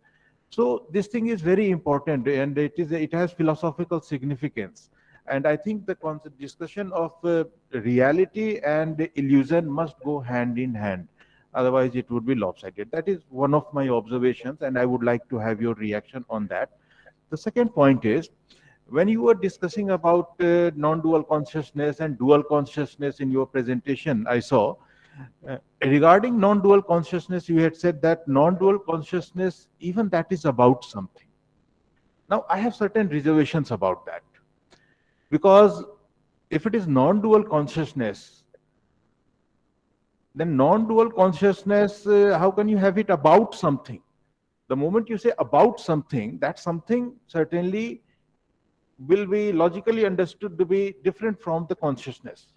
So this thing is very important, and it has philosophical significance. And I think the discussion of reality and illusion must go hand in hand. Otherwise, it would be lopsided. That is one of my observations, and I would like to have your reaction on that. The second point is, when you were discussing about non-dual consciousness and dual consciousness in your presentation, I saw regarding non-dual consciousness, you had said that non-dual consciousness, even that is about something. Now, I have certain reservations about that, because if it is non-dual consciousness, then non-dual consciousness, how can you have it about something? The moment you say about something, that something certainly will be logically understood to be different from the consciousness.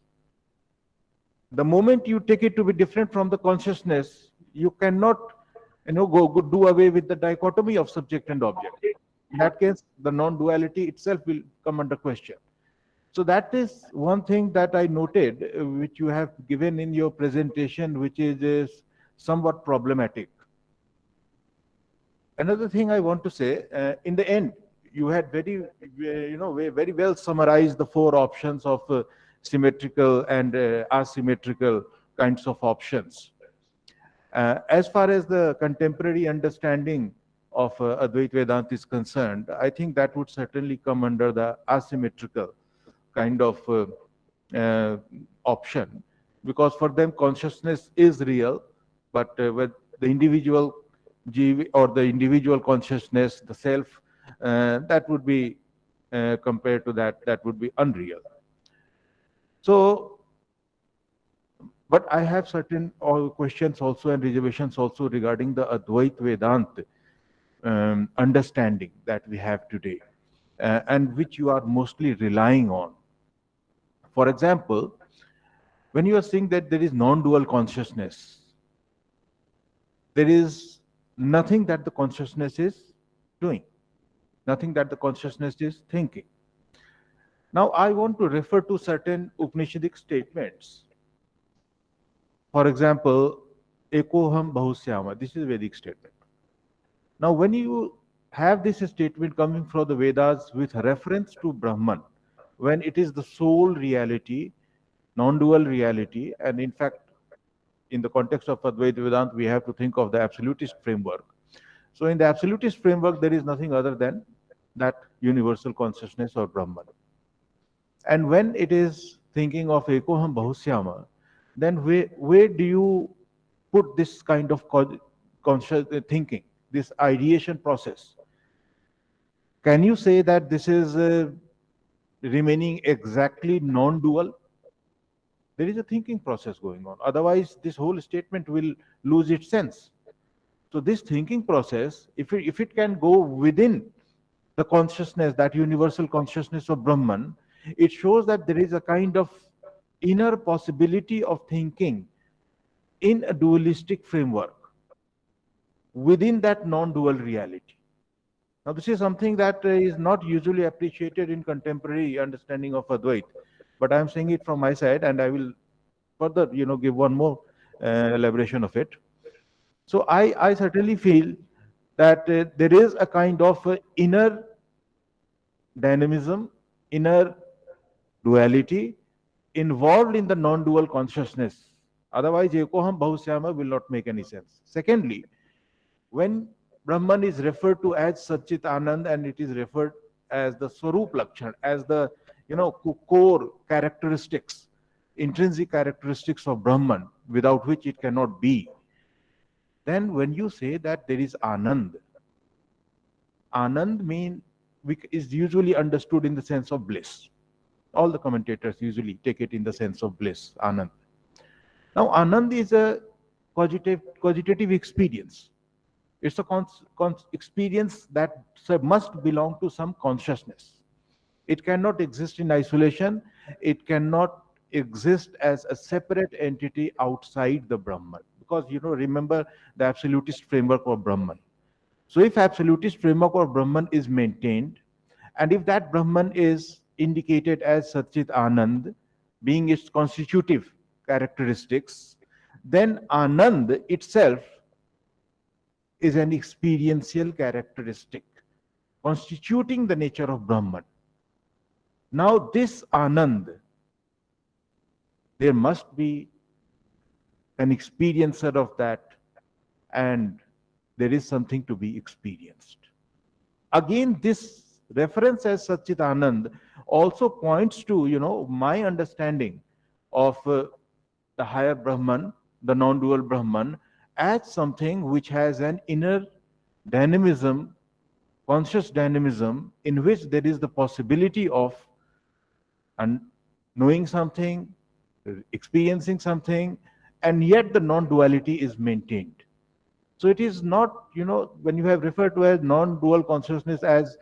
The moment you take it to be different from the consciousness, you cannot go do away with the dichotomy of subject and object. In that case, the non-duality itself will come under question. So that is one thing that I noted, which you have given in your presentation, which is somewhat problematic. Another thing I want to say, in the end, you had very well summarized the four options of symmetrical and asymmetrical kinds of options. As far as the contemporary understanding of Advaita Vedanta is concerned, I think that would certainly come under the asymmetrical kind of option, because for them consciousness is real, but with the individual Jiva or the individual consciousness, the self, that would be compared to that would be unreal. So, but I have certain questions also and reservations also regarding the Advaita Vedanta understanding that we have today, and which you are mostly relying on. For example, when you are saying that there is non-dual consciousness, there is nothing that the consciousness is doing, nothing that the consciousness is thinking. Now, I want to refer to certain Upanishadic statements. For example, Ekoham Bahusyama, this is a Vedic statement. Now, when you have this statement coming from the Vedas with reference to Brahman, when it is the sole reality, non-dual reality, and in fact, in the context of Advaita Vedanta, we have to think of the absolutist framework. So in the absolutist framework, there is nothing other than that universal consciousness or Brahman. And when it is thinking of Ekoham Bahusyama, then where do you put this kind of conscious thinking, this ideation process? Can you say that this is remaining exactly non-dual? There is a thinking process going on. Otherwise, this whole statement will lose its sense. So this thinking process, if it can go within the consciousness, that universal consciousness of Brahman, it shows that there is a kind of inner possibility of thinking in a dualistic framework within that non-dual reality. Now, this is something that is not usually appreciated in contemporary understanding of Advaita. but I'm saying it from my side, and I will further, give one more elaboration of it. So I certainly feel that there is a kind of inner dynamism, inner duality involved in the non-dual consciousness. Otherwise, Ekoham Bahusyama will not make any sense. Secondly, when Brahman is referred to as Satchit Anand and it is referred as the Swarup Lakshan, as the core characteristics, intrinsic characteristics of Brahman, without which it cannot be, then when you say that there is Anand, Anand is usually understood in the sense of bliss. All the commentators usually take it in the sense of bliss, Anand. Now, Anand is a cogitative experience. It's a experience that must belong to some consciousness. It cannot exist in isolation. It cannot exist as a separate entity outside the Brahman. Because, remember the absolutist framework of Brahman. So if absolutist framework of Brahman is maintained, and if that Brahman is indicated as Satchit Anand, being its constitutive characteristics, then Anand itself is an experiential characteristic constituting the nature of Brahman. Now this Anand, there must be an experiencer of that, and there is something to be experienced. Again, this reference as Satchit Anand also points to, my understanding of the higher Brahman, the non-dual Brahman, as something which has an inner dynamism, conscious dynamism, in which there is the possibility of knowing something, experiencing something, and yet the non-duality is maintained. So it is not, when you have referred to as non-dual consciousness as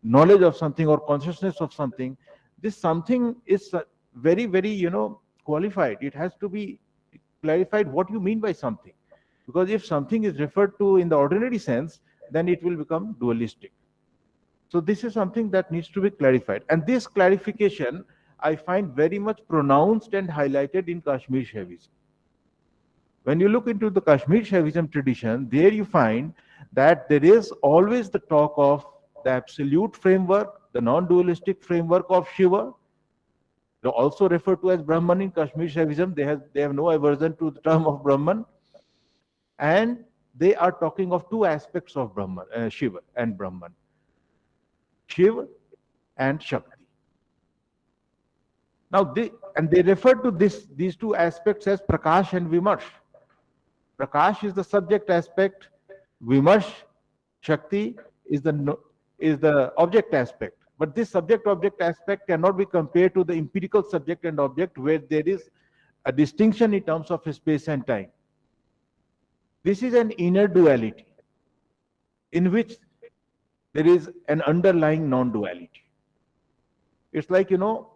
knowledge of something or consciousness of something, this something is very, very, qualified. It has to be clarified what you mean by something. Because if something is referred to in the ordinary sense, then it will become dualistic. So this is something that needs to be clarified. And this clarification, I find very much pronounced and highlighted in Kashmir Shaivism. When you look into the Kashmir Shaivism tradition, there you find that there is always the talk of the absolute framework, the non-dualistic framework of Shiva. They also referred to as Brahman in Kashmir Shaivism. They have no aversion to the term of Brahman. And they are talking of two aspects of Brahman, Shiva and Brahman. Shiva and Shakti. Now, they refer to these two aspects as Prakash and Vimarsh. Prakash is the subject aspect. Vimarsh, Shakti, is the object aspect. But this subject-object aspect cannot be compared to the empirical subject and object, where there is a distinction in terms of space and time. This is an inner duality in which there is an underlying non-duality. It's like, the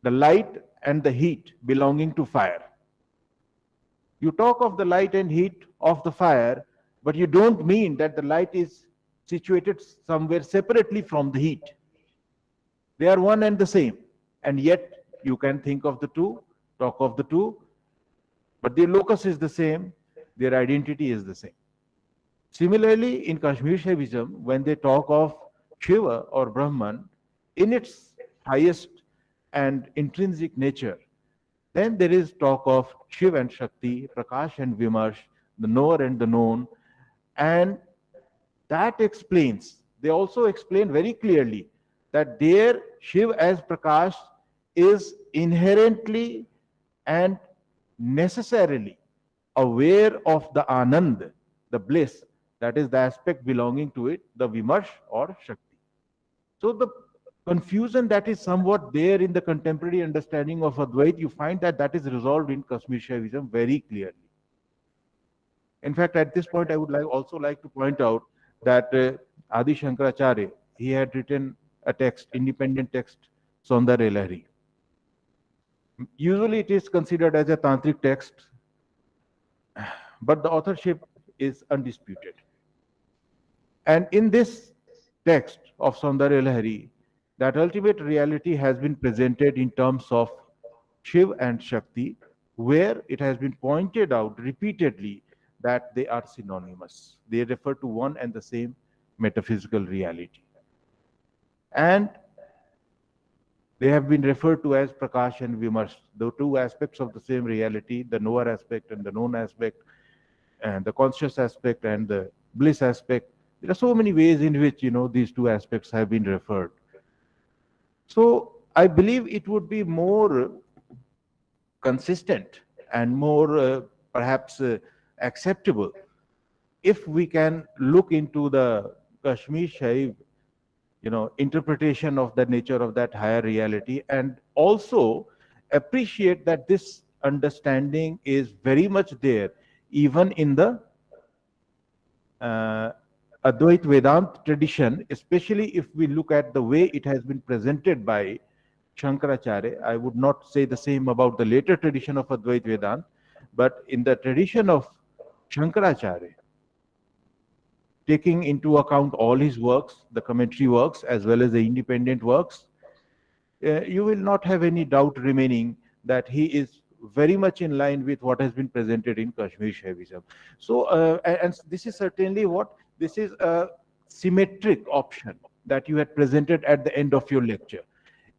light and the heat belonging to fire. You talk of the light and heat of the fire, but you don't mean that the light is situated somewhere separately from the heat. They are one and the same. And yet you can think of the two, talk of the two, but their locus is the same, their identity is the same. Similarly, in Kashmir Shaivism, when they talk of Shiva or Brahman in its highest and intrinsic nature, then there is talk of Shiva and Shakti, Prakash and Vimarsh, the knower and the known, and that explains, they also explain very clearly that there Shiva as Prakash is inherently and necessarily aware of the Anand, the bliss, that is the aspect belonging to it, the Vimarsh or Shakti. So the confusion that is somewhat there in the contemporary understanding of Advait, you find that is resolved in Kashmir Shaivism very clearly. In fact, at this point, I would also like to point out that Adi Shankaracharya, he had written a text, independent text, Saundarya Lahari. Usually it is considered as a tantric text, but the authorship is undisputed. And in this text of Saundarya Lahari, that ultimate reality has been presented in terms of Shiv and Shakti, where it has been pointed out repeatedly that they are synonymous. They refer to one and the same metaphysical reality. And they have been referred to as Prakash and Vimarsh, the two aspects of the same reality, the knower aspect and the known aspect, and the conscious aspect and the bliss aspect. There are so many ways in which these two aspects have been referred. So I believe it would be more consistent and more perhaps acceptable if we can look into the Kashmir Shaib interpretation of the nature of that higher reality, and also appreciate that this understanding is very much there even in the Advait Vedant tradition, especially if we look at the way it has been presented by Shankaracharya. I would not say the same about the later tradition of Advait Vedant, but in the tradition of Shankaracharya, taking into account all his works, the commentary works as well as the independent works, you will not have any doubt remaining that he is very much in line with what has been presented in Kashmir Shaivism. So, and this is certainly this is a symmetric option that you had presented at the end of your lecture,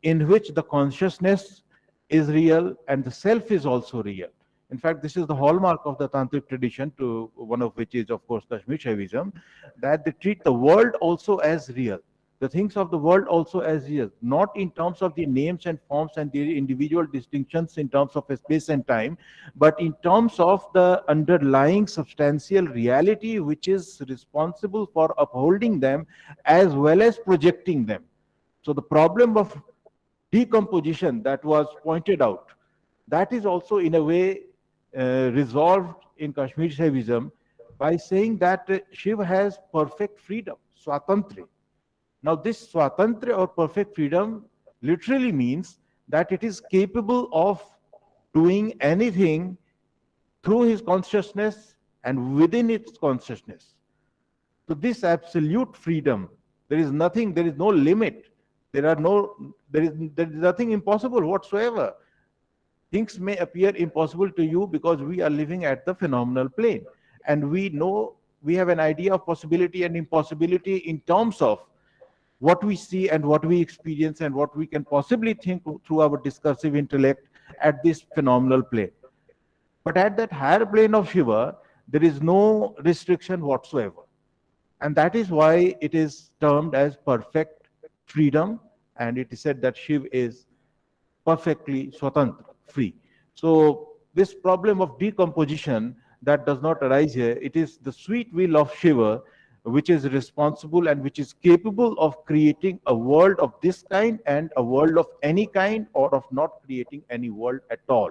in which the consciousness is real and the self is also real. In fact, this is the hallmark of the Tantric tradition, to one of which is, of course, Kashmir Shaivism, that they treat the world also as real, the things of the world also as real, not in terms of the names and forms and the individual distinctions in terms of space and time, but in terms of the underlying substantial reality which is responsible for upholding them as well as projecting them. So the problem of decomposition that was pointed out, that is also in a way resolved in Kashmir Shaivism by saying that Shiva has perfect freedom, swatantra. Now this swatantra or perfect freedom literally means that it is capable of doing anything through his consciousness and within its consciousness. So this absolute freedom, there is no limit. There is nothing impossible whatsoever. Things may appear impossible to you because we are living at the phenomenal plane, and we know, we have an idea of possibility and impossibility in terms of what we see and what we experience and what we can possibly think through our discursive intellect at this phenomenal plane. But at that higher plane of Shiva, there is no restriction whatsoever. And that is why it is termed as perfect freedom, and it is said that Shiva is perfectly swatantra, free. So this problem of decomposition, that does not arise here. It is the sweet will of Shiva which is responsible and which is capable of creating a world of this kind and a world of any kind, or of not creating any world at all.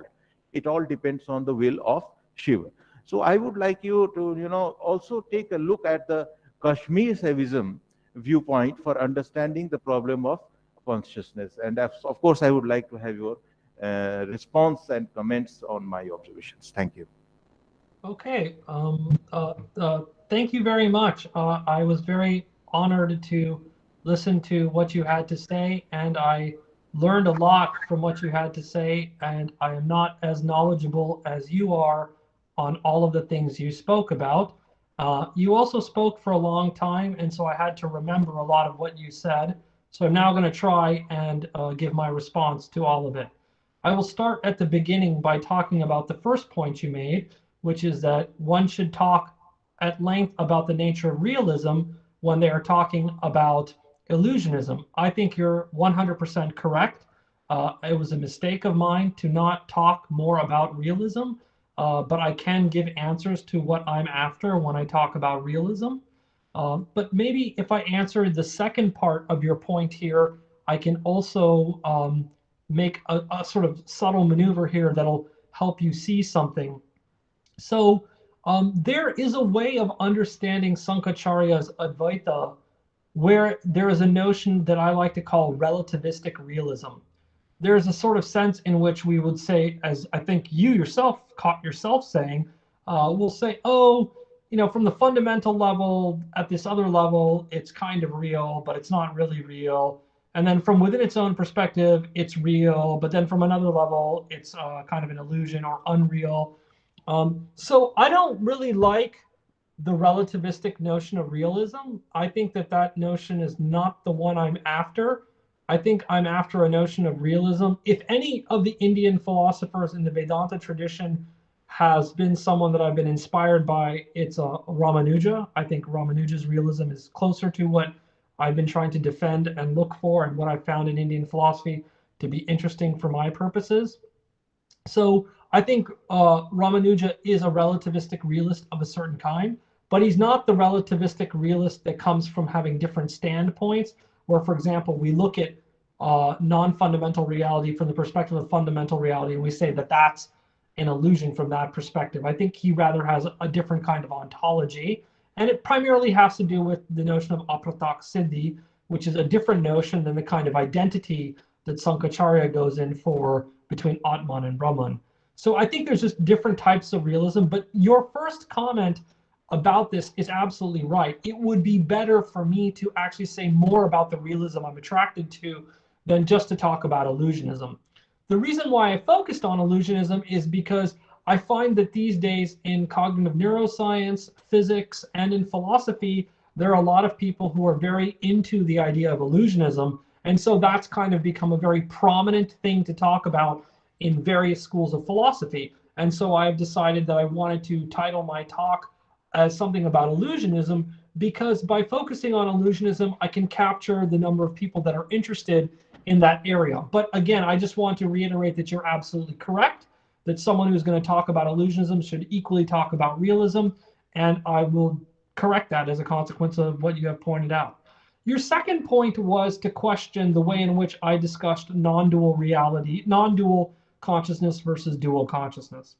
It all depends on the will of Shiva. So I would like you to also take a look at the Kashmir Shaivism viewpoint for understanding the problem of consciousness. And of course, I would like to have your response and comments on my observations. Thank you. Okay. Thank you very much. I was very honored to listen to what you had to say, and I learned a lot from what you had to say, and I am not as knowledgeable as you are on all of the things you spoke about. You also spoke for a long time, and so I had to remember a lot of what you said. So I'm now going to try and give my response to all of it. I will start at the beginning by talking about the first point you made, which is that one should talk at length about the nature of realism when they are talking about illusionism. I think you're 100% correct. It was a mistake of mine to not talk more about realism, but I can give answers to what I'm after when I talk about realism. But maybe if I answer the second part of your point here, I can also make a sort of subtle maneuver here that'll help you see something. So there is a way of understanding Sankaracharya's Advaita where there is a notion that I like to call relativistic realism. There is a sort of sense in which we would say, as I think you yourself caught yourself saying, we'll say, oh, from the fundamental level, at this other level, it's kind of real, but it's not really real. And then from within its own perspective, it's real. But then from another level, it's kind of an illusion or unreal. So I don't really like the relativistic notion of realism. I think that that notion is not the one I'm after. I think I'm after a notion of realism. If any of the Indian philosophers in the Vedanta tradition has been someone that I've been inspired by, it's Ramanuja. I think Ramanuja's realism is closer to what I've been trying to defend and look for, and what I've found in Indian philosophy to be interesting for my purposes. So I think Ramanuja is a relativistic realist of a certain kind, but he's not the relativistic realist that comes from having different standpoints, where, for example, we look at non-fundamental reality from the perspective of fundamental reality, and we say that that's an illusion from that perspective. I think he rather has a different kind of ontology, and it primarily has to do with the notion of apratak siddhi, which is a different notion than the kind of identity that Sankaracharya goes in for between Atman and Brahman. So I think there's just different types of realism, but your first comment about this is absolutely right. It would be better for me to actually say more about the realism I'm attracted to than just to talk about illusionism. The reason why I focused on illusionism is because I find that these days in cognitive neuroscience, physics, and in philosophy, there are a lot of people who are very into the idea of illusionism. And so that's kind of become a very prominent thing to talk about in various schools of philosophy. And so I've decided that I wanted to title my talk as something about illusionism, because by focusing on illusionism, I can capture the number of people that are interested in that area. But again, I just want to reiterate that you're absolutely correct, that someone who's going to talk about illusionism should equally talk about realism, and I will correct that as a consequence of what you have pointed out. Your second point was to question the way in which I discussed non-dual reality, non-dual consciousness versus dual consciousness.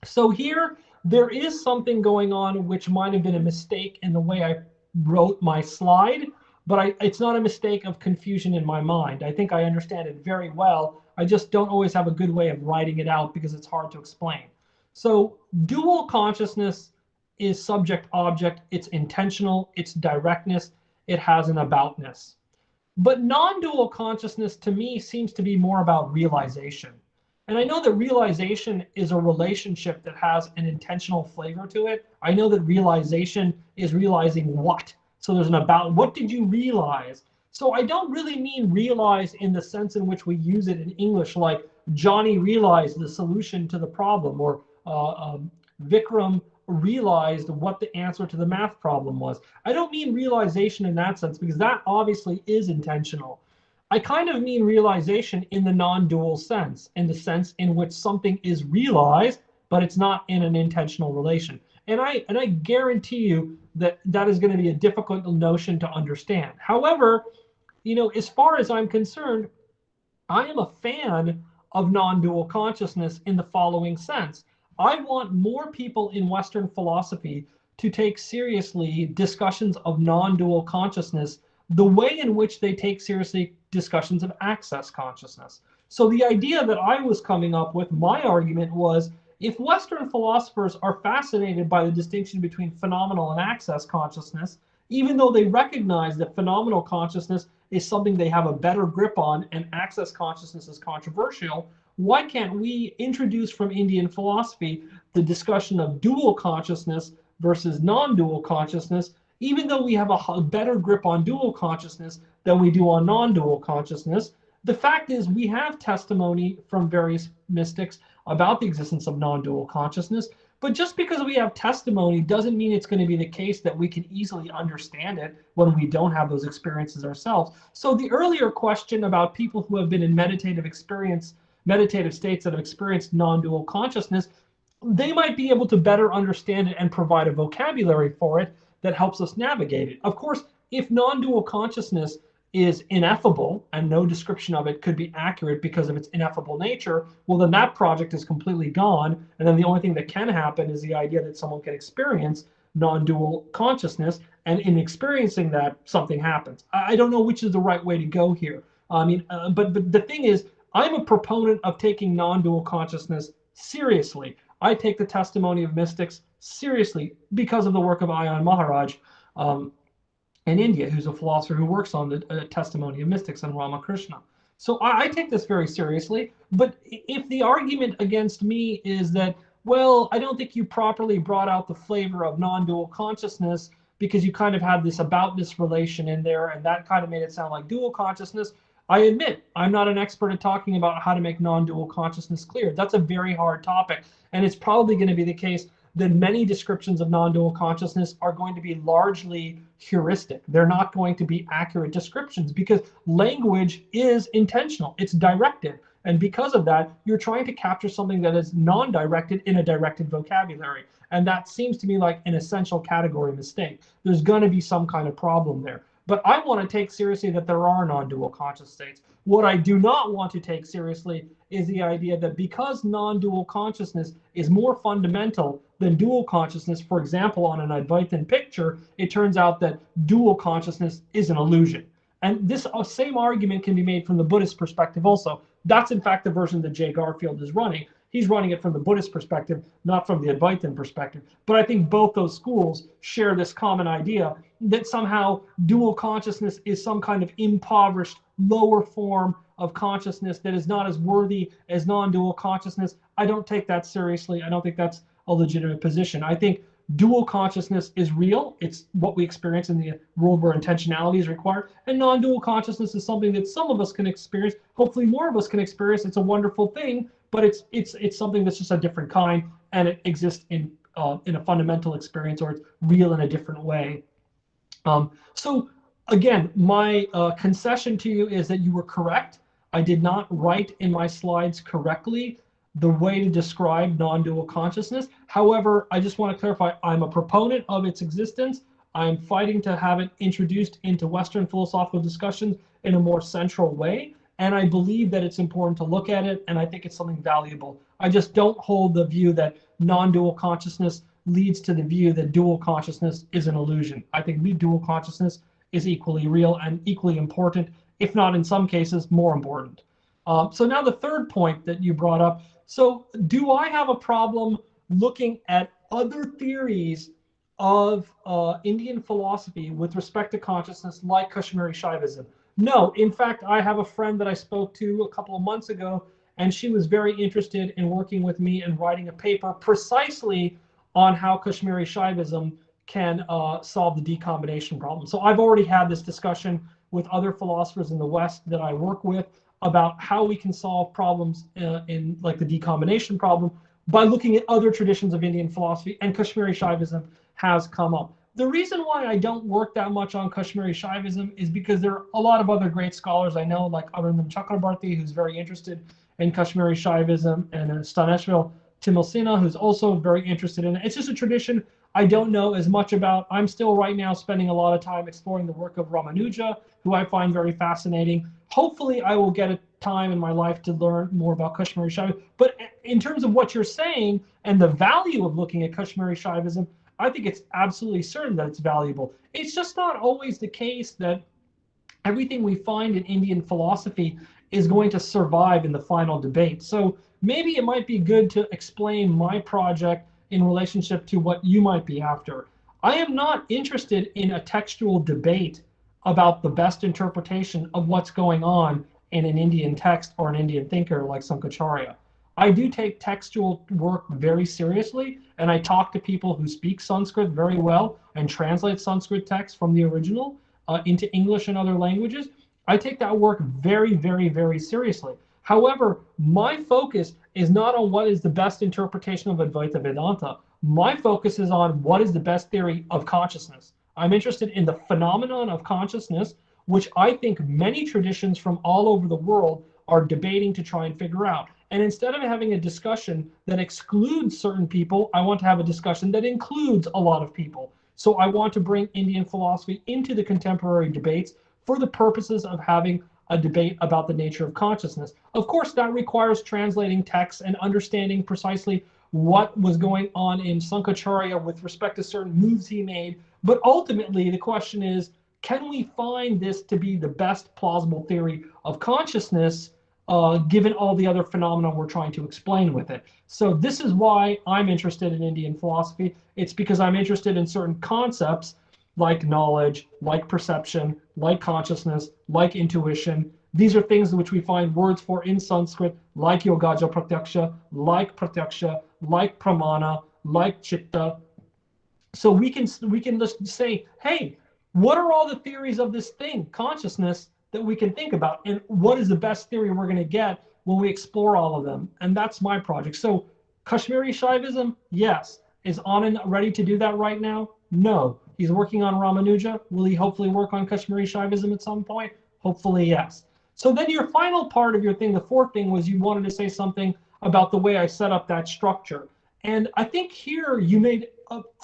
So here, there is something going on which might have been a mistake in the way I wrote my slide, but it's not a mistake of confusion in my mind. I think I understand it very well. I just don't always have a good way of writing it out because it's hard to explain. So dual consciousness is subject-object, it's intentional, it's directness, it has an aboutness. But non-dual consciousness to me seems to be more about realization. And I know that realization is a relationship that has an intentional flavor to it. I know that realization is realizing what. So there's an about, what did you realize? So I don't really mean realize in the sense in which we use it in English, like Johnny realized the solution to the problem, or Vikram realized what the answer to the math problem was. I don't mean realization in that sense, because that obviously is intentional. I kind of mean realization in the non-dual sense, in the sense in which something is realized, but it's not in an intentional relation. And I guarantee you that that is going to be a difficult notion to understand. However, you know, as far as I'm concerned, I am a fan of non-dual consciousness in the following sense. I want more people in Western philosophy to take seriously discussions of non-dual consciousness the way in which they take seriously discussions of access consciousness. So the idea that I was coming up with, my argument was, if Western philosophers are fascinated by the distinction between phenomenal and access consciousness, even though they recognize that phenomenal consciousness is something they have a better grip on and access consciousness is controversial, why can't we introduce from Indian philosophy the discussion of dual consciousness versus non-dual consciousness, even though we have a better grip on dual consciousness than we do on non-dual consciousness? The fact is, we have testimony from various mystics about the existence of non-dual consciousness, but just because we have testimony doesn't mean it's going to be the case that we can easily understand it when we don't have those experiences ourselves. So the earlier question about people who have been in meditative states that have experienced non-dual consciousness, they might be able to better understand it and provide a vocabulary for it that helps us navigate it. Of course, if non-dual consciousness is ineffable and no description of it could be accurate because of its ineffable nature, well, then that project is completely gone. And then the only thing that can happen is the idea that someone can experience non-dual consciousness, and in experiencing that, something happens. I don't know which is the right way to go here. I mean, but the thing is, I'm a proponent of taking non-dual consciousness seriously. I take the testimony of mystics seriously because of the work of Ayan Maharaj. in India, who's a philosopher who works on the testimony of mystics and Ramakrishna. So I take this very seriously. But if the argument against me is that, well, I don't think you properly brought out the flavor of non-dual consciousness because you kind of had this aboutness relation in there, and that kind of made it sound like dual consciousness. I admit I'm not an expert at talking about how to make non-dual consciousness clear. That's a very hard topic, and it's probably going to be the case that many descriptions of non-dual consciousness are going to be largely heuristic. They're not going to be accurate descriptions because language is intentional. It's directed. And because of that, you're trying to capture something that is non-directed in a directed vocabulary. And that seems to me like an essential category mistake. There's going to be some kind of problem there. But I want to take seriously that there are non-dual conscious states. What I do not want to take seriously is the idea that because non-dual consciousness is more fundamental than dual consciousness, for example, on an Advaitin picture, it turns out that dual consciousness is an illusion. And this same argument can be made from the Buddhist perspective also. That's in fact the version that Jay Garfield is running. He's running it from the Buddhist perspective, not from the Advaitin perspective. But I think both those schools share this common idea that somehow dual consciousness is some kind of impoverished, lower form of consciousness that is not as worthy as non-dual consciousness. I don't take that seriously. I don't think that's a legitimate position. I think dual consciousness is real. It's what we experience in the world where intentionality is required. And non-dual consciousness is something that some of us can experience. Hopefully more of us can experience. It's a wonderful thing, but it's something that's just a different kind, and it exists in a fundamental experience, or it's real in a different way. So again, my concession to you is that you were correct. I did not write in my slides correctly the way to describe non-dual consciousness. However, I just want to clarify, I'm a proponent of its existence. I'm fighting to have it introduced into Western philosophical discussions in a more central way. And I believe that it's important to look at it, and I think it's something valuable. I just don't hold the view that non-dual consciousness leads to the view that dual consciousness is an illusion. I think dual consciousness is equally real and equally important, if not in some cases more important. So now the third point that you brought up. So do I have a problem looking at other theories of Indian philosophy with respect to consciousness, like Kashmiri Shaivism? No, in fact, I have a friend that I spoke to a couple of months ago, and she was very interested in working with me and writing a paper precisely on how Kashmiri Shaivism can solve the decombination problem. So I've already had this discussion with other philosophers in the West that I work with about how we can solve problems in like the decombination problem by looking at other traditions of Indian philosophy, and Kashmiri Shaivism has come up. The reason why I don't work that much on Kashmiri Shaivism is because there are a lot of other great scholars I know, like Arundham Chakrabarti, who's very interested in Kashmiri Shaivism, and Staneshvil Timilsina, who's also very interested in it. It's just a tradition I don't know as much about. I'm still right now spending a lot of time exploring the work of Ramanuja, who I find very fascinating. Hopefully I will get a time in my life to learn more about Kashmiri Shaivism. But in terms of what you're saying and the value of looking at Kashmiri Shaivism, I think it's absolutely certain that it's valuable. It's just not always the case that everything we find in Indian philosophy is going to survive in the final debate. So maybe it might be good to explain my project in relationship to what you might be after. I am not interested in a textual debate about the best interpretation of what's going on in an Indian text or an Indian thinker like Sankaracharya. I do take textual work very seriously, and I talk to people who speak Sanskrit very well and translate Sanskrit texts from the original into English and other languages. I take that work very, very, very seriously. However, my focus is not on what is the best interpretation of Advaita Vedanta. My focus is on what is the best theory of consciousness. I'm interested in the phenomenon of consciousness, which I think many traditions from all over the world are debating to try and figure out. And instead of having a discussion that excludes certain people, I want to have a discussion that includes a lot of people. So I want to bring Indian philosophy into the contemporary debates for the purposes of having a debate about the nature of consciousness. Of course, that requires translating texts and understanding precisely what was going on in Sankaracharya with respect to certain moves he made. But ultimately, the question is, can we find this to be the best plausible theory of consciousness given all the other phenomena we're trying to explain with it? So this is why I'm interested in Indian philosophy. It's because I'm interested in certain concepts like knowledge, like perception, like consciousness, like intuition. These are things which we find words for in Sanskrit, like yogaja pratyaksha, like pramana, like chitta. So we can just say, hey, what are all the theories of this thing, consciousness, that we can think about, and what is the best theory we're going to get when we explore all of them? And that's my project. So Kashmiri Shaivism, yes. Is Anand ready to do that right now? No. He's working on Ramanuja. Will he hopefully work on Kashmiri Shaivism at some point? Hopefully, yes. So then your final part of your thing, the fourth thing, was you wanted to say something about the way I set up that structure. And I think here you made,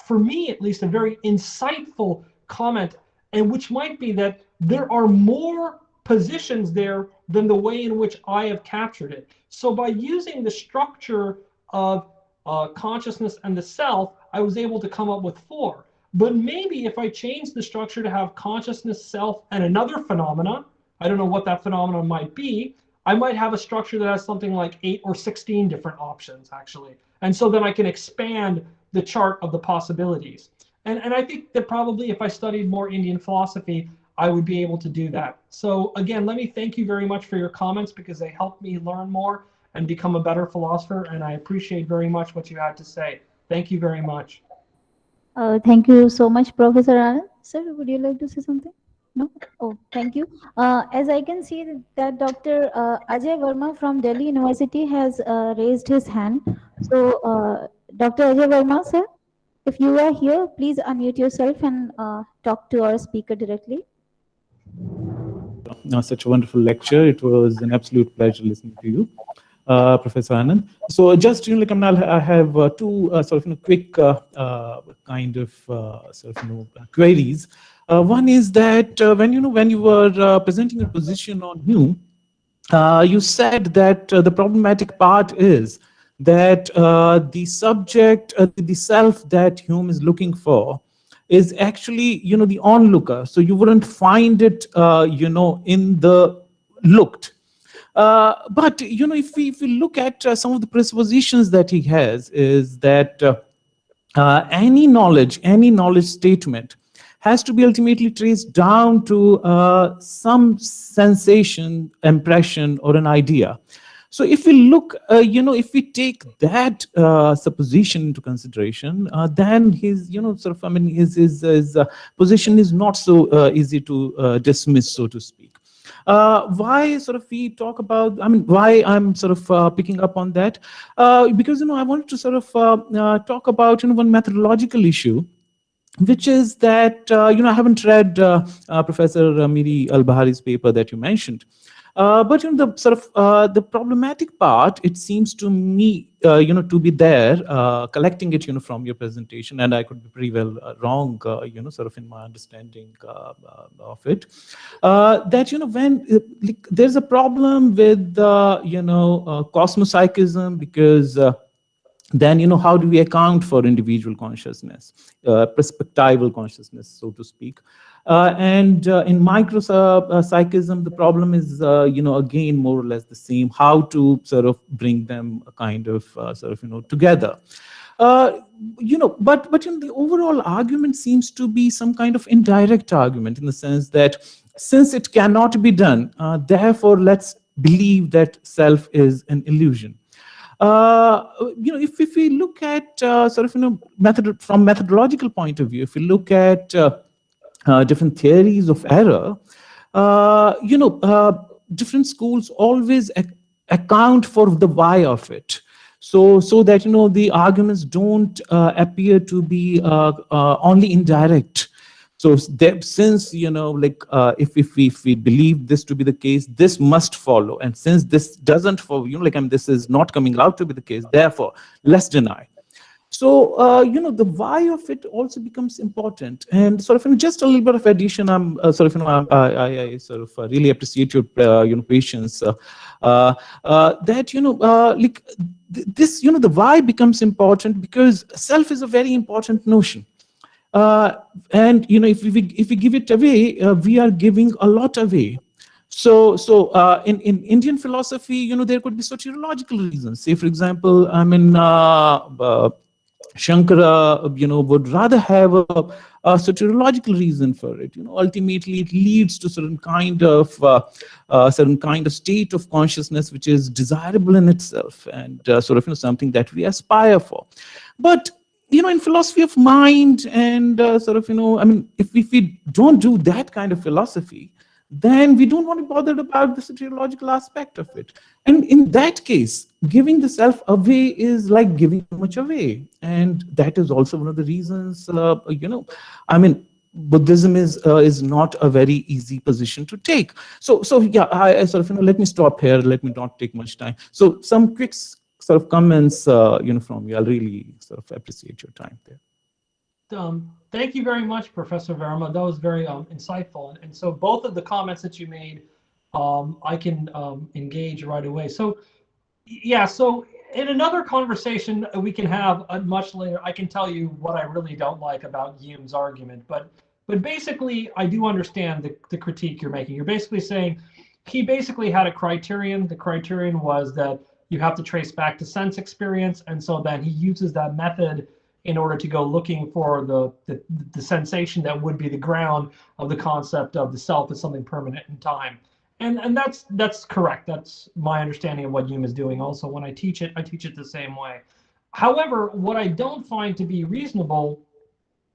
for me at least, a very insightful comment, and which might be that there are more positions there than the way in which I have captured it. So by using the structure of consciousness and the self, I was able to come up with 4. But maybe if I change the structure to have consciousness, self, and another phenomena, I don't know what that phenomenon might be, I might have a structure that has something like 8 or 16 different options, actually. And so then I can expand the chart of the possibilities. And I think that probably if I studied more Indian philosophy, I would be able to do that. So again, let me thank you very much for your comments, because they helped me learn more and become a better philosopher. And I appreciate very much what you had to say. Thank you very much. Thank you so much, Professor Anand. Sir, would you like to say something? No? Oh, thank you. As I can see that Dr. Ajay Verma from Delhi University has raised his hand. So, Dr. Ajay Verma, sir, if you are here, please unmute yourself and talk to our speaker directly. Such a wonderful lecture. It was an absolute pleasure listening to you, Professor Anand. So just, like I have 2 sort of quick kind of sort of queries. One is that when you were presenting your position on Hume, you said that the problematic part is that the subject, the self that Hume is looking for, is actually, the onlooker. So you wouldn't find it, in the looked. But if we look at some of the presuppositions that he has, is that any knowledge statement has to be ultimately traced down to some sensation, impression, or an idea. So if we look, if we take that supposition into consideration, then his, his position is not so easy to dismiss, so to speak. Why sort of we talk about, why I'm sort of picking up on that? Because, I wanted to sort of talk about, one methodological issue, which is that, I haven't read Professor Miri Al-Bahari's paper that you mentioned. But the sort of the problematic part, it seems to me, to be there, collecting it, from your presentation, and I could be pretty well wrong, sort of in my understanding of it. That when like, there's a problem with cosmopsychism, because then how do we account for individual consciousness, perspectival consciousness, so to speak. And in micropsychism, the problem is, again, more or less the same, how to sort of bring them kind of together. But the overall argument seems to be some kind of indirect argument, in the sense that since it cannot be done, therefore let's believe that self is an illusion. If we look at from methodological point of view, if we look at different theories of error, different schools always account for the why of it, so that the arguments don't appear to be only indirect. So since if we believe this to be the case, this must follow, and since this doesn't follow, this is not coming out to be the case, therefore let's deny. So, the why of it also becomes important. And sort of just a little bit of addition, I'm I sort of really appreciate your patience. That this the why becomes important, because self is a very important notion. And if we give it away, we are giving a lot away. So in Indian philosophy, there could be soteriological reasons. Say, for example, Shankara, would rather have a soteriological reason for it. Ultimately, it leads to certain kind of state of consciousness which is desirable in itself, and something that we aspire for. But in philosophy of mind, and if we don't do that kind of philosophy, then we don't want to bother about the soteriological aspect of it. And in that case, giving the self away is like giving too much away. And that is also one of the reasons, Buddhism is not a very easy position to take. So yeah, I let me stop here. Let me not take much time. So some quick comments, from you. I'll really appreciate your time there. Thank you very much, Professor Verma. That was very insightful. And so both of the comments that you made, I can engage right away. So yeah, so in another conversation we can have much later, I can tell you what I really don't like about Hume's argument. But basically, I do understand the critique you're making. You're basically saying he basically had a criterion. The criterion was that you have to trace back to sense experience. And so then he uses that method in order to go looking for the sensation that would be the ground of the concept of the self as something permanent in time. And that's correct. That's my understanding of what Hume is doing. Also, when I teach it the same way. However, what I don't find to be reasonable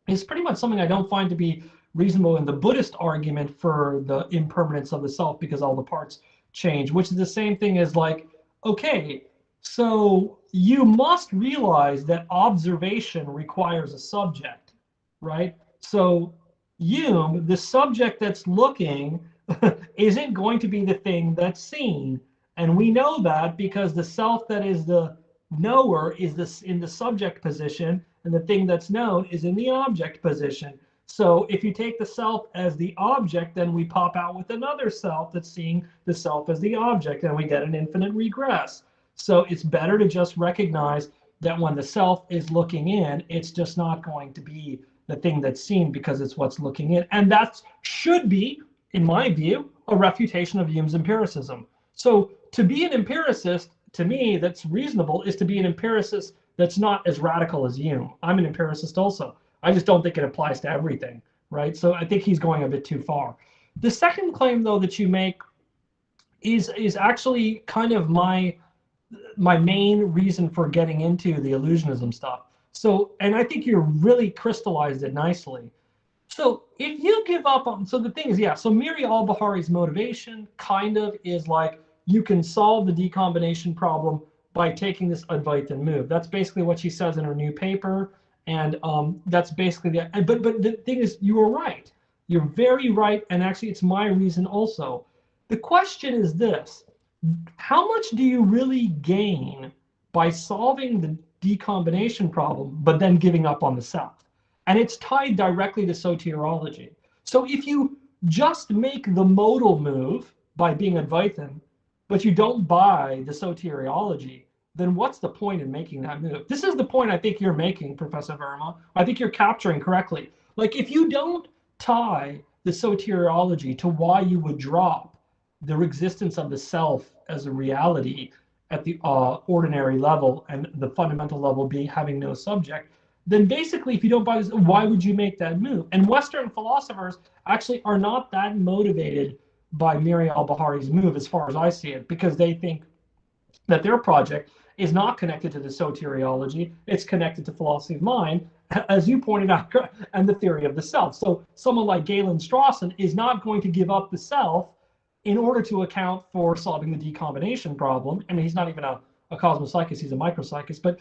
is pretty much something I don't find to be reasonable in the Buddhist argument for the impermanence of the self because all the parts change, which is the same thing as like, okay, so you must realize that observation requires a subject, right? So Hume, the subject that's looking, isn't going to be the thing that's seen. And we know that because the self that is the knower is in the subject position, and the thing that's known is in the object position. So if you take the self as the object, then we pop out with another self that's seeing the self as the object, and we get an infinite regress. So it's better to just recognize that when the self is looking in, it's just not going to be the thing that's seen because it's what's looking in. And that should be, in my view, a refutation of Hume's empiricism. So to be an empiricist, to me, that's reasonable, is to be an empiricist that's not as radical as Hume. I'm an empiricist also. I just don't think it applies to everything, right? So I think he's going a bit too far. The second claim, though, that you make is actually kind of my main reason for getting into the illusionism stuff. So, and I think you really crystallized it nicely. So if you give up on, so the thing is, yeah, so Miri al-Bahari's motivation kind of is like, you can solve the decombination problem by taking this Advaitin move. That's basically what she says in her new paper. And that's basically the, but the thing is, you are right. You're very right. And actually, it's my reason also. The question is this: how much do you really gain by solving the decombination problem, but then giving up on the self? And it's tied directly to soteriology. So if you just make the modal move by being Advaitin, but you don't buy the soteriology, then what's the point in making that move? This is the point I think you're making, Professor Verma. I think you're capturing correctly. Like, if you don't tie the soteriology to why you would drop the existence of the self as a reality at the ordinary level and the fundamental level being having no subject, then basically, if you don't buy this, why would you make that move? And Western philosophers actually are not that motivated by Miri al-Bahari's move, as far as I see it, because they think that their project is not connected to the soteriology, it's connected to philosophy of mind, as you pointed out, and the theory of the self. So someone like Galen Strawson is not going to give up the self in order to account for solving the decombination problem. I mean, he's not even a cosmopsychist, he's a micropsychist, but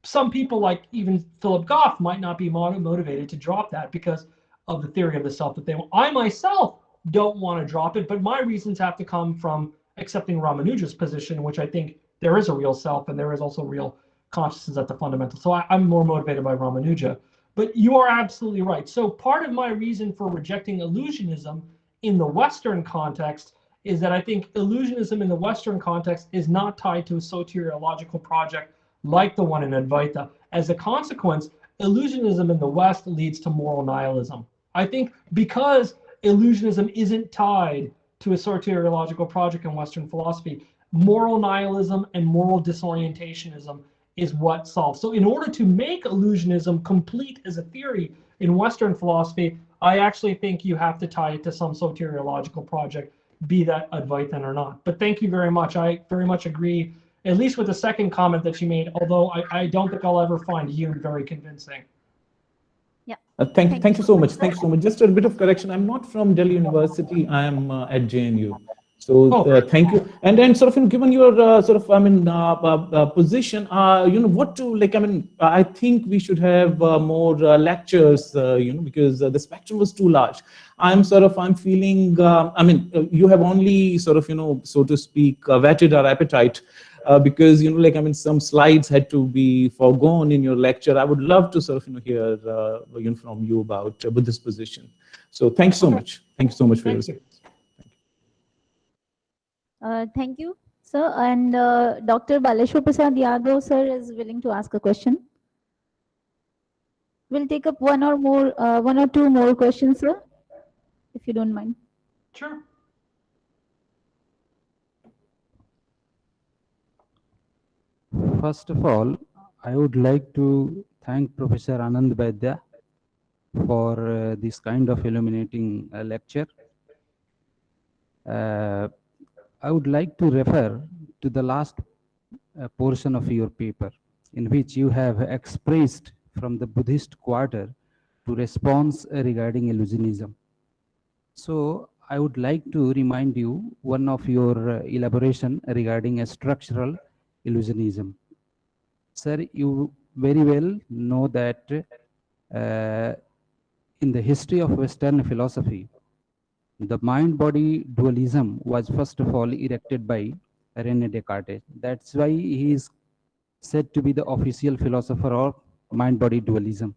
some people like even Philip Gough might not be motivated to drop that because of the theory of the self that they want. I myself don't want to drop it, but my reasons have to come from accepting Ramanuja's position, which I think there is a real self and there is also real consciousness at the fundamental. So I'm more motivated by Ramanuja. But you are absolutely right. So part of my reason for rejecting illusionism in the Western context is that I think illusionism in the Western context is not tied to a soteriological project like the one in Advaita. As a consequence, illusionism in the West leads to moral nihilism. I think because illusionism isn't tied to a soteriological project in Western philosophy, moral nihilism and moral disorientationism is what solves. So in order to make illusionism complete as a theory in Western philosophy, I actually think you have to tie it to some soteriological project, be that Advaitin or not. But thank you very much. I very much agree, at least with the second comment that you made, although I don't think I'll ever find you very convincing. Yeah. Thank you so much. Thank you so much. Just a bit of correction. I'm not from Delhi University. I am at JNU. So thank you. And then sort of given your position, what to like. I think we should have more lectures. Because the spectrum was too large. I'm feeling. You have only sort of so to speak whetted our appetite. Because some slides had to be foregone in your lecture. I would love to sort of hear from you about Buddhist position. So thanks so much. Thank you so much for your response. Thank you, sir. And Dr. Baleshwar Prasad Yadav, sir, is willing to ask a question. We'll take up one or two more questions, sir, if you don't mind. Sure. First of all, I would like to thank Professor Anand Vaidya for this kind of illuminating lecture. I would like to refer to the last portion of your paper, in which you have expressed from the Buddhist quarter to response regarding illusionism. So I would like to remind you one of your elaboration regarding a structural illusionism. Sir, you very well know that in the history of Western philosophy, the mind-body dualism was first of all erected by René Descartes. That's why he is said to be the official philosopher of mind-body dualism.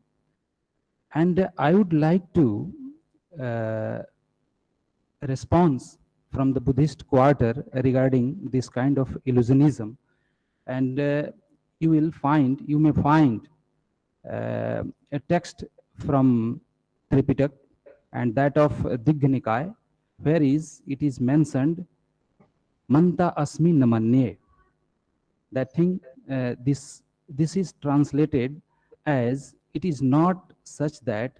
And I would like to response from the Buddhist quarter regarding this kind of illusionism. And you may find a text from Tripitaka and that of Digha Nikaya, where it is mentioned Manta Asmi Namanye. That thing, this is translated as it is not such that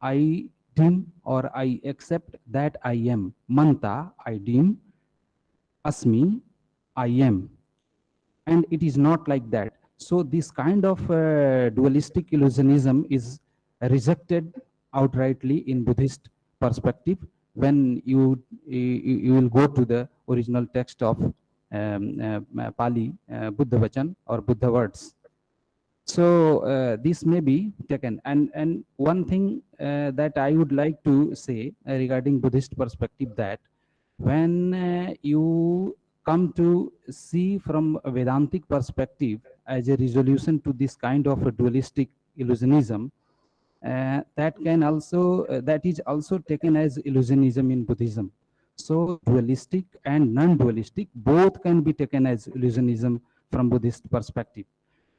I deem or I accept that I am. Manta, I deem. Asmi, I am. And it is not like that. So this kind of dualistic illusionism is rejected outrightly in Buddhist perspective when you will go to the original text of Pali, Buddha Vachan or Buddha words. So this may be taken. And one thing that I would like to say regarding Buddhist perspective, that when you come to see from a Vedantic perspective as a resolution to this kind of a dualistic illusionism, that is also taken as illusionism in Buddhism. So dualistic and non-dualistic both can be taken as illusionism from Buddhist perspective.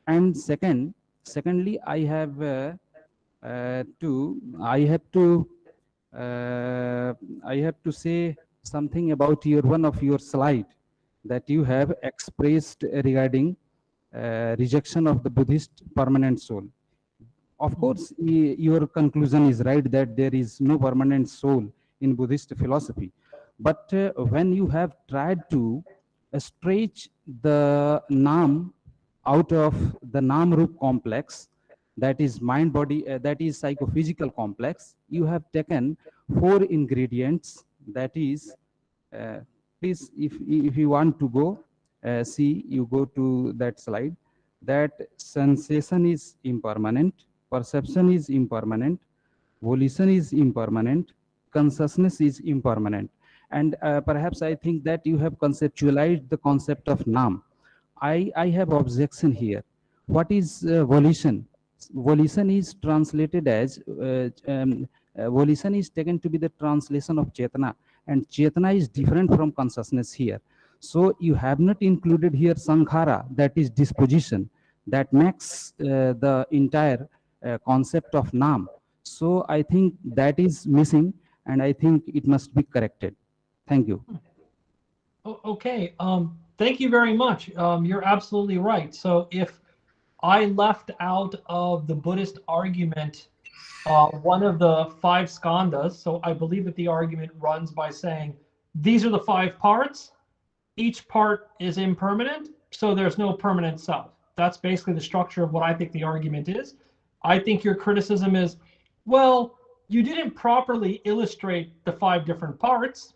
And secondly, I have to say something about one of your slide that you have expressed regarding rejection of the Buddhist permanent soul. Of course, your conclusion is right that there is no permanent soul in Buddhist philosophy. But when you have tried to stretch the Nam out of the Nam-Rup complex, that is mind-body, that is psychophysical complex, you have taken 4 ingredients. That is, please, if you want to go, see, you go to that slide, that sensation is impermanent, perception is impermanent, volition is impermanent, consciousness is impermanent. And perhaps I think that you have conceptualized the concept of Nam. I have objection here. What is volition? Volition is translated as, volition is taken to be the translation of Chetana, and Chetana is different from consciousness here. So you have not included here Sankhara, that is disposition, that makes the entire concept of Nam. So I think that is missing, and I think it must be corrected. Thank you. Okay. Thank you very much. You're absolutely right. So if I left out of the Buddhist argument one of the 5 skandhas. So I believe that the argument runs by saying these are the 5 parts. Each part is impermanent, so there's no permanent self. That's basically the structure of what I think the argument is. I think your criticism is, well, you didn't properly illustrate the 5 different parts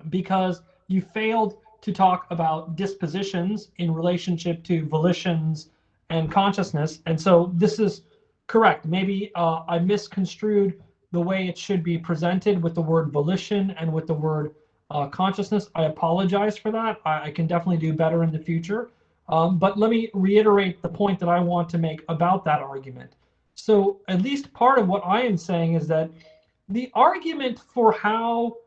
because you failed to talk about dispositions in relationship to volitions and consciousness. And so this is correct. Maybe I misconstrued the way it should be presented with the word volition and with the word consciousness. I apologize for that. I can definitely do better in the future. But let me reiterate the point that I want to make about that argument. So at least part of what I am saying is that the argument for how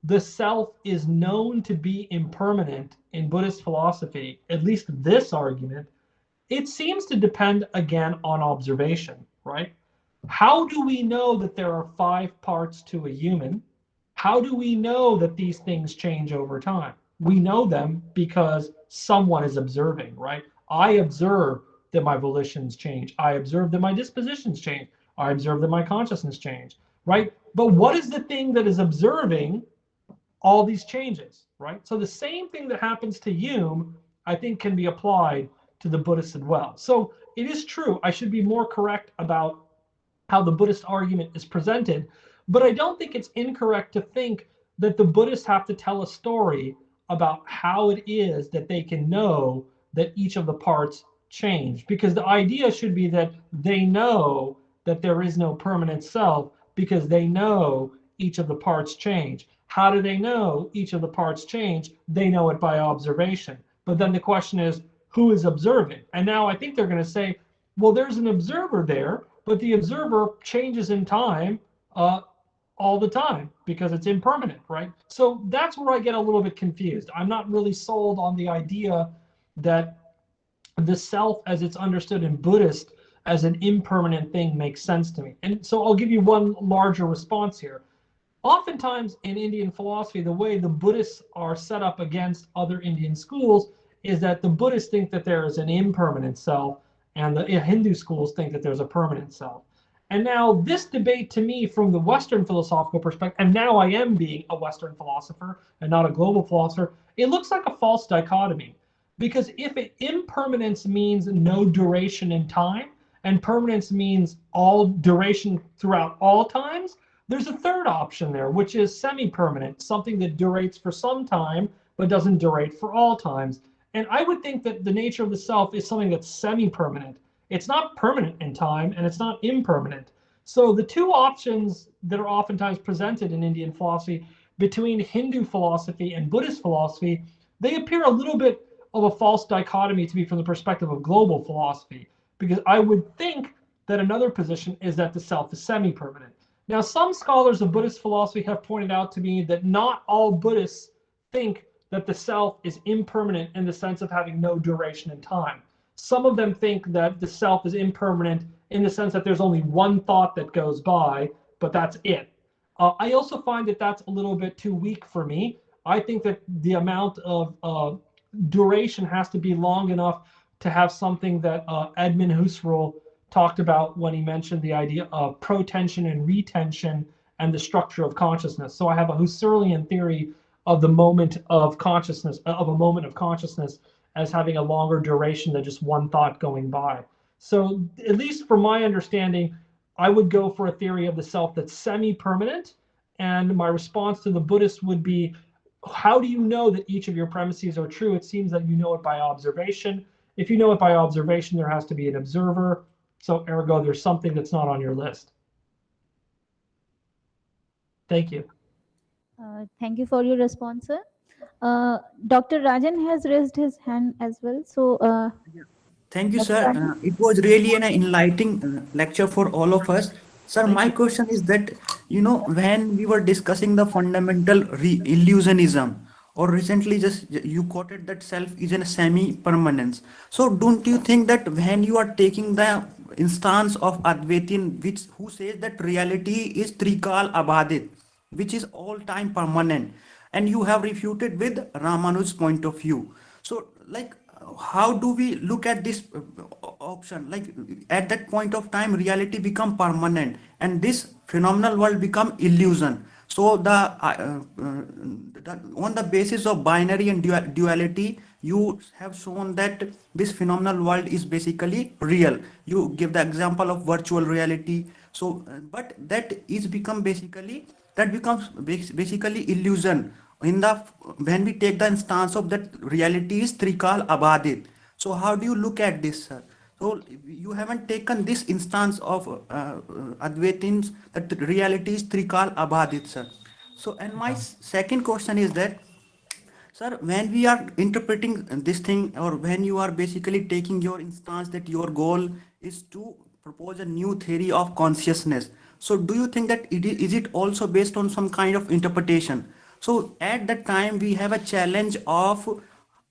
the self is known to be impermanent in Buddhist philosophy, at least this argument, it seems to depend again on observation, right? How do we know that there are 5 parts to a human? How do we know that these things change over time? We know them because someone is observing, right? I observe that my volitions change. I observe that my dispositions change. I observe that my consciousness change, right? But what is the thing that is observing all these changes, right? So the same thing that happens to Hume, I think, can be applied to the Buddhists as well. So it is true, I should be more correct about how the Buddhist argument is presented, but I don't think it's incorrect to think that the Buddhists have to tell a story about how it is that they can know that each of the parts change, because the idea should be that they know that there is no permanent self because they know each of the parts change. How do they know each of the parts change? They know it by observation. But then the question is, who is observing? And now I think they're going to say, well, there's an observer there, but the observer changes in time all the time because it's impermanent, right? So that's where I get a little bit confused. I'm not really sold on the idea that the self as it's understood in Buddhist as an impermanent thing makes sense to me. And so I'll give you one larger response here. Oftentimes in Indian philosophy, the way the Buddhists are set up against other Indian schools is that the Buddhists think that there is an impermanent self and the Hindu schools think that there's a permanent self. And now this debate to me from the Western philosophical perspective, and now I am being a Western philosopher and not a global philosopher, it looks like a false dichotomy. Because if impermanence means no duration in time and permanence means all duration throughout all times, there's a third option there, which is semi-permanent, something that durates for some time but doesn't durate for all times. And I would think that the nature of the self is something that's semi-permanent. It's not permanent in time and it's not impermanent. So the two options that are oftentimes presented in Indian philosophy between Hindu philosophy and Buddhist philosophy, they appear a little bit of a false dichotomy to me from the perspective of global philosophy, because I would think that another position is that the self is semi-permanent. Now, some scholars of Buddhist philosophy have pointed out to me that not all Buddhists think that the self is impermanent in the sense of having no duration in time. Some of them think that the self is impermanent in the sense that there's only one thought that goes by, but that's it. I also find that that's a little bit too weak for me. I think that the amount of duration has to be long enough to have something that Edmund Husserl talked about when he mentioned the idea of protension and retention and the structure of consciousness. So I have a Husserlian theory of the moment of consciousness, of a moment of consciousness as having a longer duration than just one thought going by. So at least from my understanding, I would go for a theory of the self that's semi-permanent. And my response to the Buddhists would be, how do you know that each of your premises are true? It seems that you know it by observation. If you know it by observation, there has to be an observer. So ergo, there's something that's not on your list. Thank you. Thank you for your response, sir. Dr. Rajan has raised his hand as well. So, Thank you, Dr. sir. Rajan? It was really an enlightening lecture for all of us. Sir, Thank my you. question is that, when we were discussing the fundamental illusionism, or recently just you quoted that self is in a semi-permanence. So don't you think that when you are taking the instance of Advaitin, who says that reality is trikal abhadit, which is all time permanent, and you have refuted with Ramanu's point of view. So like, how do we look at this option? Like at that point of time, reality become permanent, and this phenomenal world become illusion. So on the basis of binary and duality, you have shown that this phenomenal world is basically real. You give the example of virtual reality. So, but that is become basically, that becomes basically illusion in the, when we take the instance of that reality is trikal abadit. So how do you look at this, sir? So you haven't taken this instance of Advaitins, that the reality is trikal abadit, sir. So, and my second question is that, sir, when we are interpreting this thing, or when you are basically taking your instance that your goal is to propose a new theory of consciousness, so do you think that is it also based on some kind of interpretation? So at that time we have a challenge of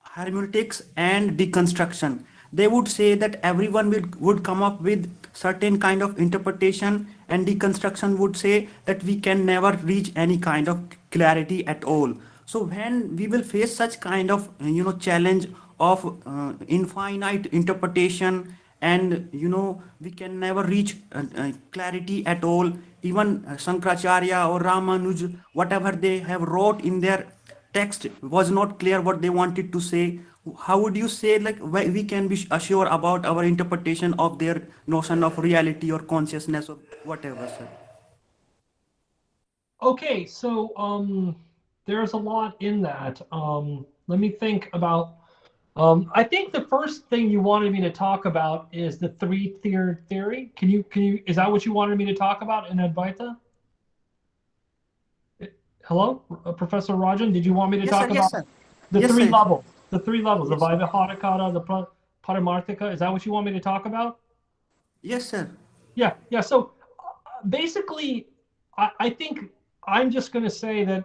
hermeneutics and deconstruction. They would say that everyone would come up with certain kind of interpretation, and deconstruction would say that we can never reach any kind of clarity at all. So when we will face such kind of challenge of infinite interpretation, and we can never reach clarity at all, even Shankaracharya or Ramanuj, whatever they have wrote in their text was not clear what they wanted to say. How would you say, like, we can be assured about our interpretation of their notion of reality or consciousness or whatever, sir? Okay, so there's a lot in that. Let me think about. I think the first thing you wanted me to talk about is the three-tiered theory. Can you? Is that what you wanted me to talk about in Advaita? Hello, Professor Rajan. Did you want me to Yes, sir. talk Yes, about sir. the Yes, three sir. levels? The three levels, the Yes. Vaidya, the Paramarthika. Is that what you want me to talk about? Yes, sir. Yeah, yeah. So basically, I think I'm just going to say that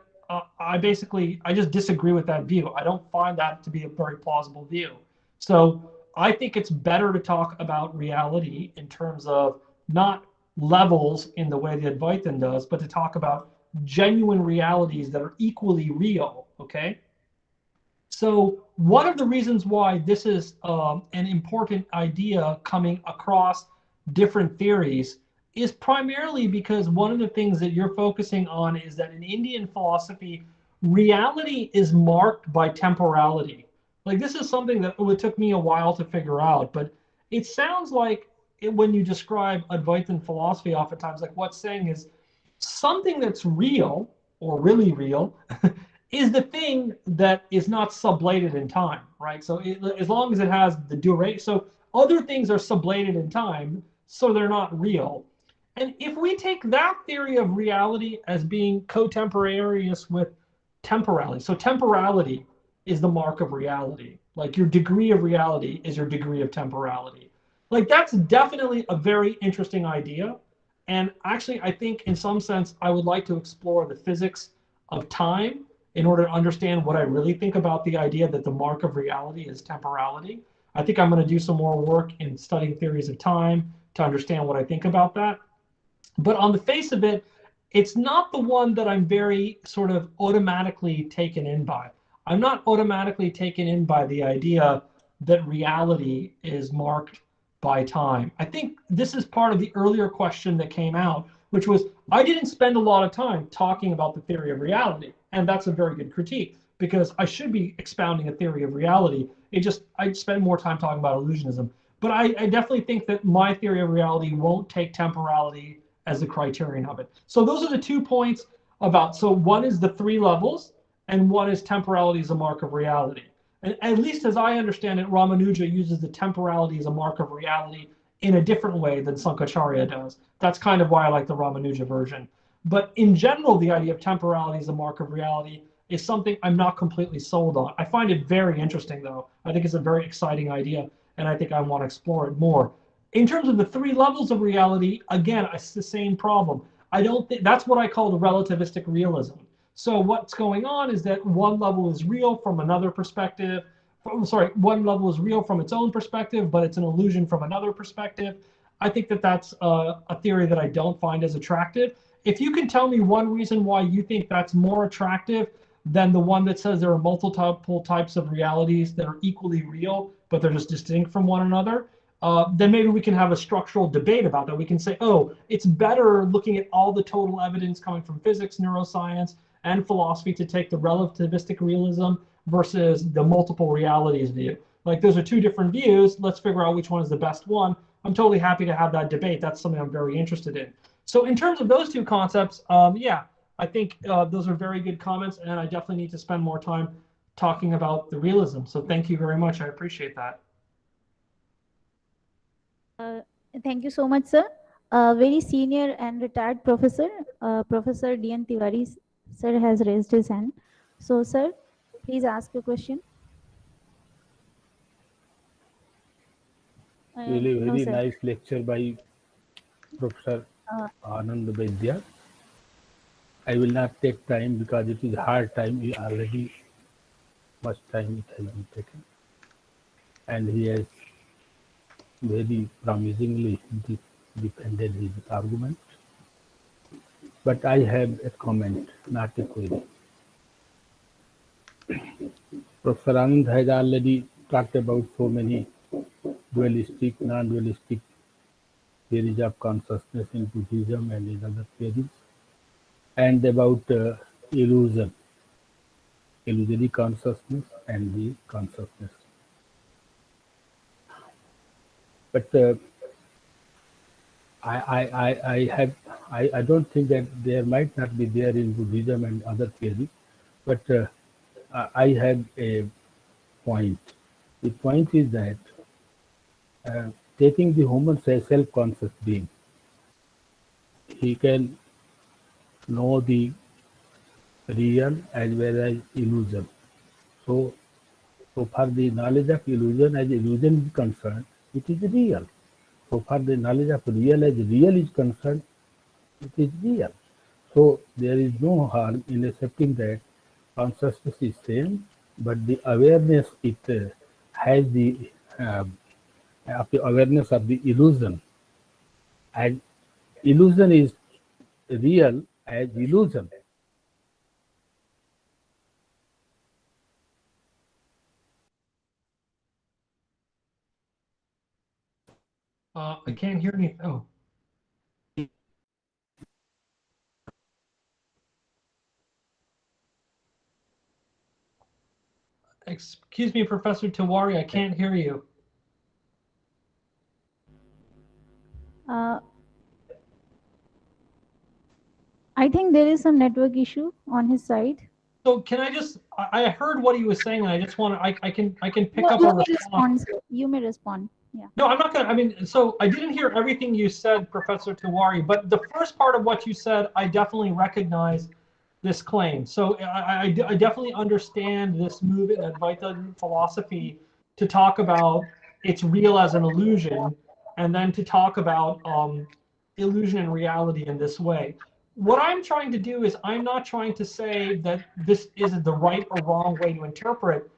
I just disagree with that view. I don't find that to be a very plausible view. So I think it's better to talk about reality in terms of not levels in the way the Advaitin does, but to talk about genuine realities that are equally real. Okay. So one of the reasons why this is an important idea coming across different theories is primarily because one of the things that you're focusing on is that in Indian philosophy, reality is marked by temporality. Like, this is something that it took me a while to figure out, but it sounds like when you describe Advaitin philosophy, oftentimes, like what's saying is something that's real or really real is the thing that is not sublated in time, right? So as long as it has the duration, so other things are sublated in time, so they're not real. And if we take that theory of reality as being contemporaneous with temporality, so temporality is the mark of reality. Like, your degree of reality is your degree of temporality. Like, that's definitely a very interesting idea. And actually, I think in some sense, I would like to explore the physics of time in order to understand what I really think about the idea that the mark of reality is temporality. I think I'm going to do some more work in studying theories of time to understand what I think about that. But on the face of it, it's not the one that I'm very sort of automatically taken in by. I'm not automatically taken in by the idea that reality is marked by time. I think this is part of the earlier question that came out, which was, I didn't spend a lot of time talking about the theory of reality. And that's a very good critique, because I should be expounding a theory of reality. I spend more time talking about illusionism. But I definitely think that my theory of reality won't take temporality as a criterion of it. So those are the 2 points about, so one is the 3 levels, and one is temporality as a mark of reality. And at least as I understand it, Ramanuja uses the temporality as a mark of reality in a different way than Sankaracharya does. That's kind of why I like the Ramanuja version. But in general, the idea of temporality as a mark of reality is something I'm not completely sold on. I find it very interesting, though. I think it's a very exciting idea, and I think I want to explore it more. In terms of the 3 levels of reality, again, it's the same problem. I don't think that's what I call the relativistic realism. So what's going on is that one level is real from another perspective. One level is real from its own perspective, but it's an illusion from another perspective. I think that that's a theory that I don't find as attractive. If you can tell me one reason why you think that's more attractive, than the one that says there are multiple types of realities that are equally real, but they're just distinct from one another, then maybe we can have a structural debate about that. We can say, oh, it's better looking at all the total evidence coming from physics, neuroscience, and philosophy to take the relativistic realism versus the multiple realities view. Like, those are two different views. Let's figure out which one is the best one. I'm totally happy to have that debate. That's something I'm very interested in. So in terms of those two concepts, yeah, I think those are very good comments, and I definitely need to spend more time talking about the realism. So thank you very much. I appreciate that. Thank you so much, sir. Very senior and retired professor, Professor D.N. Tiwari, sir, has raised his hand. So, sir, please ask your question. Really No, very sir. nice lecture by Professor Anand Vaidya. I will not take time because it is hard time. We already much time it has been taken, and he has very promisingly defended his argument. But I have a comment, not a query. Professor Anand has already talked about so many dualistic, non-dualistic theories of consciousness in Buddhism and in other theories, and about illusion, illusory consciousness and the consciousness. But I don't think that there might not be there in Buddhism and other theories, but I have a point. The point is that taking the human as self-conscious being, he can know the real as well as illusion. So far the knowledge of illusion as illusion is concerned, it is real. So far the knowledge of real as real is concerned, it is real. So there is no harm in accepting that consciousness is same, but the awareness it has the of the awareness of the illusion, and illusion is real as illusion. I can't hear anything. Oh. Excuse me, Professor Tiwari, I can't hear you. I think there is some network issue on his side. So can I just, I heard what he was saying, and I just want to, I can pick No, up you a may response. respond, sir. You may respond. Yeah. No, I'm not going to, I mean, so I didn't hear everything you said, Professor Tiwari, but the first part of what you said, I definitely recognize this claim. So I definitely understand this move in Advaita philosophy to talk about it's real as an illusion, and then to talk about illusion and reality in this way. What I'm trying to do is I'm not trying to say that this is the right or wrong way to interpret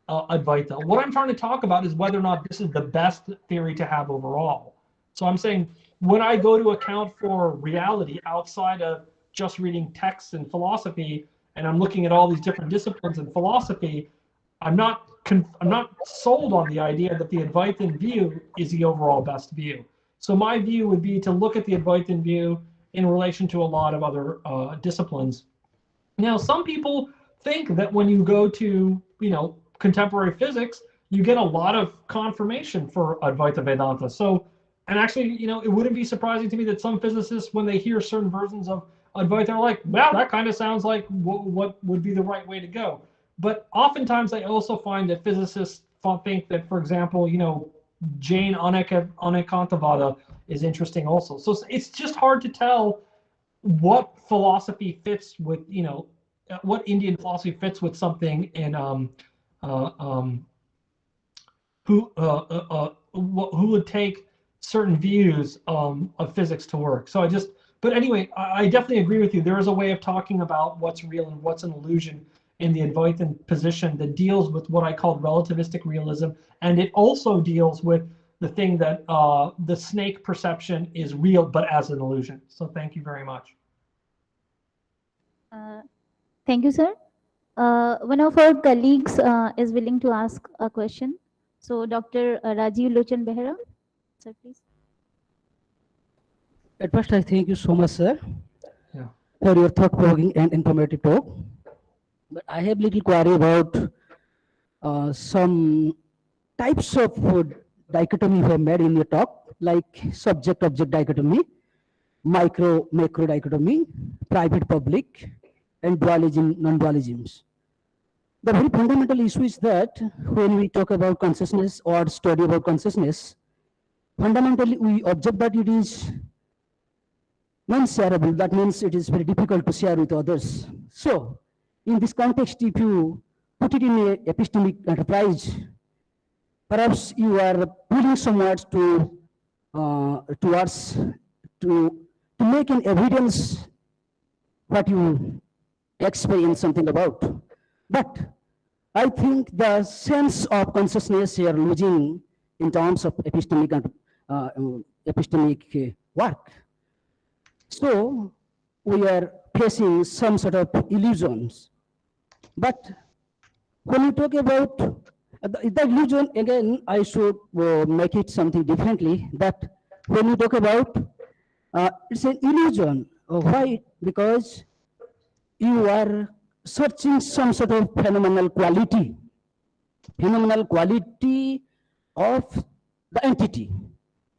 Advaita. What I'm trying to talk about is whether or not this is the best theory to have overall. So I'm saying when I go to account for reality outside of just reading texts and philosophy, and I'm looking at all these different disciplines in philosophy, I'm not sold on the idea that the Advaitin view is the overall best view. So my view would be to look at the Advaitin view in relation to a lot of other disciplines. Now, some people think that when you go to, contemporary physics, you get a lot of confirmation for Advaita Vedanta. So, and actually, it wouldn't be surprising to me that some physicists, when they hear certain versions of Advaita, are like, well, that kind of sounds like what would be the right way to go. But oftentimes, I also find that physicists think that, for example, Jain Anekantavada is interesting also. So it's just hard to tell what philosophy fits with, what Indian philosophy fits with something in who would take certain views of physics to work. So but anyway, I definitely agree with you. There is a way of talking about what's real and what's an illusion in the Advaitin position that deals with what I call relativistic realism, and it also deals with the thing that the snake perception is real but as an illusion. So thank you very much. Thank you, sir. One of our colleagues is willing to ask a question. So, Dr. Rajiv Lochan Behra, sir, please. At first, I thank you so much, sir, Yeah. for your thought-provoking and informative talk. But I have little query about some types of dichotomy you have made in your talk, like subject-object dichotomy, micro-macro dichotomy, private-public, and dualism, non-dualisms. The very fundamental issue is that when we talk about consciousness or study about consciousness, fundamentally we observe that it is non-shareable. That means it is very difficult to share with others. So, in this context, if you put it in a epistemic enterprise, perhaps you are pulling somewhat towards to make an evidence what you experience something about. But I think the sense of consciousness you are losing in terms of epistemic work. So we are facing some sort of illusions. But when you talk about the illusion, again, I should make it something differently, that when you talk about, it's an illusion. Why? Because you are searching some sort of phenomenal quality of the entity.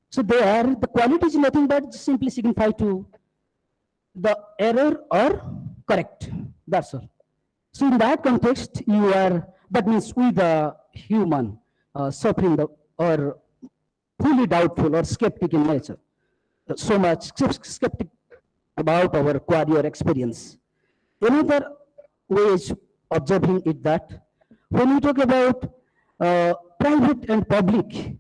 So there, the quality is nothing but simply signify to the error or correct. That's all. So in that context, you are, that means we the human suffering the, or fully doubtful or skeptic in nature. So much skeptic about our query or experience. Another way is observing it that when we talk about private and public,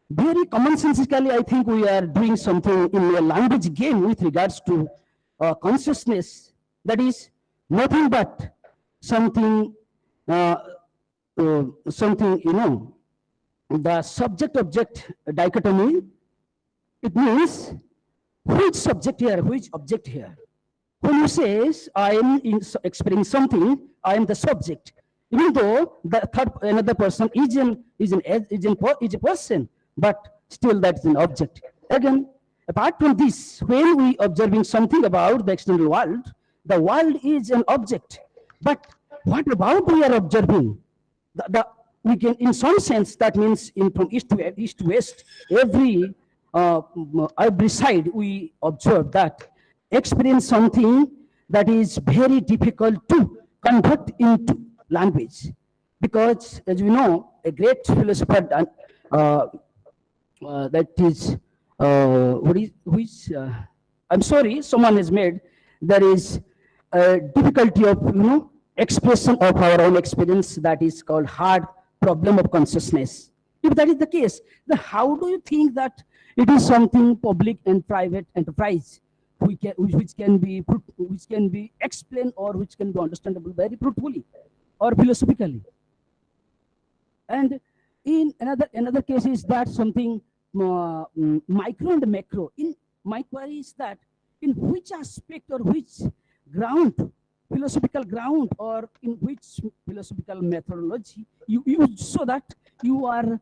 very commonsensically, I think we are doing something in a language game with regards to consciousness. That is nothing but something, something, the subject-object dichotomy. It means which subject here, which object here. When you say, I am experiencing something, I am the subject, even though the another person is a person, but still that's an object. Again, apart from this, when we observing something about the external world, the world is an object. But what about we are observing? We can, in some sense, that means from east to west, every side we observe that experience something that is very difficult to convert into language, because as we know, a great philosopher that is I'm sorry, someone has made, there is a difficulty of expression of our own experience, that is called hard problem of consciousness. If that is the case, then how do you think that it is something public and private enterprise which can be explained or which can be understandable very truthfully or philosophically? And in another case is that something micro and macro. In my query is that in which aspect or which ground, philosophical ground, or in which philosophical methodology you use, so that you are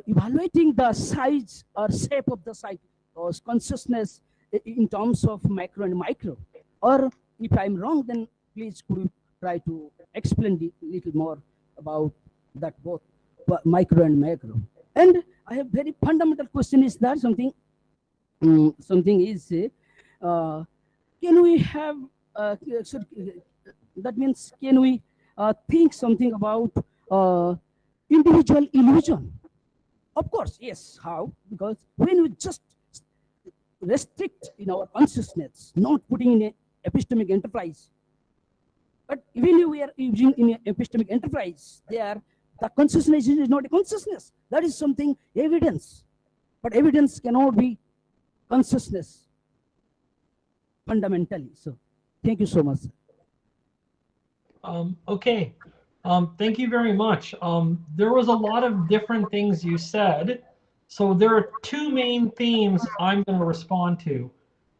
evaluating the size or shape of the psyche or consciousness in terms of macro and micro. Or if I'm wrong, then please could you try to explain a little more about that, both micro and macro. And I have very fundamental question is that something is can we have that means can we think something about individual illusion? Of course, yes. How? Because when we just restrict in our consciousness, not putting in a epistemic enterprise, but even if we are using in an epistemic enterprise, there the consciousness is not a consciousness. That is something evidence, but evidence cannot be consciousness fundamentally. So, thank you so much. Okay. Thank you very much. There was a lot of different things you said. So there are two main themes I'm going to respond to.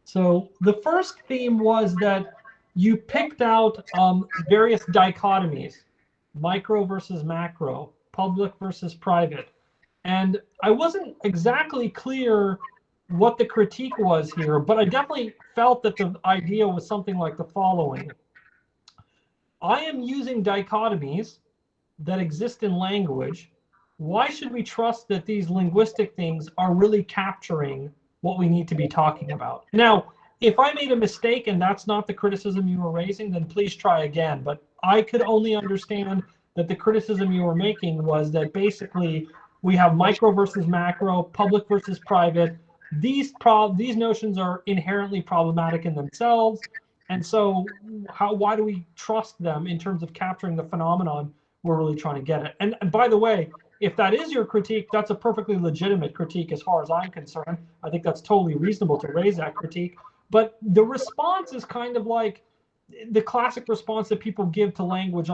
So the first theme was that you picked out various dichotomies, micro versus macro, public versus private. And I wasn't exactly clear what the critique was here, but I definitely felt that the idea was something like the following. I am using dichotomies that exist in language. Why should we trust that these linguistic things are really capturing what we need to be talking about? Now, if I made a mistake and that's not the criticism you were raising, then please try again. But I could only understand that the criticism you were making was that basically we have micro versus macro, public versus private. These notions are inherently problematic in themselves. And so why do we trust them in terms of capturing the phenomenon we're really trying to get at? And by the way, if that is your critique, that's a perfectly legitimate critique as far as I'm concerned. I think that's totally reasonable to raise that critique. But the response is kind of like the classic response that people give to language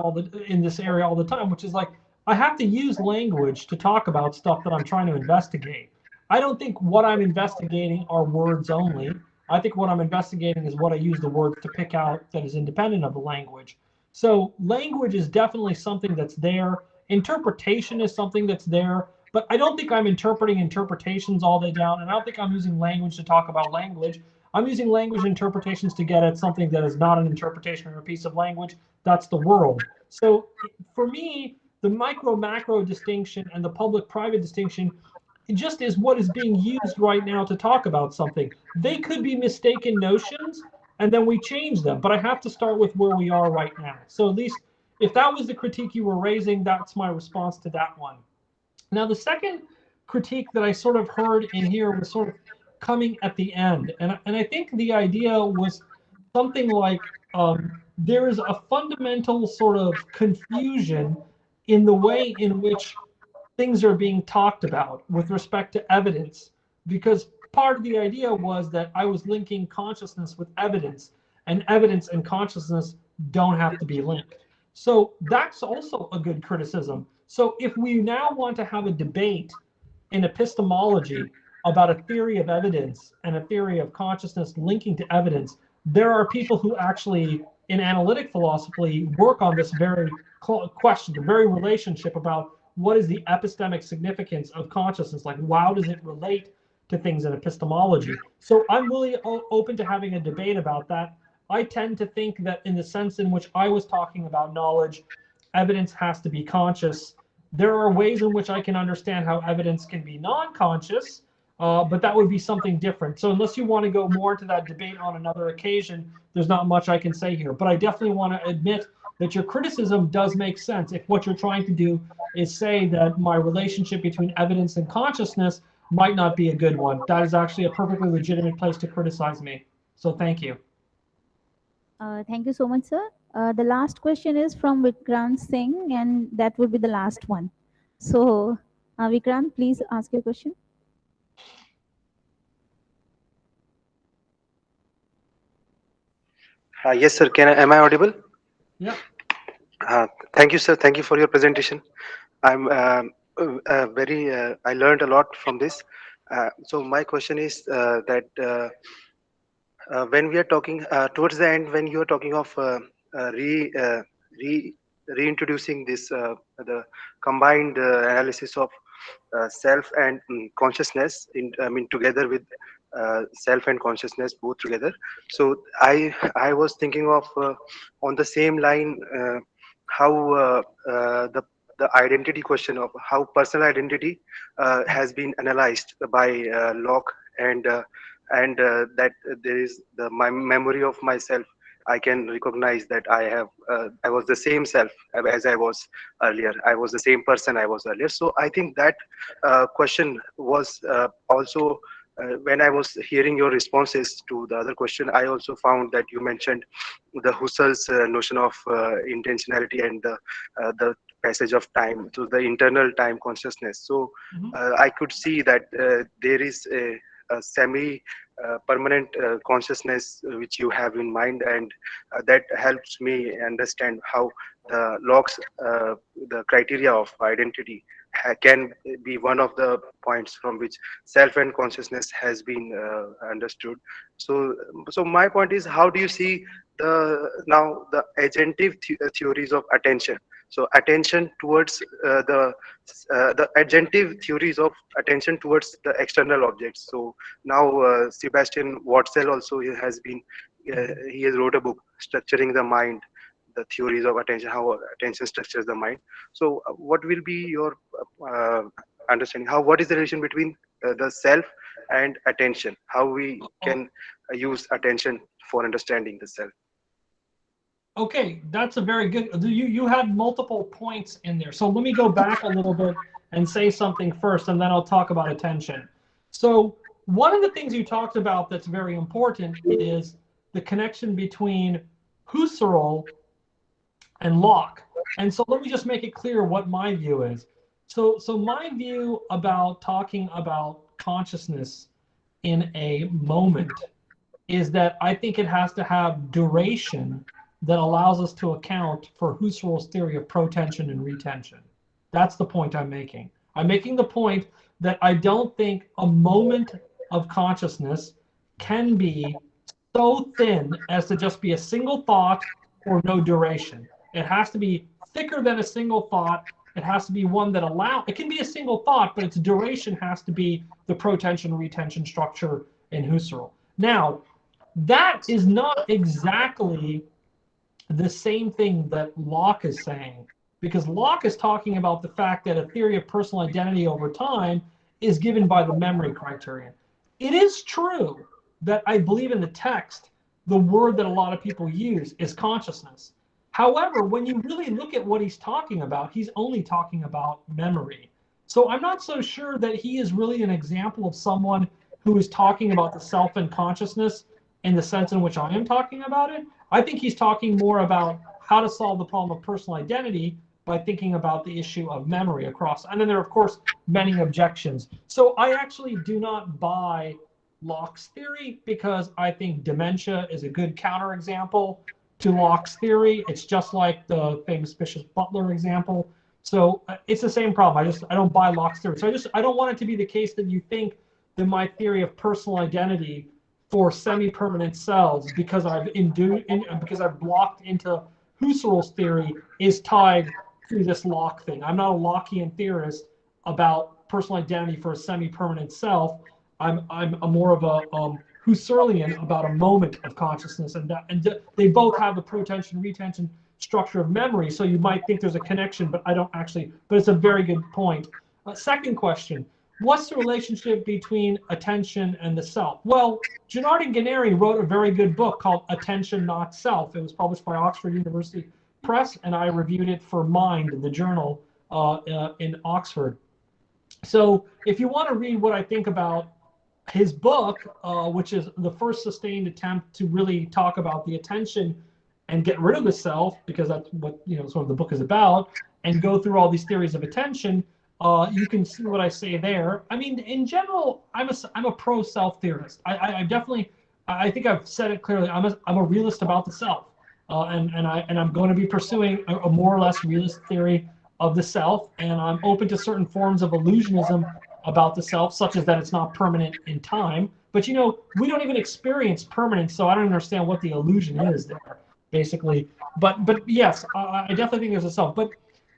in this area all the time, which is like, I have to use language to talk about stuff that I'm trying to investigate. I don't think what I'm investigating are words only. I think what I'm investigating is what I use the words to pick out that is independent of the language. So language is definitely something that's there. Interpretation is something that's there. But I don't think I'm interpreting interpretations all day down. And I don't think I'm using language to talk about language. I'm using language interpretations to get at something that is not an interpretation or a piece of language. That's the world. So for me, the micro-macro distinction and the public-private distinction just is what is being used right now to talk about something. They could be mistaken notions, and then we change them. But I have to start with where we are right now. So at least if that was the critique you were raising, that's my response to that one. Now, the second critique that I sort of heard in here was sort of coming at the end. And I think the idea was something like there is a fundamental sort of confusion in the way in which things are being talked about with respect to evidence, because part of the idea was that I was linking consciousness with evidence, and evidence and consciousness don't have to be linked. So that's also a good criticism. So if we now want to have a debate in epistemology about a theory of evidence and a theory of consciousness linking to evidence, there are people who actually, in analytic philosophy, work on this very question, the very relationship about what is the epistemic significance of consciousness? Like, how does it relate to things in epistemology? So I'm really open to having a debate about that. I tend to think that in the sense in which I was talking about knowledge, evidence has to be conscious. There are ways in which I can understand how evidence can be non-conscious, but that would be something different. So unless you want to go more into that debate on another occasion, there's not much I can say here. But I definitely want to admit that your criticism does make sense if what you're trying to do is say that my relationship between evidence and consciousness might not be a good one. That is actually a perfectly legitimate place to criticize me. So thank you. Thank you so much, sir. The last question is from Vikrant Singh, and that would be the last one. So, Vikrant, please ask your question. Yes, sir. Am I audible? Yeah. Thank you, sir. Thank you for your presentation. I'm I learned a lot from this. So my question is that when we are talking towards the end, when you are talking of reintroducing this the combined analysis of self and consciousness together with self and consciousness both together. So I was thinking of on the same line how the identity question of how personal identity has been analyzed by Locke, and that there is my memory of myself. I can recognize that I was the same self as I was earlier. I was the same person I was earlier. So I think that question was also when I was hearing your responses to the other question, I also found that you mentioned the Husserl's notion of intentionality and the passage of time to the internal time consciousness. So I could see that there is a semi permanent consciousness which you have in mind, and that helps me understand how Locke's the criteria of identity can be one of the points from which self and consciousness has been understood. So my point is, how do you see now the agentive theories of attention. So attention towards the agentive theories of attention towards the external objects. So now Sebastian Watzel also he has wrote a book, Structuring the Mind, the theories of attention, how attention structures the mind. So what will be your understanding? What is the relation between the self and attention? How we can use attention for understanding the self? Okay, that's a very good. You had multiple points in there. So let me go back a little bit and say something first, and then I'll talk about attention. So one of the things you talked about that's very important is the connection between Husserl and Locke. And so let me just make it clear what my view is. So my view about talking about consciousness in a moment is that I think it has to have duration that allows us to account for Husserl's theory of protension and retention. That's the point I'm making. I'm making the point that I don't think a moment of consciousness can be so thin as to just be a single thought or no duration. It has to be thicker than a single thought. It has to be one that it can be a single thought, but its duration has to be the protension retention structure in Husserl. Now, that is not exactly the same thing that Locke is saying, because Locke is talking about the fact that a theory of personal identity over time is given by the memory criterion. It is true that I believe in the text, the word that a lot of people use is consciousness. However, when you really look at what he's talking about, he's only talking about memory. So I'm not so sure that he is really an example of someone who is talking about the self and consciousness in the sense in which I am talking about it. I think he's talking more about how to solve the problem of personal identity by thinking about the issue of memory across. And then there are, of course, many objections. So I actually do not buy Locke's theory because I think dementia is a good counterexample to Locke's theory. It's just like the famous Bishop Butler example. So it's the same problem. I don't buy Locke's theory. So I don't want it to be the case that you think that my theory of personal identity for semi-permanent cells, because because I've blocked into Husserl's theory, is tied to this Locke thing. I'm not a Lockean theorist about personal identity for a semi-permanent self. I'm more of a Husserlian about a moment of consciousness, and they both have the protension retention structure of memory. So you might think there's a connection, but I don't actually. But it's a very good point. Second question. What's the relationship between attention and the self? Well, Gennard and Guarneri wrote a very good book called Attention Not Self. It was published by Oxford University Press, and I reviewed it for Mind, the journal in Oxford. So if you want to read what I think about his book, which is the first sustained attempt to really talk about the attention and get rid of the self, because that's what sort of the book is about, and go through all these theories of attention, you can see what I say there. I mean, in general, I'm a pro-self theorist. I definitely, I think I've said it clearly. I'm a realist about the self, and I'm going to be pursuing a more or less realist theory of the self, and I'm open to certain forms of illusionism about the self, such as that it's not permanent in time. But we don't even experience permanence, so I don't understand what the illusion is there, basically. But yes, I definitely think there's a self. But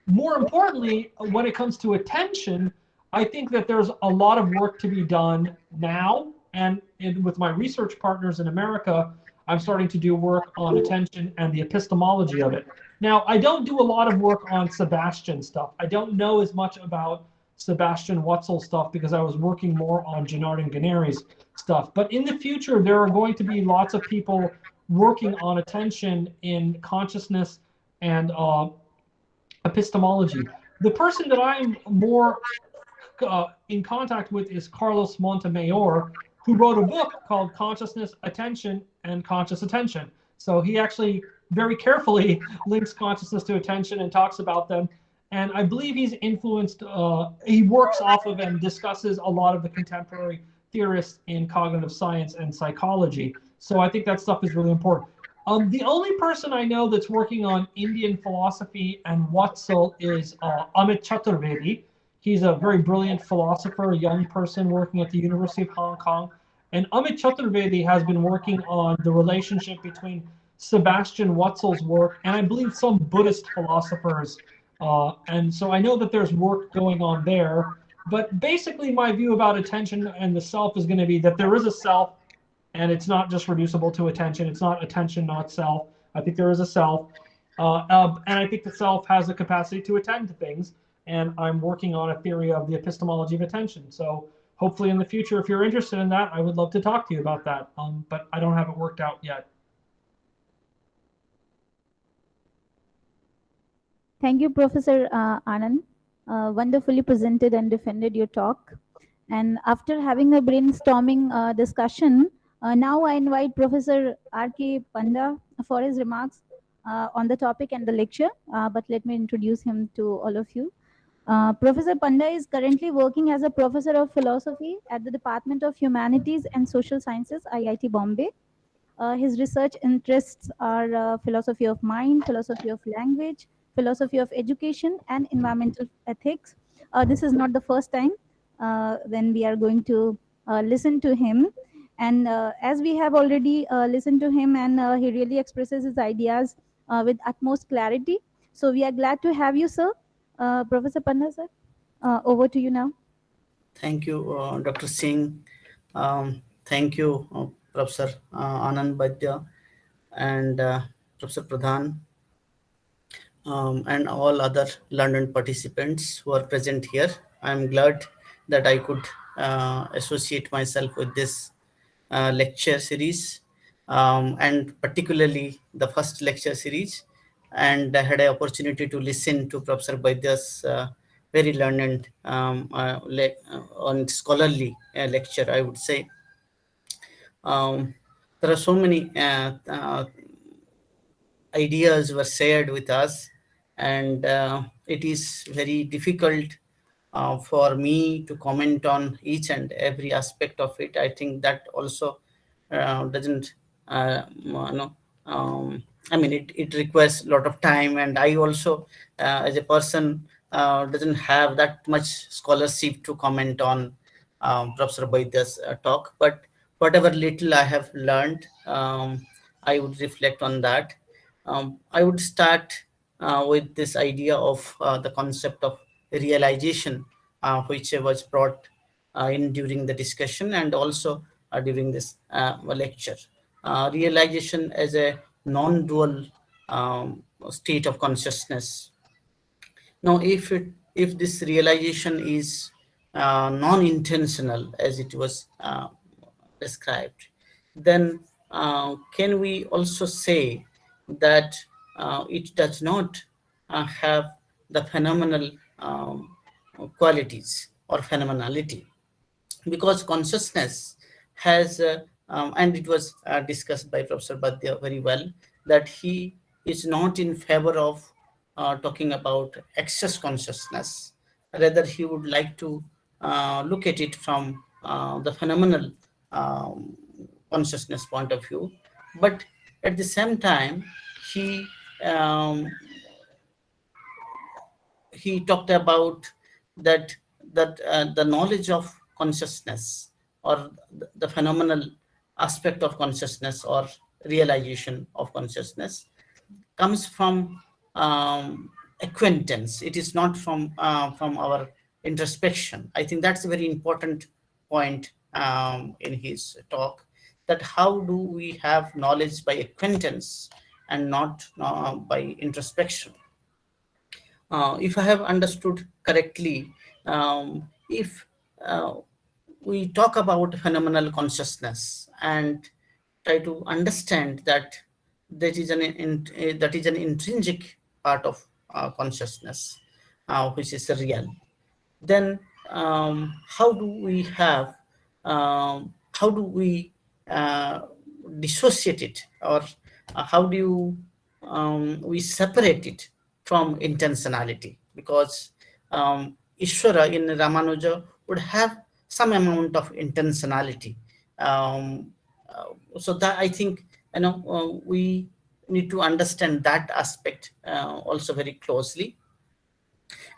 more importantly, when it comes to attention, I think that there's a lot of work to be done now. And with my research partners in America, I'm starting to do work on attention and the epistemology of it. Now, I don't do a lot of work on Sebastian stuff. I don't know as much about Sebastian Watzel stuff because I was working more on Gennard and Guarneri's stuff. But in the future, there are going to be lots of people working on attention in consciousness and epistemology. The person that I'm more in contact with is Carlos Montemayor, who wrote a book called Consciousness, Attention, and Conscious Attention. So he actually very carefully links consciousness to attention and talks about them. And I believe he's influenced, he works off of and discusses a lot of the contemporary theorists in cognitive science and psychology. So I think that stuff is really important. The only person I know that's working on Indian philosophy and Watzel is Amit Chaturvedi. He's a very brilliant philosopher, a young person working at the University of Hong Kong. And Amit Chaturvedi has been working on the relationship between Sebastian Wetzel's work, and I believe some Buddhist philosophers. And so I know that there's work going on there. But basically, my view about attention and the self is going to be that there is a self, and it's not just reducible to attention. It's not attention, not self. I think there is a self. And I think the self has a capacity to attend to things. And I'm working on a theory of the epistemology of attention. So hopefully in the future, if you're interested in that, I would love to talk to you about that. But I don't have it worked out yet. Thank you, Professor Anand. Wonderfully presented and defended your talk. And after having a brainstorming discussion, now I invite Professor R.K. Panda for his remarks on the topic and the lecture. But let me introduce him to all of you. Professor Panda is currently working as a professor of philosophy at the Department of Humanities and Social Sciences, IIT Bombay. His research interests are philosophy of mind, philosophy of language, philosophy of education, and environmental ethics. This is not the first time when we are going to listen to him. And as we have already listened to him, and he really expresses his ideas with utmost clarity. So we are glad to have you, sir. Professor Panda, sir, over to you now. Thank you, Dr. Singh. Thank you, Professor Anand Vaidya and Professor Pradhan, and all other London participants who are present here. I'm glad that I could associate myself with this lecture series, and particularly the first lecture series. And I had an opportunity to listen to Professor Vaidya's very learned on scholarly lecture, I would say. There are so many ideas were shared with us, and it is very difficult for me to comment on each and every aspect of it. I think that also doesn't I mean, it requires a lot of time, and I also as a person doesn't have that much scholarship to comment on Professor Vaidya's talk. But whatever little I have learned, I would reflect on that. I would start with this idea of the concept of realization, which was brought in during the discussion and also during this lecture. Realization as a non-dual state of consciousness. Now, if this realization is non-intentional, as it was described, then can we also say that it does not have the phenomenal qualities or phenomenality? Because consciousness has, and it was discussed by Professor Vaidya very well, that he is not in favor of talking about excess consciousness. Rather, he would like to look at it from the phenomenal consciousness point of view. But at the same time, he um, he talked about that the knowledge of consciousness, or the phenomenal aspect of consciousness or realization of consciousness, comes from acquaintance. It is not from our introspection. I think that's a very important point in his talk, that how do we have knowledge by acquaintance and not by introspection. If I have understood correctly, if we talk about phenomenal consciousness and try to understand that that is an intrinsic part of consciousness, which is real, then how do we have how do we dissociate it, or how do we separate it from intentionality? Because Ishvara in Ramanuja would have some amount of intentionality. So that, I think, we need to understand that aspect also very closely.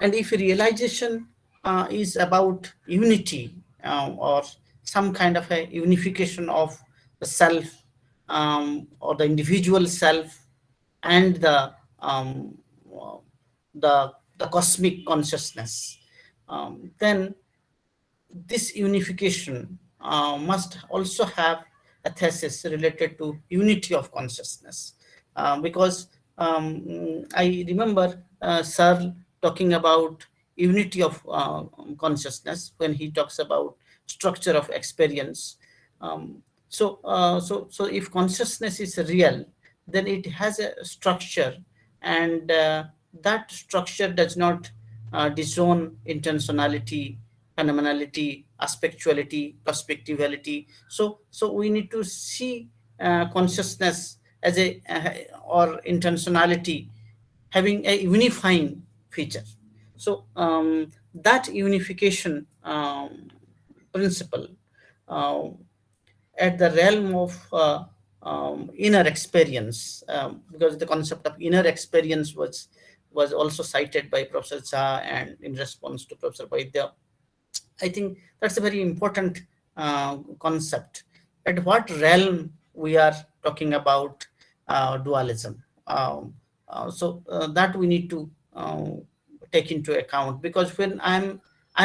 And if realization is about unity, or some kind of a unification of the self or the individual self and the cosmic consciousness, then this unification must also have a thesis related to unity of consciousness, because I remember Searle talking about unity of consciousness when he talks about structure of experience. So if consciousness is real, then it has a structure, and that structure does not disown intentionality, phenomenality, aspectuality, perspectivality. So we need to see consciousness as a or intentionality having a unifying feature. So that unification principle uh, at the realm of inner experience, because the concept of inner experience was also cited by Professor Jha and in response to Professor Vaidya. I think that's a very important concept. At what realm we are talking about dualism? That we need to take into account, because when I'm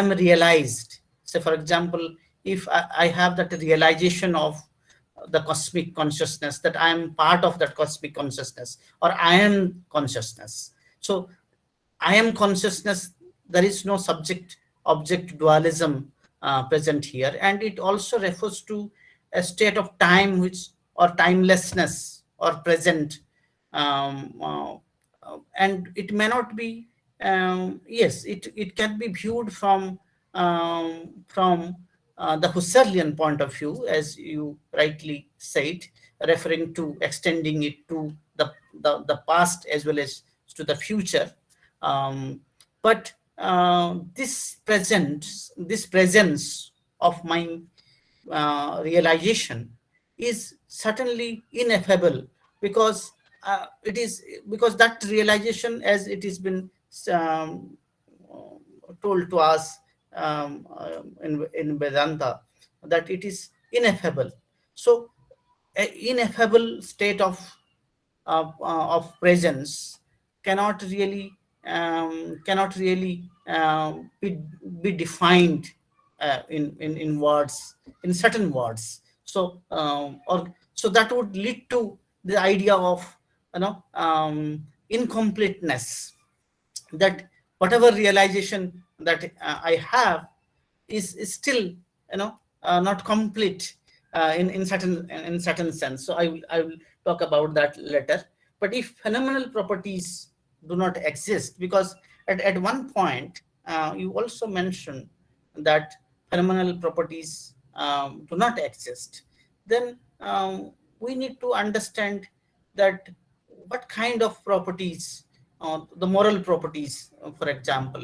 realized, say for example, if I have that realization of the cosmic consciousness, that I am part of that cosmic consciousness, or I am consciousness. So I am consciousness, there is no subject object dualism present here, and it also refers to a state of time which, or timelessness, or present, and it may not be, yes, it can be viewed from the Husserlian point of view, as you rightly said, referring to extending it to the past as well as to the future. But this presence of my realization is certainly ineffable, because it is, because that realization, as it has been um, told to us in Vedanta, that it is ineffable. So an ineffable state of presence cannot really be defined in words, in certain words. So or so that would lead to the idea of, incompleteness, that whatever realization that I have is still, not complete in certain sense. So I will talk about that later. But if phenomenal properties do not exist, because at one point you also mentioned that phenomenal properties do not exist, then we need to understand that what kind of properties, the moral properties, for example,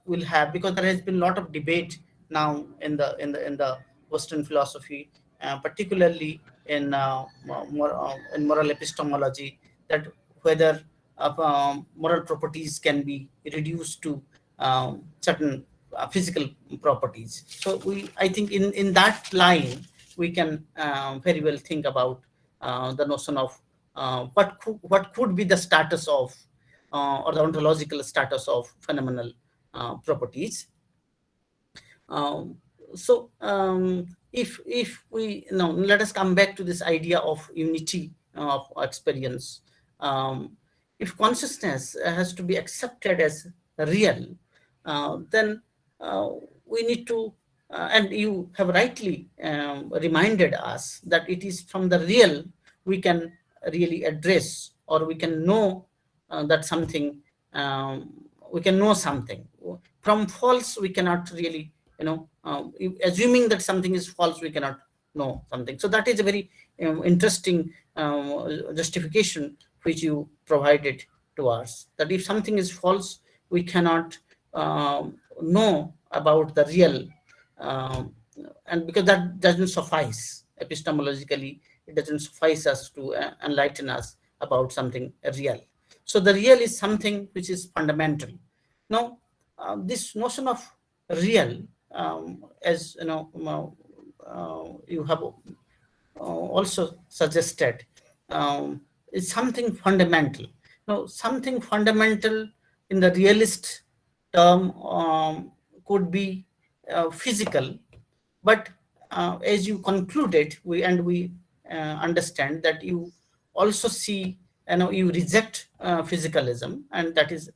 will have, because there has been a lot of debate now in the Western philosophy, particularly in moral epistemology, that whether moral properties can be reduced to certain physical properties. So I think in that line we can very well think about the notion of what could be the status of, or the ontological status of phenomenal properties. Um, if we now, let us come back to this idea of unity of experience. If consciousness has to be accepted as real, then we need to, and you have rightly reminded us that it is from the real we can really address, or we can know that something, we can know something. From false we cannot really, assuming that something is false, we cannot know something. So that is a very interesting justification which you provided to us, that if something is false, we cannot know about the real, um, and because that doesn't suffice epistemologically, it doesn't suffice us to enlighten us about something real. So the real is something which is fundamental. Now this notion of real, as you have also suggested, is something fundamental. Now, something fundamental in the realist term could be physical, but as you concluded, we understand that you also see, you reject physicalism, and that's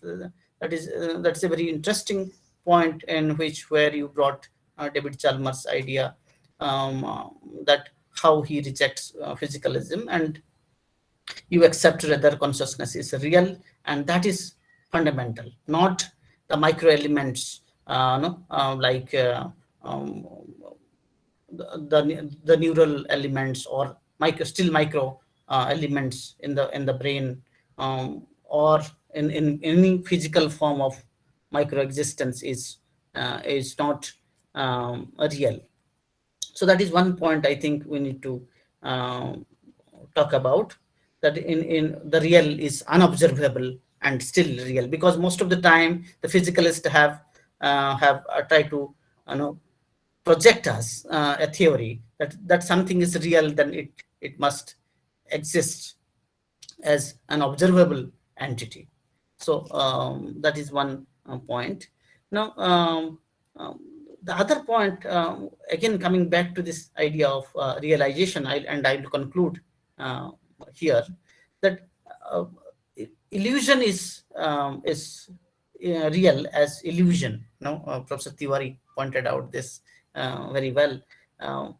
a very interesting point in which where you brought David Chalmers' idea, that how he rejects physicalism, and you accept rather consciousness is real, and that is fundamental, not the micro elements, no, like the neural elements, or still micro elements in the brain, or in any physical form of micro existence is not real. So that is one point I think we need to talk about, that in the real is unobservable and still real, because most of the time the physicalists have tried to, project us a theory that something is real, then it must exist as an observable entity. So that is one point. Now, the other point, again coming back to this idea of realization, and I will conclude here, that uh, illusion is real as illusion. No, Professor Tiwari pointed out this very well. Uh,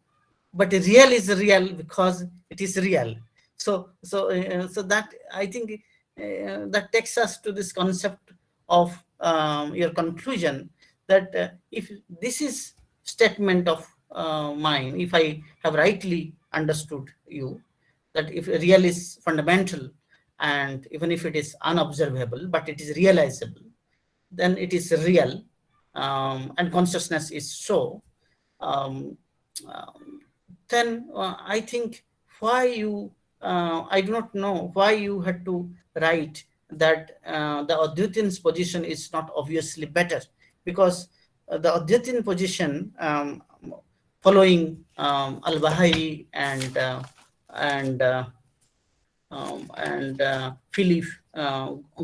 but real is real because it is real. So that I think that takes us to this concept of your conclusion, that if this is statement of mine, if I have rightly understood you, that if real is fundamental, and even if it is unobservable but it is realizable, then it is real, and consciousness is so. um, then I think why you, I do not know why you had to write that the Advaitin's position is not obviously better, because the Advaitin position, following Al-Bahai and Philip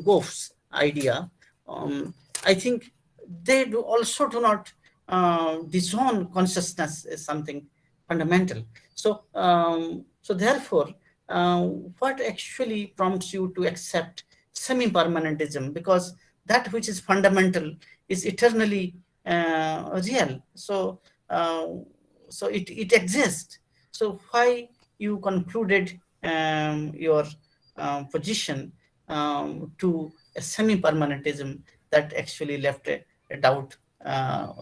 Gough's idea, I think they also do not disown consciousness as something fundamental. So therefore, what actually prompts you to accept semi-permanentism? Because that which is fundamental is eternally real. So it exists. So why you concluded your position to a semi-permanentism that actually left a doubt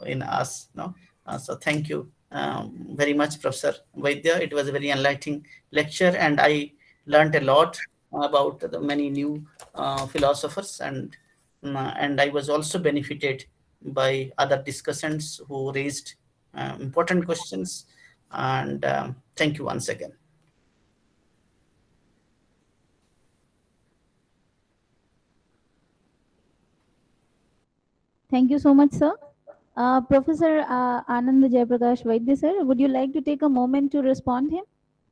in us? No, so thank you very much, Professor Vaidya. It was a very enlightening lecture, and I learned a lot about the many new philosophers, and I was also benefited by other discussants who raised important questions. And thank you once again. Thank you so much, sir. Professor Anand Jayprakash Vaidya, sir, would you like to take a moment to respond him?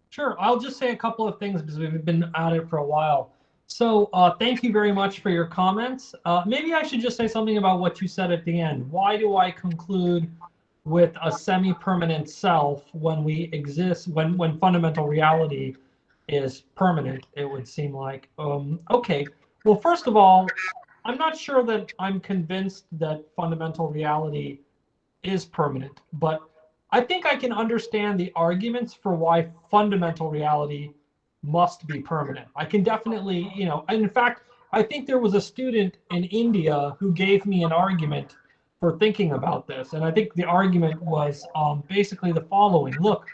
Sure, I'll just say a couple of things because we've been at it for a while. So thank you very much for your comments. Maybe I should just say something about what you said at the end. Why do I conclude with a semi-permanent self when we exist, when fundamental reality is permanent, it would seem like? Okay, well, first of all, I'm not sure that I'm convinced that fundamental reality is permanent, but I think I can understand the arguments for why fundamental reality must be permanent. I can definitely, and in fact, I think there was a student in India who gave me an argument for thinking about this. And I think the argument was basically the following. Look,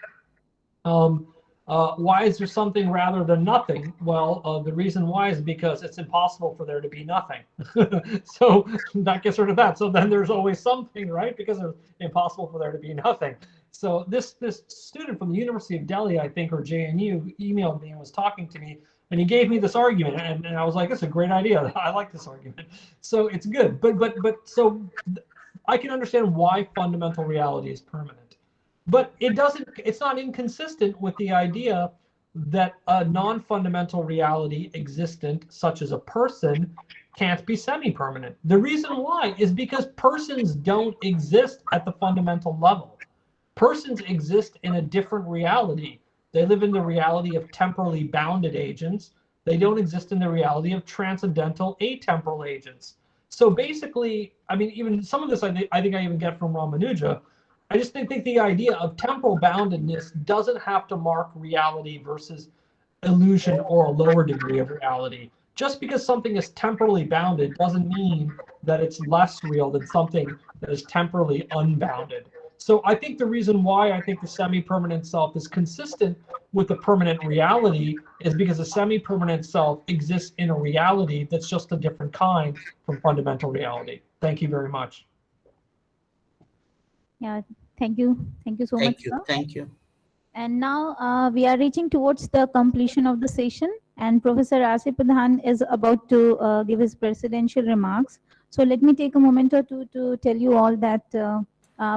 why is there something rather than nothing? Well, the reason why is because it's impossible for there to be nothing. So that gets rid of that. So then there's always something, right? Because it's impossible for there to be nothing. So this student from the University of Delhi, I think, or JNU, emailed me and was talking to me, and he gave me this argument, and I was like, "It's a great idea. I like this argument." So it's good, but so I can understand why fundamental reality is permanent. But it's not inconsistent with the idea that a non-fundamental reality existent, such as a person, can't be semi-permanent. The reason why is because persons don't exist at the fundamental level. Persons exist in a different reality. They live in the reality of temporally bounded agents. They don't exist in the reality of transcendental atemporal agents. So basically, I mean, even some of this I think I even get from Ramanuja. I just think the idea of temporal boundedness doesn't have to mark reality versus illusion or a lower degree of reality. Just because something is temporally bounded doesn't mean that it's less real than something that is temporally unbounded. So I think the reason why I think the semi-permanent self is consistent with the permanent reality is because the semi-permanent self exists in a reality that's just a different kind from fundamental reality. Thank you very much. Yeah, thank you. Thank you so much, sir. Thank you. And now we are reaching towards the completion of the session, and Professor R.C. Pradhan is about to give his presidential remarks. So let me take a moment or two to tell you all that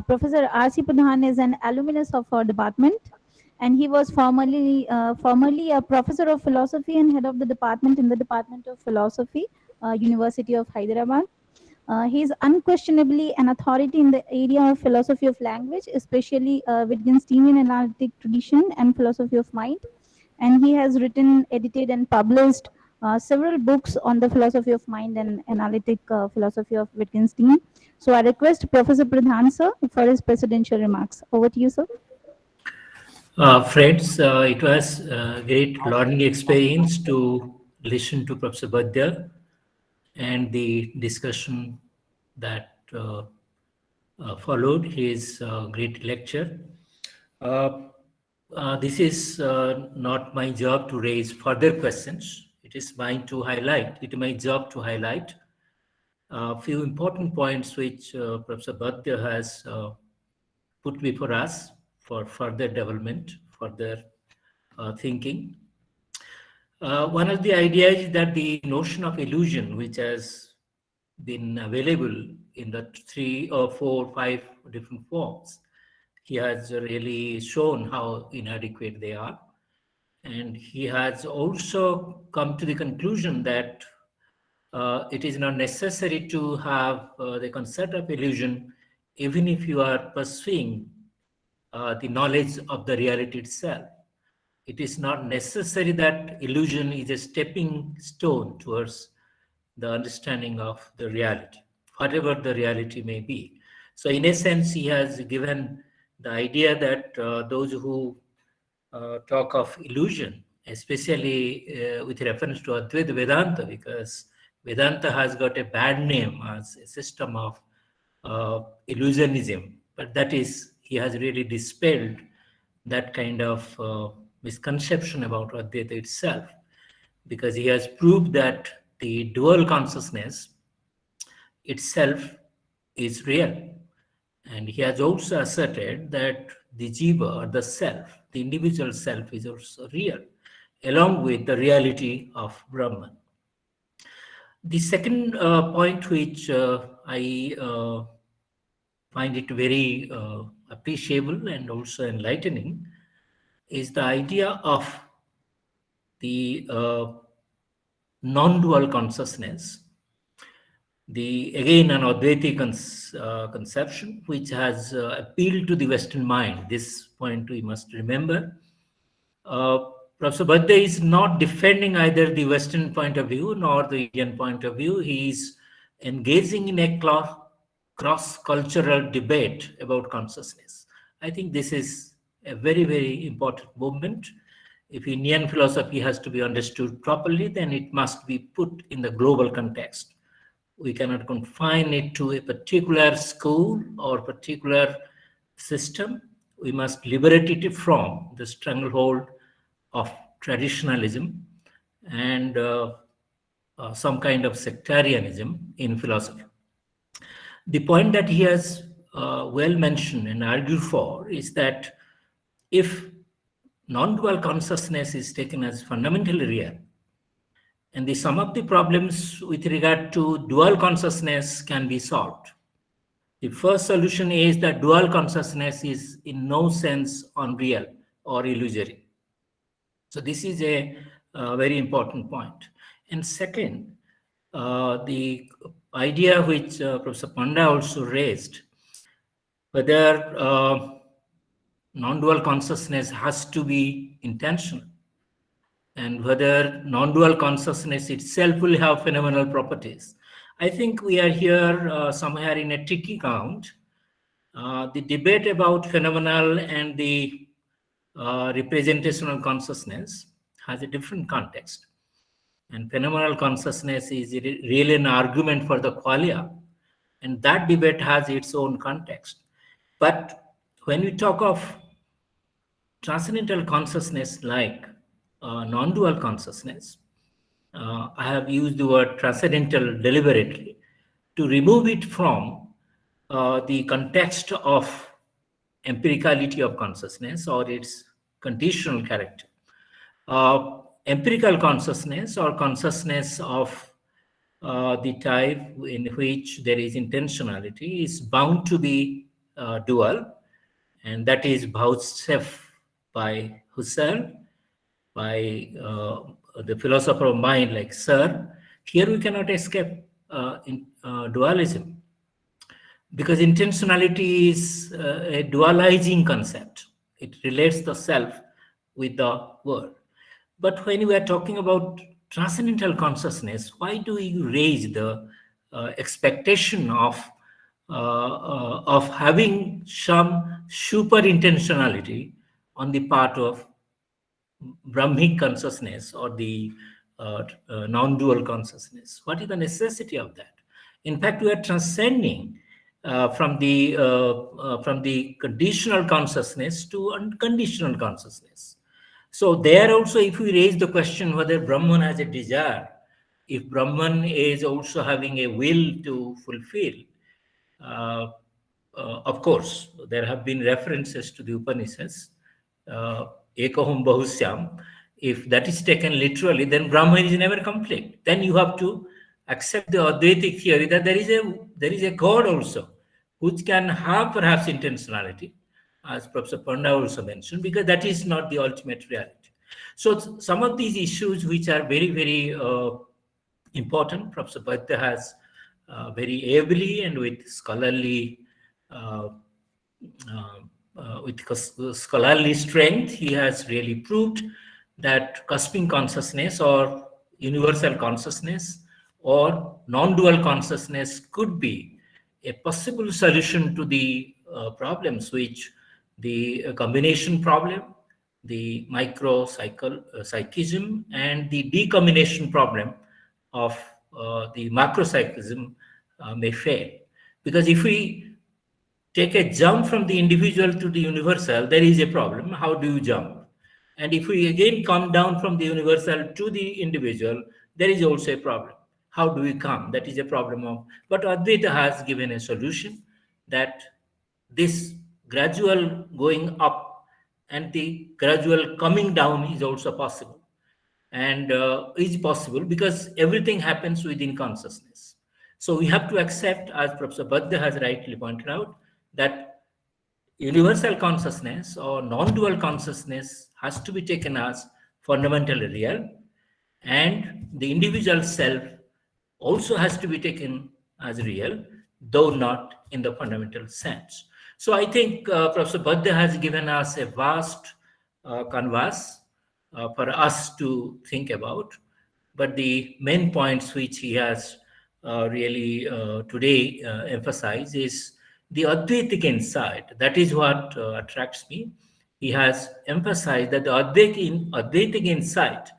Professor R.C. Pradhan is an alumnus of our department, and he was formerly a professor of philosophy and head of the department in the Department of Philosophy, University of Hyderabad. He is unquestionably an authority in the area of philosophy of language, especially Wittgensteinian analytic tradition and philosophy of mind. And he has written, edited, and published several books on the philosophy of mind and analytic philosophy of Wittgenstein. So I request Professor Pradhan, sir, for his presidential remarks. Over to you, sir. Friends, it was a great learning experience to listen to Professor Vaidya and the discussion that followed his great lecture. This is not my job to raise further questions. It is mine to highlight. It is my job to highlight a few important points which Professor Vaidya has put before us for further development, further thinking. One of the ideas is that the notion of illusion, which has been available in the 3 or 4 or 5 different forms, he has really shown how inadequate they are. And he has also come to the conclusion that it is not necessary to have the concept of illusion, even if you are pursuing the knowledge of the reality itself. It is not necessary that illusion is a stepping stone towards the understanding of the reality, whatever the reality may be. So in a sense, he has given the idea that those who talk of illusion, especially with reference to Advaita Vedanta, because Vedanta has got a bad name as a system of illusionism, but that is, he has really dispelled that kind of misconception about Advaita itself, because he has proved that the dual consciousness itself is real. And he has also asserted that the jiva, or the self, the individual self, is also real, along with the reality of Brahman. The second point which I find it very appreciable and also enlightening is the idea of the non-dual consciousness, again an Advaita conception which has appealed to the Western mind. This point we must remember. Professor Vaidya is not defending either the Western point of view nor the Indian point of view. He is engaging in a cross-cultural debate about consciousness. I think this is a very, very important movement. If Indian philosophy has to be understood properly, then it must be put in the global context. We cannot confine it to a particular school or particular system. We must liberate it from the stranglehold of traditionalism and some kind of sectarianism in philosophy. The point that he has well mentioned and argued for is that if non-dual consciousness is taken as fundamentally real, and some of the problems with regard to dual consciousness can be solved. The first solution is that dual consciousness is in no sense unreal or illusory. So this is a very important point. And second, the idea which Professor Panda also raised, whether non-dual consciousness has to be intentional, and whether non-dual consciousness itself will have phenomenal properties. I think we are here somewhere in a tricky ground. The debate about phenomenal and the representational consciousness has a different context. And phenomenal consciousness is really an argument for the qualia. And that debate has its own context. But when we talk of transcendental consciousness like non-dual consciousness, I have used the word transcendental deliberately to remove it from the context of empiricality of consciousness or its conditional character. Empirical consciousness or consciousness of the type in which there is intentionality is bound to be dual, and that is vouchsafed by Husserl, by the philosopher of mind like Searle. Here we cannot escape dualism, because intentionality is a dualizing concept. It relates the self with the world. But when we are talking about transcendental consciousness, why do we raise the expectation of having some super intentionality on the part of Brahmic consciousness or the non-dual consciousness? What is the necessity of that? In fact, we are transcending from the conditional consciousness to unconditional consciousness. So there also, if we raise the question whether Brahman has a desire, if Brahman is also having a will to fulfill, of course, there have been references to the Upanishads, Ekahum Bahusyam. If that is taken literally, then Brahman is never complete. Then you have to accept the Advaitic theory that there is a God also, which can have perhaps intentionality, as Professor Panda also mentioned, because that is not the ultimate reality. So some of these issues which are very, very important, Professor Vaidya has very ably and with scholarly strength, he has really proved that cusping consciousness or universal consciousness or non-dual consciousness could be a possible solution to the problems which the combination problem, the micropsychism, and the decombination problem of the macropsychism may fail. Because if we take a jump from the individual to the universal, there is a problem. How do you jump? And if we again come down from the universal to the individual, there is also a problem. How do we come? That is a problem of, but Advaita has given a solution that this gradual going up and the gradual coming down is also possible, and is possible because everything happens within consciousness. So we have to accept, as Professor Vaidya has rightly pointed out, that universal consciousness or non-dual consciousness has to be taken as fundamentally real, and the individual self also has to be taken as real, though not in the fundamental sense. So I think Professor Vaidya has given us a vast canvas for us to think about, but the main points which he has really today emphasized is the Advaitic insight. That is what attracts me. He has emphasized that the Advaitic insight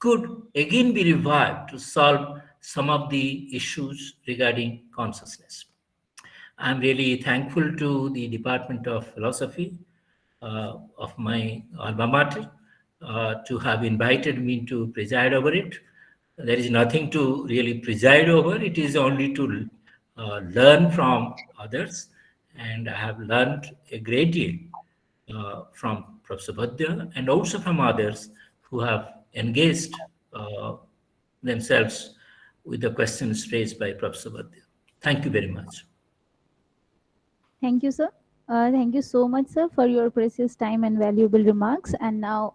could again be revived to solve some of the issues regarding consciousness. I'm really thankful to the Department of Philosophy of my alma mater to have invited me to preside over it. There is nothing to really preside over. It is only to learn from others. And I have learned a great deal from Professor Vaidya and also from others who have engaged themselves with the questions raised by Professor Vaidya. Thank you very much. Thank you, sir. Thank you so much, sir, for your precious time and valuable remarks. And now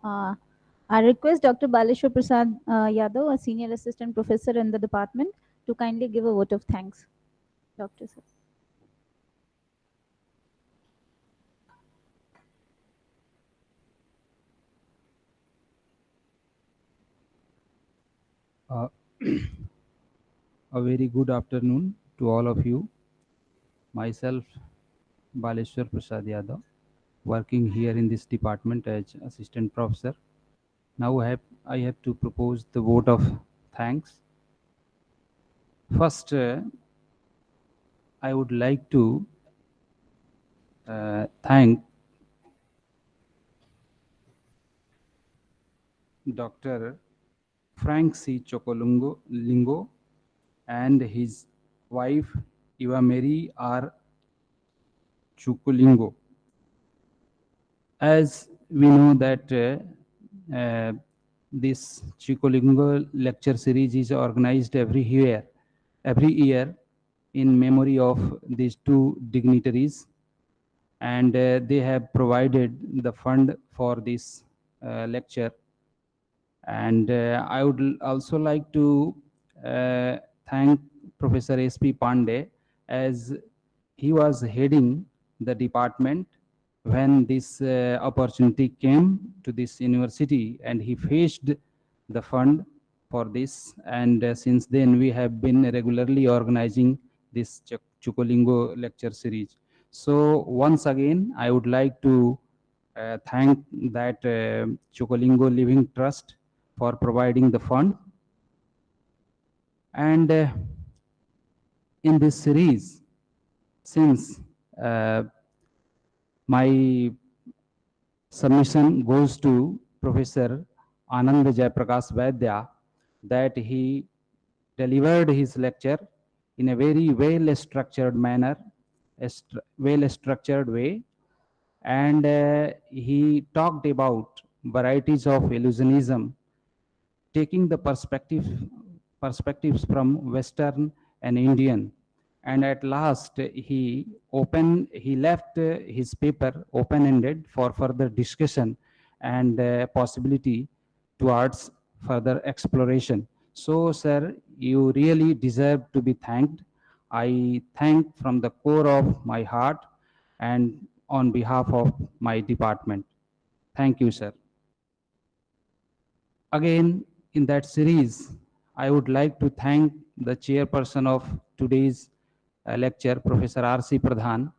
I request Dr. Baleshwar Prasad Yadav, a senior assistant professor in the department, to kindly give a vote of thanks. Dr. Sir. A very good afternoon to all of you. Myself, Baleshwar Prasad Yadav, working here in this department as assistant professor. Now I have to propose the vote of thanks. First, I would like to thank Dr. Frank C. Chookolingo and his wife Eva Mary R. Chookolingo. As we know that this Chookolingo lecture series is organized every year in memory of these two dignitaries, and they have provided the fund for this lecture. And I would also like to thank Professor S.P. Pandey, as he was heading the department when this opportunity came to this university, and he fetched the fund for this. And since then we have been regularly organizing this Chookolingo lecture series. So once again, I would like to thank that Chookolingo Living Trust for providing the fund. And in this series, since my submission goes to Professor Anand Jayprakash Vaidya, that he delivered his lecture in a very well-structured manner, well-structured way, and he talked about varieties of illusionism, taking the perspectives from Western and Indian. And at last he left his paper open-ended for further discussion and possibility towards further exploration. So sir, you really deserve to be thanked. I thank from the core of my heart and on behalf of my department. Thank you, sir. Again, in that series, I would like to thank the chairperson of today's lecture, Professor R.C. Pradhan,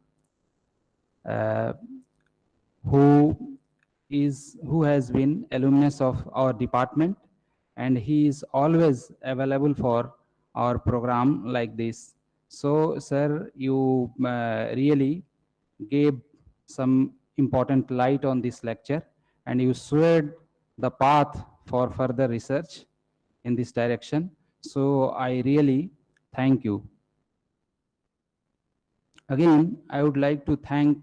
who has been alumnus of our department, and he is always available for our program like this. So, sir, you really gave some important light on this lecture, and you showed the path for further research in this direction. So I really thank you. Again, I would like to thank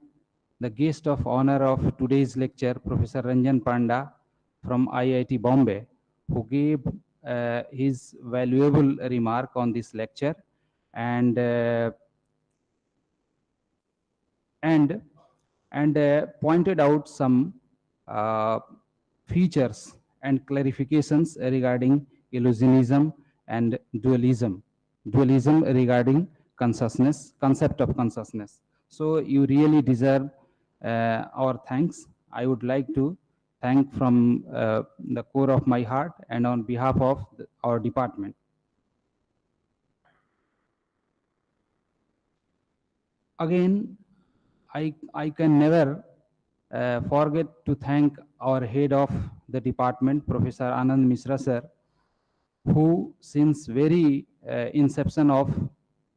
the guest of honor of today's lecture, Professor Ranjan Panda from IIT Bombay, who gave his valuable remark on this lecture, and pointed out some features and clarifications regarding illusionism and dualism regarding consciousness, concept of consciousness. So you really deserve our thanks. I would like to thank from the core of my heart and on behalf of our department. Again, I can never forget to thank our head of the department, Professor Anand Mishra sir, who since very inception of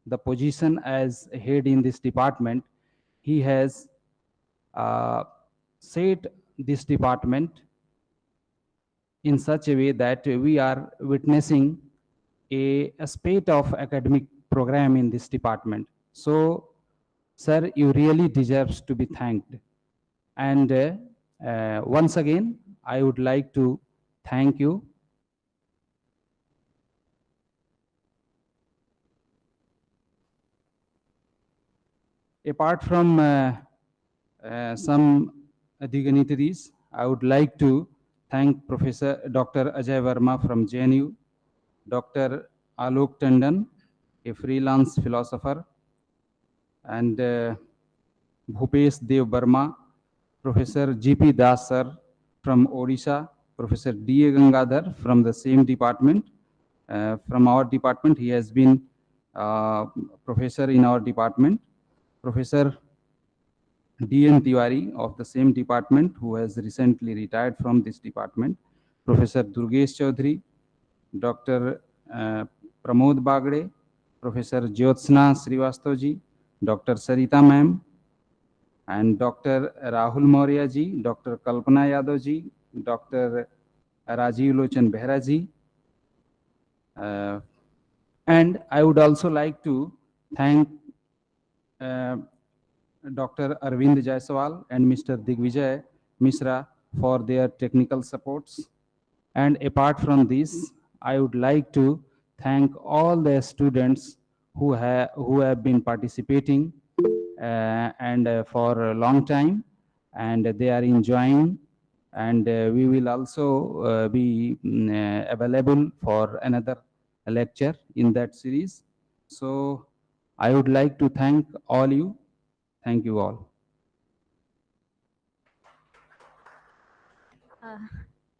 the position as head in this department, he has set this department in such a way that we are witnessing a spate of academic program in this department. So, sir, you really deserves to be thanked. And once again, I would like to thank you. Apart from some dignitaries, I would like to thank Professor Dr. Ajay Verma from JNU, Dr. Alok Tandon, a freelance philosopher, and Bhupesh Dev Burma, Professor G.P. Das sir from Odisha, Professor D.A. Gangadhar from the same department. From our department, he has been professor in our department. Professor D.N. Tiwari of the same department, who has recently retired from this department. Professor Durgesh Chaudhary, Dr. Pramod Bagde, Professor Jyotsna Srivastavji, Dr. Sarita ma'am, and Dr. Rahul Maurya ji, Dr. Kalpana Yadav ji, Dr. Rajiv Lochan Behra ji. And I would also like to thank Dr. Arvind Jaiswal and Mr. Digvijay Misra for their technical supports. And apart from this, I would like to thank all the students who have been participating for a long time, and they are enjoying, and we will also be available for another lecture in that series. So I would like to thank all you. Thank you all.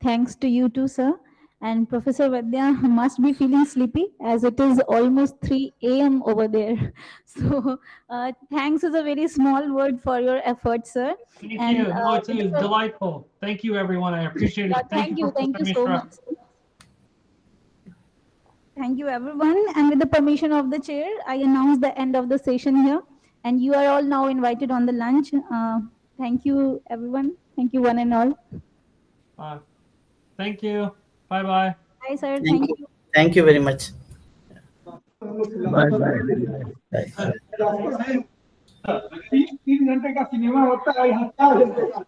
Thanks to you too, sir. And Professor Vaidya must be feeling sleepy as it is almost 3 a.m. over there. So thanks is a very small word for your effort, sir. Thank and, you. No, it's delightful. Thank you, everyone. I appreciate it. Thank you Professor so Mishra. much. Thank you, everyone. And with the permission of the chair, I announce the end of the session here. And you are all now invited on the lunch. Thank you, everyone. Thank you, one and all. Thank you. Bye-bye. Bye, sir. Thank you. Thank you very much. Bye bye. 3 घंटे का cinema होता है यहाँ 4 घंटे का